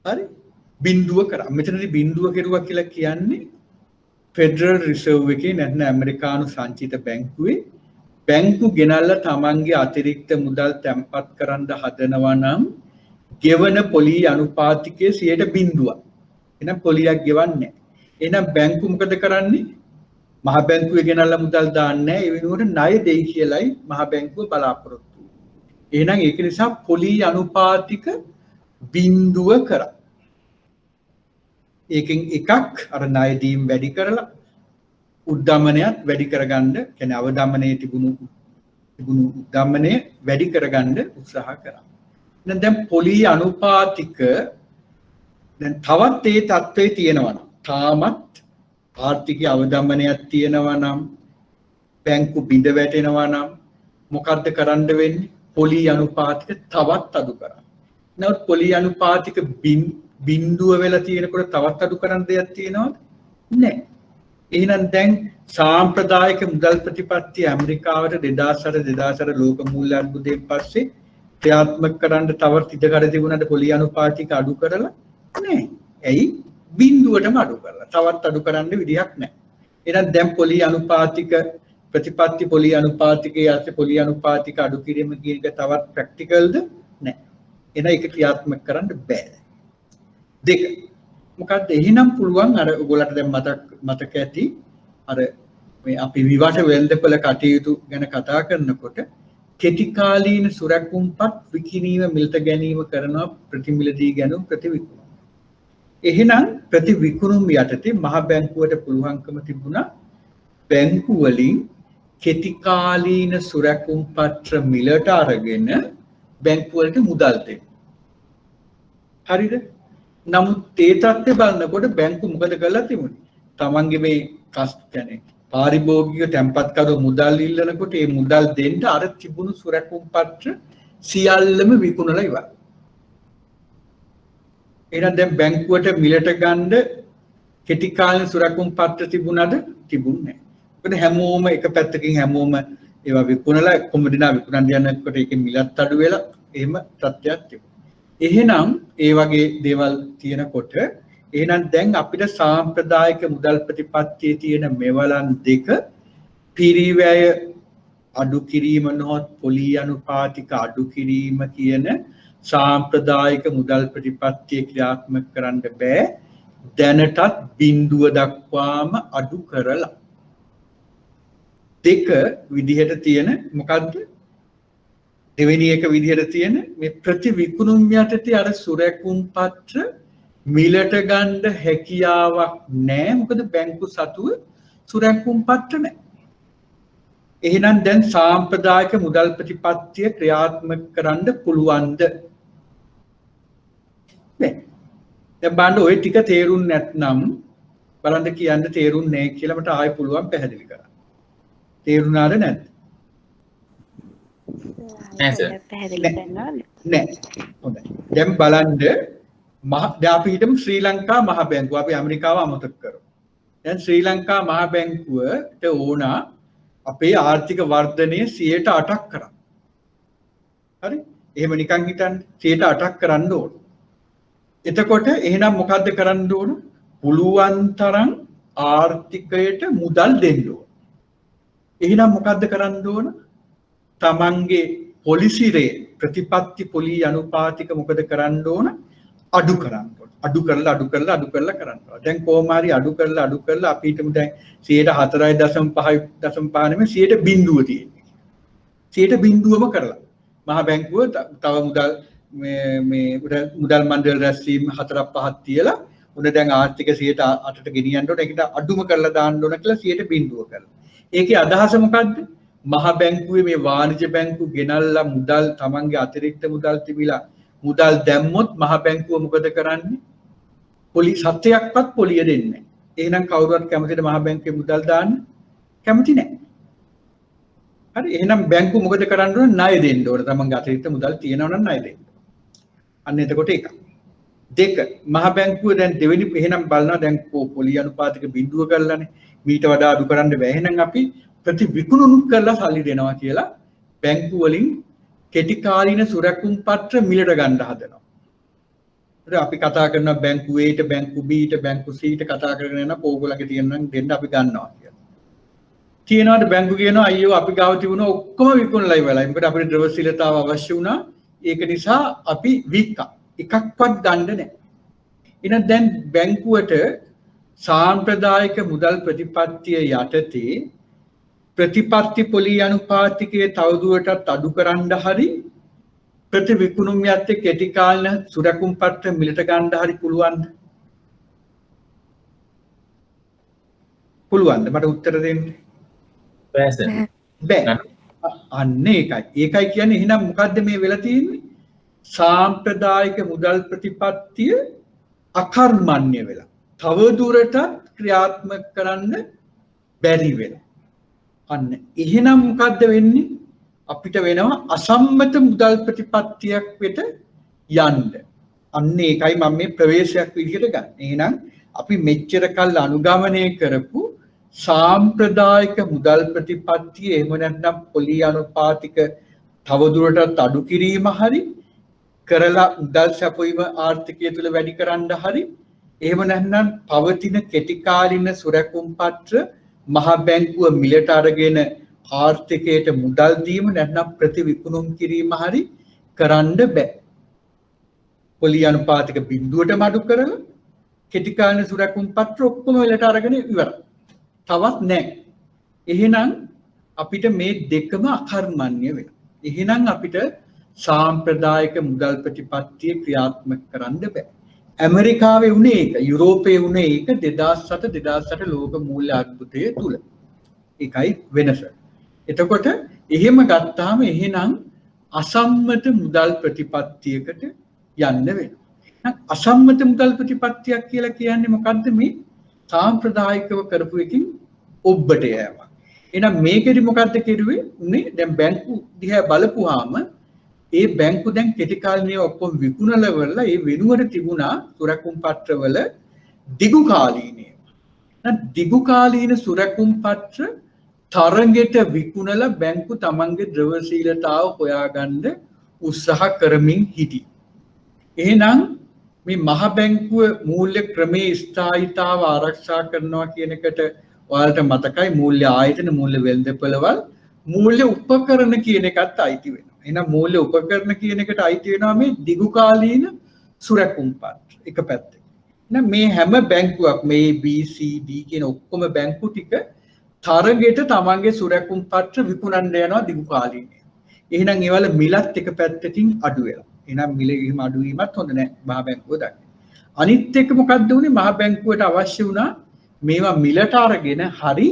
හරි? බිඳුව කරා. මෙතනදී බිඳුව කෙරුවා කියලා කියන්නේ ෆෙඩරල් රිසර්ව් එකේ නැත්නම් ඇමරිකානු සංචිත බැංකුවේ බැංකු ගෙනල්ලා තමන්ගේ අතිරික්ත මුදල් තැන්පත් කරන්න හදනවා නම් ගෙවන පොලි අනුපාතිකයේ 0.0ක්. එහෙනම් පොලියක් ගෙවන්නේ නැහැ. එහෙනම් බැංකු මොකද කරන්නේ? මහ බැංකුවේ ගෙනල්ලා මුදල් දාන්නේ නැහැ. ඒ වෙනුවට ණය දෙයි කියලායි මහ බැංකුව බලාපොරොත්තු වෙන්නේ. එහෙනම් ඒක නිසා පොලි අනුපාතික 0 කරා. ඒකෙන් එකක් අර ණය දීම් වැඩි කරලා උද්දමනයත් වැඩි කරගන්න කියන්නේ අවදමනයේ තිබුණු උද්දමනය වැඩි කරගන්න උත්සාහ කරා. දැන් පොලි අනුපාතික දැන් තවත් ඒ තත්ත්වයේ තියෙනවා නම් තාමත් ආර්ථික අවදමනයක් තියෙනවා නම් බැංකු බිඳ වැටෙනවා නම් මොකද්ද කරන්න වෙන්නේ? පොලි අනුපාතික තවත් අඩු කරන්න. නමුත් පොලි අනුපාතික බිඳුව වෙලා තියෙනකොට තවත් අඩු කරන්න දෙයක් තියෙනවද? නැහැ. එහෙනම් දැන් සාම්ප්‍රදායික මුදල් ප්‍රතිපත්තිය ඇමරිකාවට 2008 ලෝක මූල්‍ය අර්බුදයෙන් පස්සේ ක්‍රියාත්මක කරන්න තවත් ඉඩකඩ තිබුණාට පොලි අනුපාතික අඩු කරලා නැහැ. ඇයි? බිඳුවටම අඩු කරලා. තවත් අඩු කරන්න විදියක් නැහැ. එහෙනම් දැන් පොලි අනුපාතික ප්‍රතිපත්ති පොලි අනුපාතිකයේ ඇස්සේ පොලි අනුපාතික අඩු කිරීම කියන එක තවත් ප්‍රැක්ටිකල්ද නැහැ. එහෙනම් ඒක ක්‍රියාත්මක කරන්න බෑ. දෙක මොකක්ද එහෙනම් පුළුවන් අර ඔයගොල්ලන්ට දැන් මතක ඇති අර මේ අපි විවට වෙළඳපොළ කටයුතු ගැන කතා කරනකොට කෙටි කාලීන සුරැකුම්පත් විකිණීම මිලට ගැනීම කරන ප්‍රතිමිලදී ගැනුම් ප්‍රතිවිකුණුම්. එහෙනම් ප්‍රතිවිකුණුම් යටතේ මහ බැංකුවට පුළුවන්කම තිබුණා බැංකු වලින් කෙටි කාලීන සුරැකුම් පත්‍ර මිලට අරගෙන බැංකු වලට මුදල් දෙන්න. හරිද? නමුත් ඒ තත්ත්වය බලනකොට බැංකු මොකද කරලා තිබුණේ? තමන්ගේ මේ කියන්නේ පාරිභෝගික තැන්පත්කරු මුදල් ඉල්ලනකොට ඒ මුදල් දෙන්න අර තිබුණු සුරැකුම් පත්‍ර සියල්ලම විකුණලා ඉවරයි. එහෙනම් දැන් බැංකුවට මිලට ගන්න කෙටි කාලීන සුරැකුම් පත්‍ර තිබුණාද? තිබුණේ නැහැ. මොකද හැමෝම එක පැත්තකින් හැමෝම ඒවා විකුණලා කොමුදිනා විකුණන් යනකොට ඒකේ මිලත් අඩු වෙලා එහෙම තත්ත්වයක් තිබුණා. එහෙනම් ඒ වගේ දේවල් තියෙනකොට එහෙනම් දැන් අපිට සාම්ප්‍රදායික මුදල් ප්‍රතිපත්තියේ තියෙන මෙවලන් දෙක පිරිවැය අඩු කිරීම නොහොත් පොලී අනුපාතික අඩු කිරීම කියන සාම්ප්‍රදායික මුදල් ප්‍රතිපත්තිය ක්‍රියාත්මක කරන්න බෑ දැනටත් බිඳුව දක්වාම අඩු කරලා. දෙක විදිහට තියෙන මොකද්ද? දෙවෙනි එක විදිහට තියෙන මේ ප්‍රතිවිකුණුම් යටතේ අර සුරැකුම් පත්‍ර මිලට ගන්න හැකියාවක් නැහැ. මොකද බැංකු සතුව සුරැකුම් පත්‍ර නැහැ. එහෙනම් දැන් සාම්ප්‍රදායික මුදල් ප්‍රතිපත්තිය ක්‍රියාත්මක කරන්න පුළුවන්ද? නෑ. දැන් බලන්න ওই ටික තේරුම් නැත්නම් බලන්න කියන්න තේරුම් නැහැ කියලා මට ආයෙ පුළුවන් පැහැදිලි කරන්න. තේරුණාද නැද්ද? නෑ සර්. පැහැදිලි කරනවා. නෑ. හොඳයි. දැන් බලන්න දැන් අපි හිතමු ශ්‍රී ලංකා මහ බැංකුව අපි ඇමරිකාව අමතක කරමු. දැන් ශ්‍රී ලංකා මහ බැංකුවට ඕන අපේ ආර්ථික වර්ධනය 8%ක් කරන්න. හරි? එහෙම නිකන් හිතන්න 8%ක් කරන්න ඕන. එතකොට එහෙනම් මොකද්ද කරන්න ඕන? පුළුවන් තරම් ආර්ථිකයට මුදල් දෙන්න ඕන. එහෙනම් මොකද්ද කරන්න ඕන? තමන්ගේ පොලිසි රේ ප්‍රතිපත්ති පොලී අනුපාතික මොකද කරන්න ඕන? අඩු කරන්න ඕන. අඩු කරලා කරන්න ඕන. දැන් කොහොම හරි අඩු කරලා අපි හිතමු දැන් 4.5 නෙමෙයි 0.0 තියෙන්නේ. 0.0ම කරලා. මහා බැංකුව තව මුදල් මේ මුදල් මණ්ඩල රැස්වීම 4-5ක් තියලා උන දැන් ආර්ථික 8%ට ගෙනියන්න ඕන. ඒකට අඩුම කරලා දාන්න ඕන කියලා 0.0 කරලා. ඒකේ අදහස මොකද්ද? මහා බැංකුවේ මේ වාණිජ බැංකු ගෙනල්ලා මුදල් තමන්ගේ අතිරික්ත මුදල් තිබිලා මුදල් දැම්මොත් මහා බැංකුව මොකද කරන්නේ? පොලි සත්‍යයක්වත් පොලිය දෙන්නේ නැහැ. එහෙනම් කවුරුවත් කැමතිද මහා බැංකුවේ මුදල් දාන්න? කැමති නැහැ. හරි එහෙනම් බැංකුව මොකද කරන්න ඕන? ණය දෙන්න ඕන. තමන්ගේ අතිරික්ත මුදල් තියෙනවා නම් ණය දෙන්න. අන්න එතකොට එක. දෙක මහා බැංකුව දැන් දෙවෙනි එහෙනම් බලනවා දැන් පොලි අනුපාතික බිඳුව කරලානේ. මීට වඩා අඩු කරන්න බෑ. එහෙනම් අපි ප්‍රතිවිකුණුම් කරලා සල්ලි දෙනවා කියලා බැංකු වලින් කෙටි කාලීන සුරැකුම් පත්‍ර මිලට ගන්න හදනවා. ඒත් අපි කතා කරනවා බැංකු Aට, බැංකු Bට, බැංකු Cට කතා කරගෙන යන ඕගොල්ලන්ගේ තියෙනවා දෙන්න අපි ගන්නවා කියලා. තියෙනවාද බැංකු කියනවා අයියෝ අපි ගාව තිබුණ ඔක්කොම විකුණලා ඉවරයි. මොකද අපිට ද්‍රවශීලතාව අවශ්‍ය වුණා. ඒක නිසා අපි වික්කා. එකක්වත් ගන්න නැහැ. එහෙනම් දැන් බැංකුවට සාම්ප්‍රදායික මුදල් ප්‍රතිපත්තිය යටතේ ප්‍රතිපත්ති පොලී අනුපාතිකයේ තවදුරටත් අඩු කරන්න හරි ප්‍රතිවිකුණුම් යත්තේ කෙටි කාලීන සුරැකුම් පත්‍ර මිලට ගන්න හරි පුළුවන්ද? පුළුවන්ද? මට උත්තර දෙන්න. බෑ සර්. බෑ. අන්න ඒකයි. ඒකයි කියන්නේ එහෙනම් මොකද්ද මේ වෙලා තියෙන්නේ? සාම්ප්‍රදායික මුදල් ප්‍රතිපත්තිය අකර්මණ්‍ය වෙලා. තවදුරටත් ක්‍රියාත්මක කරන්න බැරි වෙලා. අන්න එහෙනම් මොකද්ද වෙන්නේ? අපිට වෙනවා අසම්මත මුදල් ප්‍රතිපත්තියක් වෙත යන්න. අන්න ඒකයි මම මේ ප්‍රවේශයක් විදිහට ගන්න. එහෙනම් අපි මෙච්චර කල් අනුගමනය කරපු සාම්ප්‍රදායික මුදල් ප්‍රතිපත්තිය එහෙම නැත්නම් පොලී අනුපාතික තවදුරටත් අඩු කිරීම හරි කරලා මුදල් සැපයීම ආර්ථිකය තුළ වැඩි කරන්න හරි එහෙම නැත්නම් පවතින කෙටි කාලින සුරැකුම් පත්‍ර මහා බැංකුව මිලට අරගෙන ආර්ථිකයට මුදල් දීම නැත්නම් ප්‍රතිවිකුණුම් කිරීම හරි කරන්න බෑ. පොලී අනුපාතික බිඳුවටම අඩු කරලා කෙටි කාලීන සුරැකුම් පත්‍ර ඔක්කොම වෙලට අරගෙන ඉවරයි. තවත් නැහැ. එහෙනම් අපිට මේ දෙකම අකර්මණ්‍ය වෙනවා. එහෙනම් අපිට සාම්ප්‍රදායික මුදල් ප්‍රතිපත්තිය ක්‍රියාත්මක කරන්න බෑ. ඇමරිකාවේ වුණේ ඒක, යුරෝපයේ වුණේ ඒක 2007 ලෝක මූල්‍ය අර්බුදය තුල. ඒකයි වෙනස. එතකොට එහෙම ගත්තාම එහෙනම් අසම්මත මුදල් ප්‍රතිපත්තියකට යන්න වෙනවා. අසම්මත මුදල් ප්‍රතිපත්තියක් කියලා කියන්නේ මොකද්ද? මේ සාම්ප්‍රදායිකව කරපු එකකින් ඔබ්බට යෑමක්. එහෙනම් මේකෙදි මොකද්ද කෙරුවේ? උනේ දැන් බැංකු දිහා බලපුවාම ඒ බැංකු දැන් කෙටි කාලීනව ඔක්කොම විකුණලා වල ඒ වෙනුවට තිබුණා සුරැකුම් පත්‍රවල දිගු කාලීනය. දිගු කාලීන සුරැකුම් පත්‍ර තරගෙට විකුණලා බැංකු තමන්ගේ ද්‍රවශීලතාව හොයාගන්න උත්සාහ කරමින් හිටි. එහෙනම් මේ මහ බැංකුව මූල්‍ය ක්‍රමයේ ස්ථායීතාව ආරක්ෂා කරනවා කියන එකට ඔයාලට මතකයි මූල්‍ය ආයතන මූල්‍ය වෙළඳපළවල් මූල්‍ය උපකරණ කියන එකත් අයිති වෙනවා. එහෙනම් මූල්‍ය උපකරණ කියන එකට අයිති වෙනවා මේ දිගු කාලීන සුරැකුම් පත්‍ර එක පැත්තකින්. එහෙනම් මේ හැම බැංකුවක් මේ ABCD කියන ඔක්කොම බැංකු ටික තරගෙට තමන්ගේ සුරැකුම් පත්‍ර විකුණන්න යනවා දිගු කාලීනයේ. එහෙනම් ඒවල මිලත් එක පැත්තකින් අඩු වෙනවා. එහෙනම් මිල එහෙම අඩු වීමත් හොඳ නැහැ මහ බැංකුව දකින්න. අනිත් එක මොකක්ද උනේ මහ බැංකුවට අවශ්‍ය වුණා මේවා මිලට අරගෙන හරි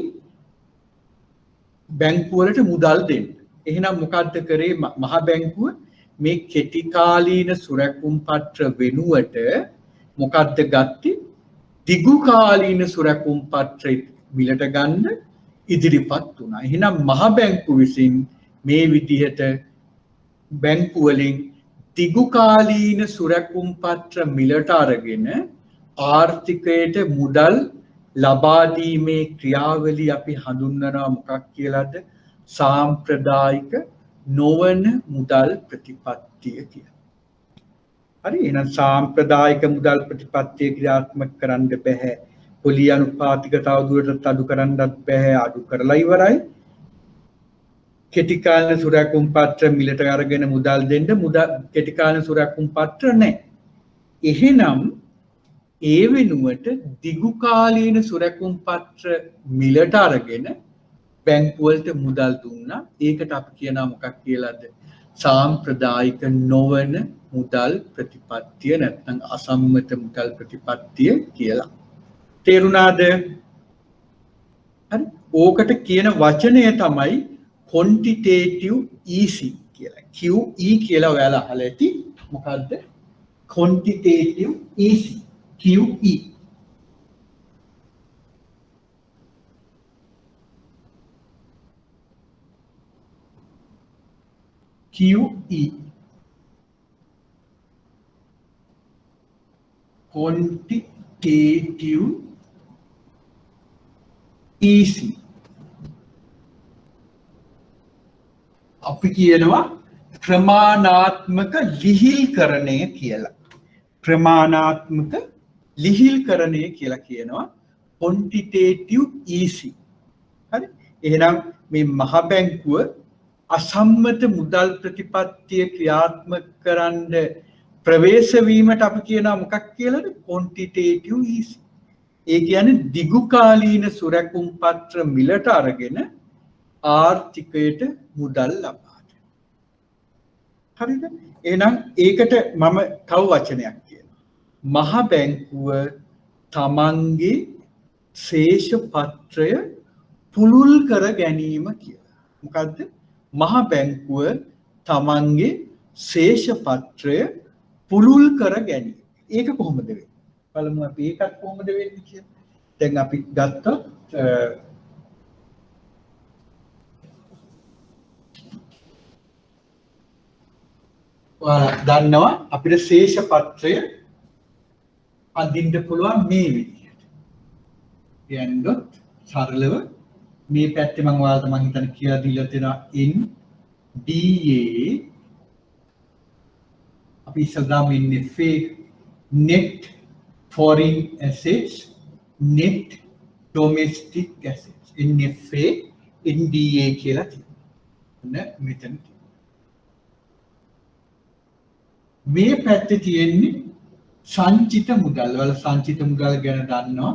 බැංකුවලට මුදල් දෙන්න. එහෙනම් මොකද්ද කරේ මහ බැංකුව මේ කෙටි කාලීන සුරැකුම් පත්‍ර වෙනුවට මොකද්ද ගත්තේ? දිගු කාලීන සුරැකුම් පත්‍ර මිලට ගන්න ඉදිරිපත් වුණා. එහෙනම් මහ බැංකුව විසින් මේ විදිහට බැංකු වලින් දිගු කාලීන සුරැකුම් පත්‍ර මිලට අරගෙන ආර්ථිකයට මුදල් ලබා දීමේ ක්‍රියාවලිය අපි හඳුන්වනවා මොකක් කියලාද? සාම්ප්‍රදායික නොවන මුදල් ප්‍රතිපත්තිය කියලා. හරි එහෙනම් සාම්ප්‍රදායික මුදල් ප්‍රතිපත්තිය ක්‍රියාත්මක කරන්න බෑ. පොලි අනුපාතික තවදුරටත් අඩු කරන්නත් බෑ. අඩු කරලා ඉවරයි. කෙටි කාලීන සුරැකුම් පත්‍ර මිලට අරගෙන මුදල් දෙන්න කෙටි කාලීන සුරැකුම් පත්‍ර නැහැ. එහෙනම් ඒ වෙනුවට දිගු කාලීන සුරැකුම් පත්‍ර මිලට අරගෙන බැංකු වලට මුදල් දුන්නා. ඒකට අපි කියනවා මොකක් කියලාද? සාම්ප්‍රදායික නොවන මුදල් ප්‍රතිපත්තිය නැත්නම් අසම්මත මුදල් ප්‍රතිපත්තිය කියලා. තේරුණාද? හරි. ඕකට කියන වචනය තමයි quantitative easing කියලා. QE කියලා ඔයාලා අහලා ඇති. මොකද්ද? quantitative easing. QE. QE. Quantitative easing. අපි කියනවා ප්‍රමාණාත්මක ලිහිල්කරණය කියලා. ප්‍රමාණාත්මක ලිහිල්කරණය කියලා කියනවා quantitative easing. හරි. එහෙනම් මේ මහ බැංකුව අසම්මත මුදල් ප්‍රතිපත්තිය ක්‍රියාත්මක කරන්න ප්‍රවේශ වීමට අපි කියනවා මොකක් කියලාද? quantitative easing. ඒ කියන්නේ දිගු කාලීන සුරැකුම් පත්‍ර මිලට අරගෙන ආර්ථිකයට මුදල් ලබා දෙන. හරිද? එහෙනම් ඒකට මම තව වචනයක් කියනවා. මහ බැංකුව තමන්ගේ ශේෂ පත්‍රය පුළුල් කර ගැනීම කියලා. මොකද්ද? මහ බැංකුව තමන්ගේ ශේෂ පත්‍රය පුළුල් කර ගැනීම. ඒක කොහොමද වෙන්නේ? බලමු අපි ඒකත් කොහොමද වෙන්නේ කියලා. දැන් අපි ගත්තොත් දන්නවා අපිට ශේෂ පත්‍රය අඳින්න පුළුවන් මේ විදිහට. කියනොත් සරලව මේ පැත්තේ මම ඔයාලට මම හිතන්නේ කියලා දීලා තියෙනවා NDA අපි ඉස්සල්ලාම ඉන්නේ net foreign assets net domestic assets NFA NDA කියලා තියෙනවා. මෙතන මේ පැත්තේ තියෙන්නේ සංචිත මුදල් වල සංචිත මුදල් ගැන දන්නවා.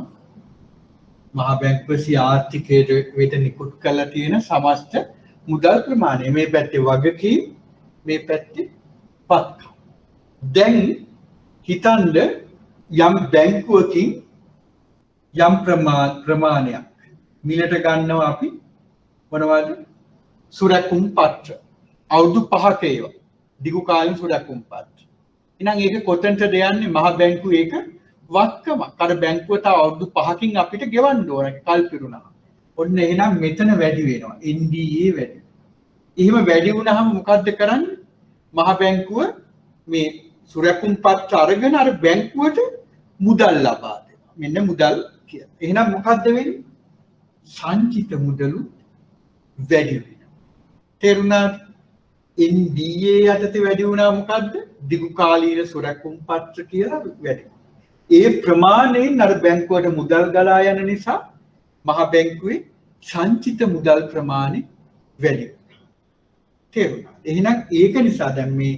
මහා බැංකුවේ ආර්ථිකයට වෙත නිකුත් කරලා තියෙන සමස්ත මුදල් ප්‍රමාණය. මේ පැත්තේ වගකීම්, මේ පැත්තේ පත්කම්. දැන් හිතන්න යම් බැංකුවකින් යම් ප්‍රමාණයක් මිලට ගන්නවා අපි මොනවද? සුරැකුම් පත්‍ර. අවුරුදු 5ක ඒවා. දිගු කාලින සුරැකුම් පත්‍ර. එහෙනම් ඒක කොතනටද යන්නේ? මහ බැංකුව ඒක වක්කමක්. අර බැංකුව තව අවුරුදු 5කින් අපිට ගෙවන්න ඕන කල්පිරුණා. ඔන්න එහෙනම් මෙතන වැඩි වෙනවා. NDA වැඩි. එහෙම වැඩි වුණාම මොකද්ද කරන්නේ? මහ බැංකුව මේ සුරැකුම් පත්‍ර අරගෙන අර බැංකුවට මුදල් ලබා දෙනවා. මෙන්න මුදල් කියලා. එහෙනම් මොකද්ද වෙන්නේ? සංචිත මුදලු වැඩි වෙනවා. තේරුණාද? NDA යටතේ වැඩි වුණා මොකද්ද? දිගු කාලීන සුරැකුම් පත්‍ර කියලා වැඩි. ඒ ප්‍රමාණයෙන් අර බැංකුවට මුදල් ගලා යන නිසා මහ බැංකුවේ සංචිත මුදල් ප්‍රමාණය වැඩි වෙනවා. තේරුණාද? එහෙනම් ඒක නිසා දැන් මේ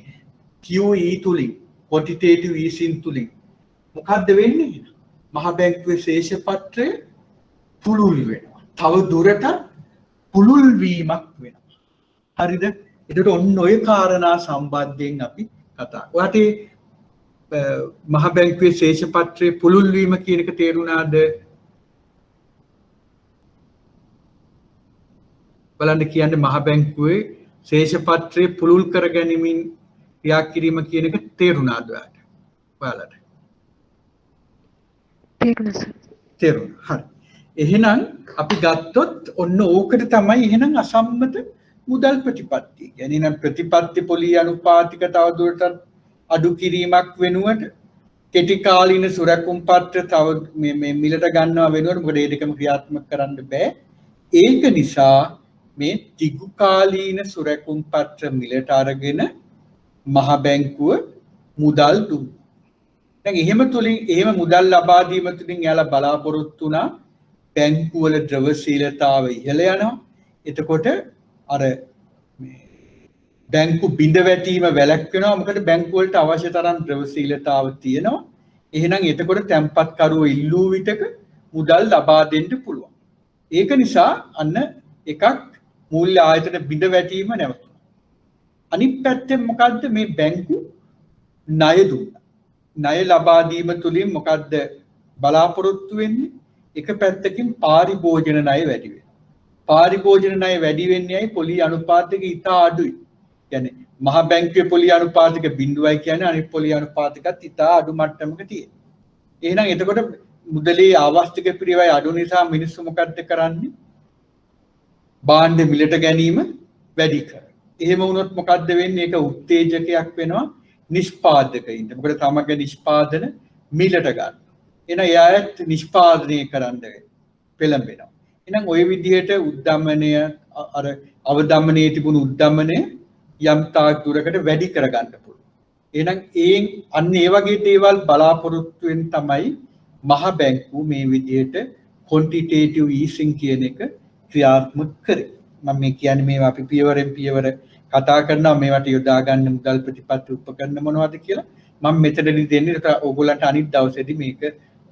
QE තුලින් quantitative easing තුලින් මොකද්ද වෙන්නේ? මහ බැංකුවේ ශේෂ පත්‍රය පුළුල් වෙනවා. තව දුරටත් පුළුල් වීමක් වෙනවා. හරිද? ඒකට ඔන්න ඔය කාරණා සම්බන්ධයෙන් අපි කතා. ඔයාට මහ බැංකුවේ ශේෂ පත්‍රයේ පුළුල් වීම කියන එක තේරුණාද? බලන්න කියන්නේ මහ බැංකුවේ ශේෂ පත්‍රයේ පුළුල් කර ගැනීමෙන් ක්‍රියා කිරීම කියන එක තේරුණාද ඔයාලට? තේරුණා සර්. තේරුණා. හරි. එහෙනම් අපි ගත්තොත් ඔන්න ඕකට තමයි එහෙනම් අසම්මත මුදල් ප්‍රතිපත්තිය. يعني නම් ප්‍රතිපත්ති පොලී අනුපාතික තවදුරටත් අඩු කිරීමක් වෙනුවට කෙටි කාලීන සුරැකුම් පත්‍ර තව මේ මිලට ගන්නවා වෙනුවට මොකද ඒ දෙකම ක්‍රියාත්මක කරන්න බෑ. ඒක නිසා මේ දිගු කාලීන සුරැකුම් පත්‍ර මිලට අරගෙන මහ බැංකුව මුදල් දුන්නා. දැන් එහෙම මුදල් ලබා දීම තුළින් එයාලා බලාපොරොත්තු වුණා බැංකුවල ද්‍රවශීලතාවය ඉහළ යනවා. එතකොට අර මේ බැංකු බිඳ වැටීම වැළැක්වෙනවා. මොකද බැංකු වලට අවශ්‍ය තරම් ද්‍රවශීලතාව තියෙනවා. එහෙනම් එතකොට තැන්පත්කරුවෝ ඉල්ලූ විටක මුදල් ලබා දෙන්න පුළුවන්. ඒක නිසා අන්න එකක් මූල්‍ය ආයතන බිඳ වැටීම නැවතුණා. අනිත් පැත්තෙන් මොකද්ද මේ බැංකු ණය දුන්නා. ණය ලබා දීම තුලින් මොකද්ද බලාපොරොත්තු වෙන්නේ? එක පැත්තකින් පාරිභෝජන ණය වැඩි වෙනවා. පාරිභෝජන ණය වැඩි වෙන්නේ ඇයි? පොලී අනුපාතක ඉතා අඩුයි. කියන්නේ මහ බැංකුවේ පොලී අනුපාතක 0යි කියන්නේ අනිත් පොලී අනුපාතකත් ඉතා අඩු මට්ටමක තියෙනවා. එහෙනම් එතකොට මුදලේ ආවස්තික පිරිවැය අඩු නිසා මිනිස්සු මොකද්ද කරන්නේ? භාණ්ඩ මිලට ගැනීම වැඩි කරනවා. එහෙම වුණොත් මොකද්ද වෙන්නේ? ඒක උත්තේජකයක් වෙනවා නිෂ්පාදකයින්ට. මොකද තමගේ නිෂ්පාදන මිලට ගන්න. එහෙනම් එයාට නිෂ්පාදනය කරන්න පෙළඹෙනවා. එහෙනම් ওই විදිහට උද්දමනය අර අවදමනයේ තිබුණු උද්දමනය යම් තාක් දුරකට වැඩි කරගන්න පුළුවන්. එහෙනම් අන්න ඒ වගේ දේවල් බලාපොරොත්තු වෙන තමයි මහ බැංකුව මේ විදිහට quantitative easing කියන එක ක්‍රියාත්මක කරේ. මම මේ කියන්නේ මේවා අපි පියවරෙන් පියවර කතා කරනවා මේවට යොදා ගන්න මුදල් ප්‍රතිපත්ති උපකරණ මොනවද කියලා. මම මෙතනදී දෙන්නේ ඕගොල්ලන්ට අනිත් දවසේදී මේක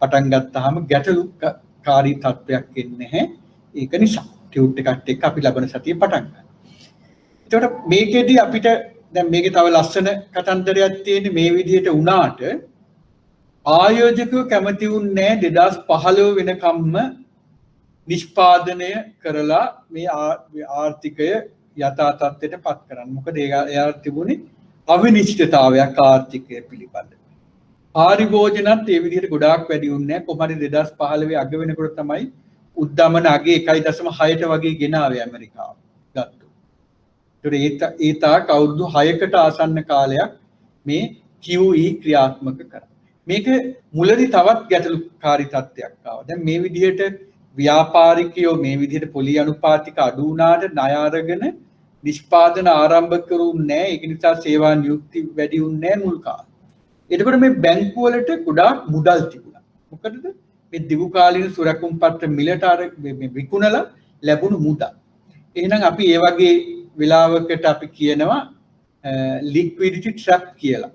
පටන් ගත්තාම ගැටලුකාරී තත්ත්වයක් එන්නේ නැහැ. ඒක නිසා ටියුට් එකත් එක්ක අපි ලබන සතියේ පටන් ගන්නවා. එතකොට මේකෙදී අපිට දැන් මේකේ තව ලස්සන කතන්දරයක් තියෙන්නේ මේ විදිහට වුණාට ආයෝජකව කැමති වුණේ 2015 වෙනකම්ම නිෂ්පාදනය කරලා මේ ආර්ථිකය යථා තත්ත්වයට පත් කරන්න. මොකද එයා තිබුණේ අවිනිශ්චිතතාවයක් ආර්ථිකය පිළිබඳ. පාරිභෝජනත් ඒ විදිහට ගොඩාක් වැඩි වුණේ නැහැ. කොහොමද 2015 අග වෙනකොට තමයි උද්දමන අගේ 1.6ට වගේ ගෙනාවේ ඇමරිකාව ගත්තා. ඒ තාක් අවුරුදු 6කට ආසන්න කාලයක් මේ QE ක්‍රියාත්මක කරා. මේක මුලදී තවත් ගැටලුකාරී තත්ත්වයක් ආවා. දැන් මේ විදිහට ව්‍යාපාරිකයෝ මේ විදිහට පොලී අනුපාතික අඩු වුණාට ණය අරගෙන නිෂ්පාදන ආරම්භ කරුන්නේ නැහැ. ඒක නිසා සේවා නියුක්ති වැඩි වුණේ නැහැ මුල් කාලේ. එතකොට මේ බැංකු වලට ගොඩාක් මුදල් තිබුණා. මොකටද? මේ දිගු කාලීන සුරැකුම් පත්‍ර මිලට මේ විකුණලා ලැබුණු මුදල්. එහෙනම් අපි ඒ වගේ වෙලාවකට අපි කියනවා liquidity trap කියලා.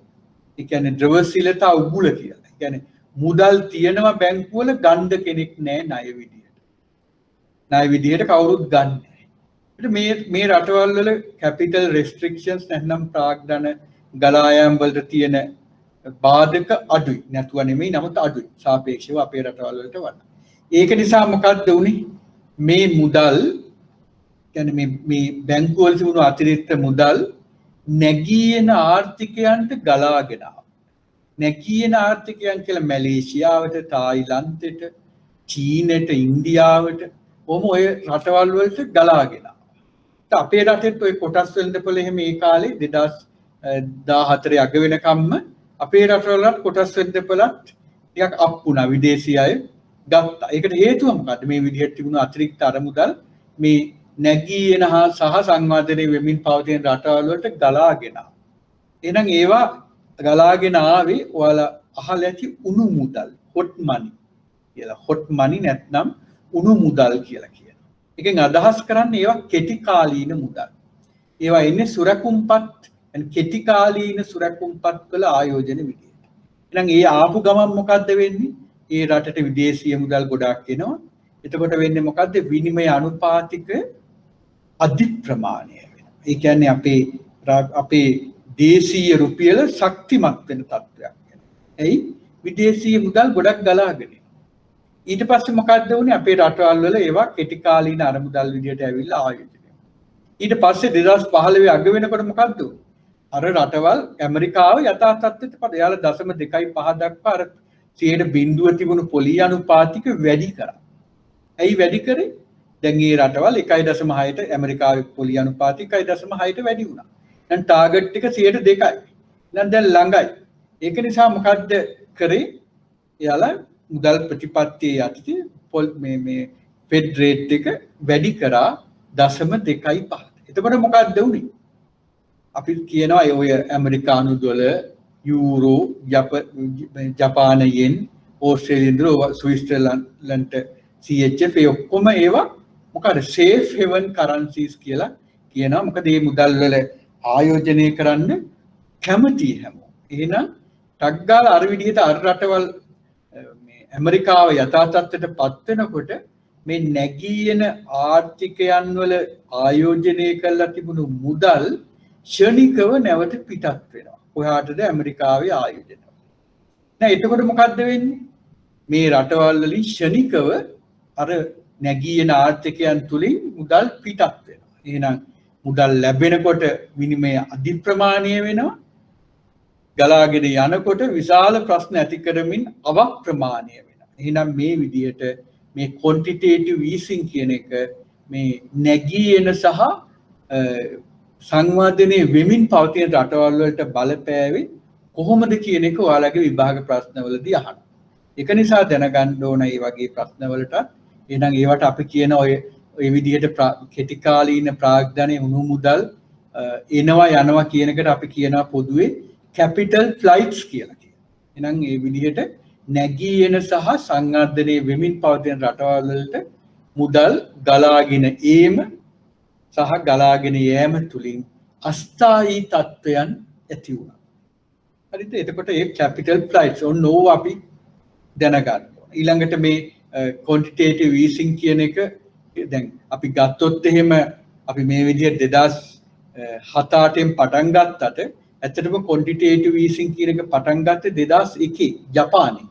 ඒ කියන්නේ ද්‍රවශීලතා උගුල කියලා. ඒ කියන්නේ මුදල් තියෙනවා බැංකුවල ගන්න කෙනෙක් නැහැ ණය විදියට. ණය විදියට කවුරුත් ගන්න නැහැ. මේ රටවල් වල කැපිටල් රෙස්ට්‍රික්ෂන්ස් නැත්නම් ප්‍රාග්ධන ගලා යාම් වලට තියෙන බාධක අඩුයි. නැතුව නෙමෙයි නමුත් අඩුයි. සාපේක්ෂව අපේ රටවල් වලට වඩා. ඒක නිසා මොකද්ද උනේ? මේ මුදල් කියන්නේ මේ බැංකුවල තිබුණු අතිරික්ත මුදල් නැගී එන ආර්ථිකයන්ට ගලාගෙන ආවා. නැගී එන ආර්ථිකයන් කියලා මැලේසියාවට, තායිලන්තෙට, චීනෙට, ඉන්දියාවට ඔය රටවල් වලට ගලාගෙන ආවා. අපේ රටෙත් ඔය කොටස් වෙළඳපොළ එහෙම ඒ කාලේ 2014 අග වෙනකම්ම අපේ රටවලත් කොටස් වෙළඳපොළත් ටිකක් අප් වුණා. විදේශී අය ගත්තා. ඒකට හේතුව මොකද්ද? මේ විදිහට තිබුණු අතිරික්ත අරමුදල් මේ නැගී එන සහ සංවර්ධනය වෙමින් පවතින රටවල් වලට ගලාගෙන ආවා. එහෙනම් ඒවා ගලාගෙන ආවේ ඔයාලා අහලා ඇති උණු මුදල්, hot money කියලා. hot money නැත්නම් උණු මුදල් කියලා කියනවා. එකෙන් අදහස් කරන්නේ ඒවා කෙටි කාලීන මුදල්. ඒවා ඉන්නේ සුරකුම්පත් කෙටි කාලීන සුරකුම්පත් වල ආයෝජන විදියට. එහෙනම් ඒ ආපු ගමන් මොකද්ද වෙන්නේ? ඒ රටට විදේශීය මුදල් ගොඩාක් එනවා. එතකොට වෙන්නේ මොකද්ද? විනිමය අනුපාතික අධි ප්‍රමාණය වෙනවා. ඒ කියන්නේ අපේ දේශීය රුපියල ශක්තිමත් වෙන තත්ත්වයක් වෙනවා. එයි විදේශීය මුදල් ගොඩක් ගලාගෙන. ඊට පස්සේ මොකද්ද වුනේ? අපේ රටවල් වල ඒවා කෙටි කාලීන අරමුදල් විදියට ඇවිල්ලා ආයෝජනය. ඊට පස්සේ 2015 අග වෙනකොට මොකද්ද වුනේ? අර රටවල් ඇමරිකාව යථා තත්ත්වයට පද යාලා 0.25 දක්වා අර 0.0 තිබුණු පොලි අනුපාතික වැඩි කරා. ඇයි වැඩි කරේ? දැන් මේ රටවල් 1.6ට ඇමරිකාවේ පොලි අනුපාතික 1.6ට වැඩි වුණා. දැන් ටාගට් එක 2%යි. දැන් ළඟයි. ඒක නිසා මොකද්ද කරේ? එයාලා මුදල් ප්‍රතිපත්තියේ යටතේ මේ ෆෙඩ් රේට් එක වැඩි කරා 0.25. එතකොට මොකක්ද වුනේ? අපි කියනවා ඔය ඇමරිකානු ඩොලර්, යූරෝ, ජපාන යෙන්, ඕස්ට්‍රේලියානු ඩොලර්, ස්විට්සර්ලන්ත CHF ඒ ඔක්කොම ඒවා මොකද සේෆ් හෙවන් කරන්සිස් කියලා කියනවා. මොකද මේ මුදල් වල ආයෝජනය කරන්න කැමති හැමෝම. එහෙනම් ටක් ගාලා අර විදිහට අර රටවල් මේ ඇමරිකාව යථා තත්ත්වයට පත් වෙනකොට මේ නැගී එන ආර්ථිකයන් වල ආයෝජනය කරලා තිබුණු මුදල් ක්ෂණිකව නැවත පිටත් වෙනවා. කොහාටද? ඇමරිකාවේ ආයෝජන. දැන් එතකොට මොකද්ද වෙන්නේ? මේ රටවල් වලින් ක්ෂණිකව අර නැගී එන ආර්ථිකයන් තුලින් මුදල් පිටත් වෙනවා. එහෙනම් මුදල් ලැබෙනකොට විනිමය අධි ප්‍රමාණය වෙනවා. ගලාගෙන යනකොට විශාල ප්‍රශ්න ඇති කරමින් අවප්‍රමාණය වෙනවා. එහෙනම් මේ විදිහට මේ quantitative easing කියන එක මේ නැගී එන සහ සංවර්ධනයේ වෙමින් පවතින රටවල් වලට බලපෑවේ කොහොමද කියන එක ඔයාලගේ විභාග ප්‍රශ්නවලදී අහනවා. ඒක නිසා දැනගන්න ඕන මේ වගේ ප්‍රශ්නවලට එහෙනම් ඒවට අපි කියන ඔය විදිහට කෙටි කාලීන ප්‍රාග්ධනයේ උණු මුදල් එනවා යනවා කියන එකට අපි කියනවා පොදුවේ capital flights කියලා කියනවා. එහෙනම් මේ විදිහට නැගී එන සහ සංවර්ධනයේ වෙමින් පවතින රටවල් වලට මුදල් ගලාගෙන ඒම සහ ගලාගෙන යෑම තුලින් අස්ථායී තත්ත්වයන් ඇති වුණා. හරිද? එතකොට මේ capital flights ඕනෝ අපි දැනගන්න ඕන. ඊළඟට මේ quantitative easing කියන එක දැන් අපි ගත්තොත් එහෙම අපි මේ විදිහට 2007-8න් පටන් ගත්තට ඇත්තටම quantitative easing කියන එක පටන් ගත්තේ 2001 ජපානයේ.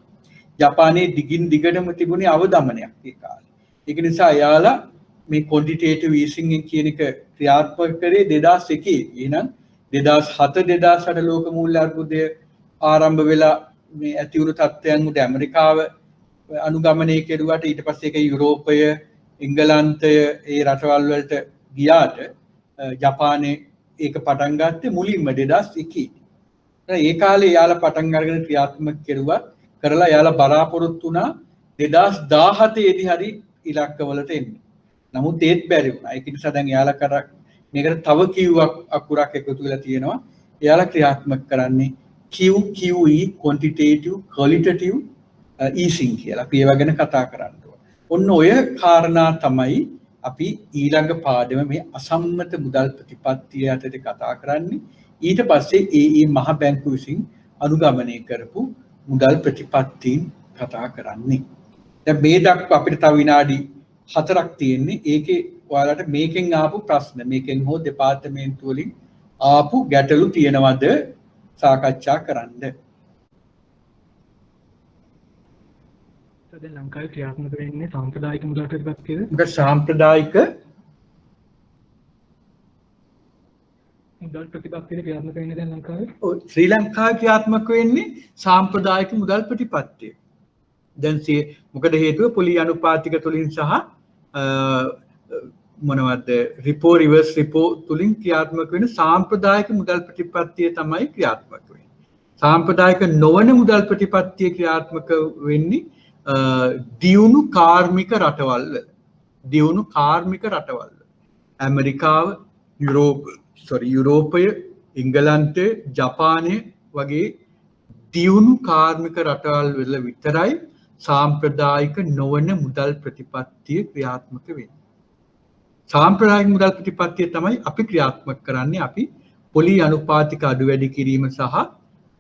ජපානයේ දිගින් දිගටම තිබුණේ අවදමනයක් ඒ කාලේ. ඒක නිසා එයාලා මේ quantitative easing කියන එක ක්‍රියාත්මක කරේ 2001. එහෙනම් 2007-2008 ලෝක මූල්‍ය අර්බුදය ආරම්භ වෙලා මේ ඇති වුණු තත්ත්වයන් උඩ ඇමරිකාව අනුගමනය කෙරුවාට ඊට පස්සේ ඒක යුරෝපය, එංගලන්තය ඒ රටවල් වලට ගියාට ජපානයේ ඒක පටන් ගත්තේ මුලින්ම 2001. ඒ කාලේ යාලා පටන් අරගෙන ක්‍රියාත්මක කෙරුවා කරලා යාලා බලාපොරොත්තු වුණා 2017 දී හරි ඉලක්කවලට එන්න. නමුත් ඒත් බැරි වුණා. ඒක නිසා දැන් යාලා කර මේකට තව Q අකුරක් එකතු වෙලා තියෙනවා. යාලා ක්‍රියාත්මක කරන්නේ QQE quantitative qualitative easing කියලා. අපි ඒව ගැන කතා කරන්න ඕන. ඔන්න ඔය කාරණා තමයි අපි ඊළඟ පාඩම මේ අසම්මත මුදල් ප්‍රතිපත්තිය යටතේ කතා කරන්නේ. ඊට පස්සේ ඒ මහ බැංකු විසින් අනුගමනය කරපු මුදල් ප්‍රතිපත්තීන් කතා කරන්නේ. දැන් මේ දක්වා අපිට තව විනාඩි 4ක් තියෙන්නේ. ඒකේ ඔයාලට මේකෙන් ආපු ප්‍රශ්න මේකෙන් හෝ දෙපාර්තමේන්තු වලින් ආපු ගැටලු තියෙනවද සාකච්ඡා කරන්න. දැන් ලංකාවේ ක්‍රියාත්මක වෙන්නේ සාම්ප්‍රදායික මුදල් ප්‍රතිපත්තියද? මොකද සාම්ප්‍රදායික මුදල් ප්‍රතිපත්තියද ක්‍රියාත්මක වෙන්නේ දැන් ලංකාවේ? ශ්‍රී ලංකාවේ ක්‍රියාත්මක වෙන්නේ සාම්ප්‍රදායික මුදල් ප්‍රතිපත්තිය. දැන් මොකද හේතුව පොලි අනුපාතික තුලින් සහ මොනවද රිපෝ රිවර්ස් රිපෝ තුලින් ක්‍රියාත්මක වෙන සාම්ප්‍රදායික මුදල් ප්‍රතිපත්තිය තමයි ක්‍රියාත්මක වෙන්නේ. සාම්ප්‍රදායික නොවන මුදල් ප්‍රතිපත්තිය ක්‍රියාත්මක වෙන්නේ දියුණු කාර්මික රටවල් ඇමරිකාව යුරෝපය ඉංගලන්තය ජපානය වගේ දියුණු කාර්මික රටවල් වල විතරයි සාම්ප්‍රදායික නොවන මුදල් ප්‍රතිපත්තිය ක්‍රියාත්මක වෙන්නේ. සාම්ප්‍රදායික මුදල් ප්‍රතිපත්තිය තමයි අපි ක්‍රියාත්මක කරන්නේ. අපි පොලි අනුපාතික අඩු වැඩි කිරීම සහ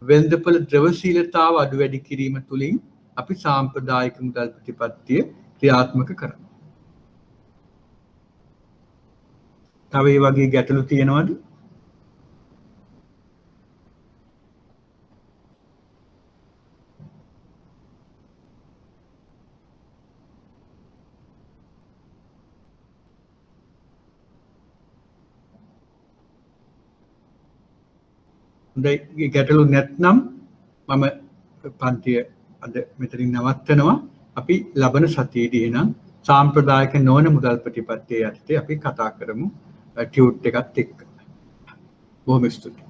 වෙළඳපොළ ද්‍රවශීලතාව අඩු වැඩි කිරීම තුලින් අපි සාම්ප්‍රදායික මුදල් ප්‍රතිපත්තිය ක්‍රියාත්මක කරනවා. තව ඒ වගේ ගැටලු තියෙනවද? හොඳයි ගැටලු නැත්නම් මම පන්තිය අද මෙතනින් නවත්තනවා. අපි ලබන සතියේදී එනම් සාම්ප්‍රදායික නොවන මුදල් ප්‍රතිපත්තිය යටතේ අපි කතා කරමු ටියුට් එකත් එක්ක. බොහොම ස්තුතියි.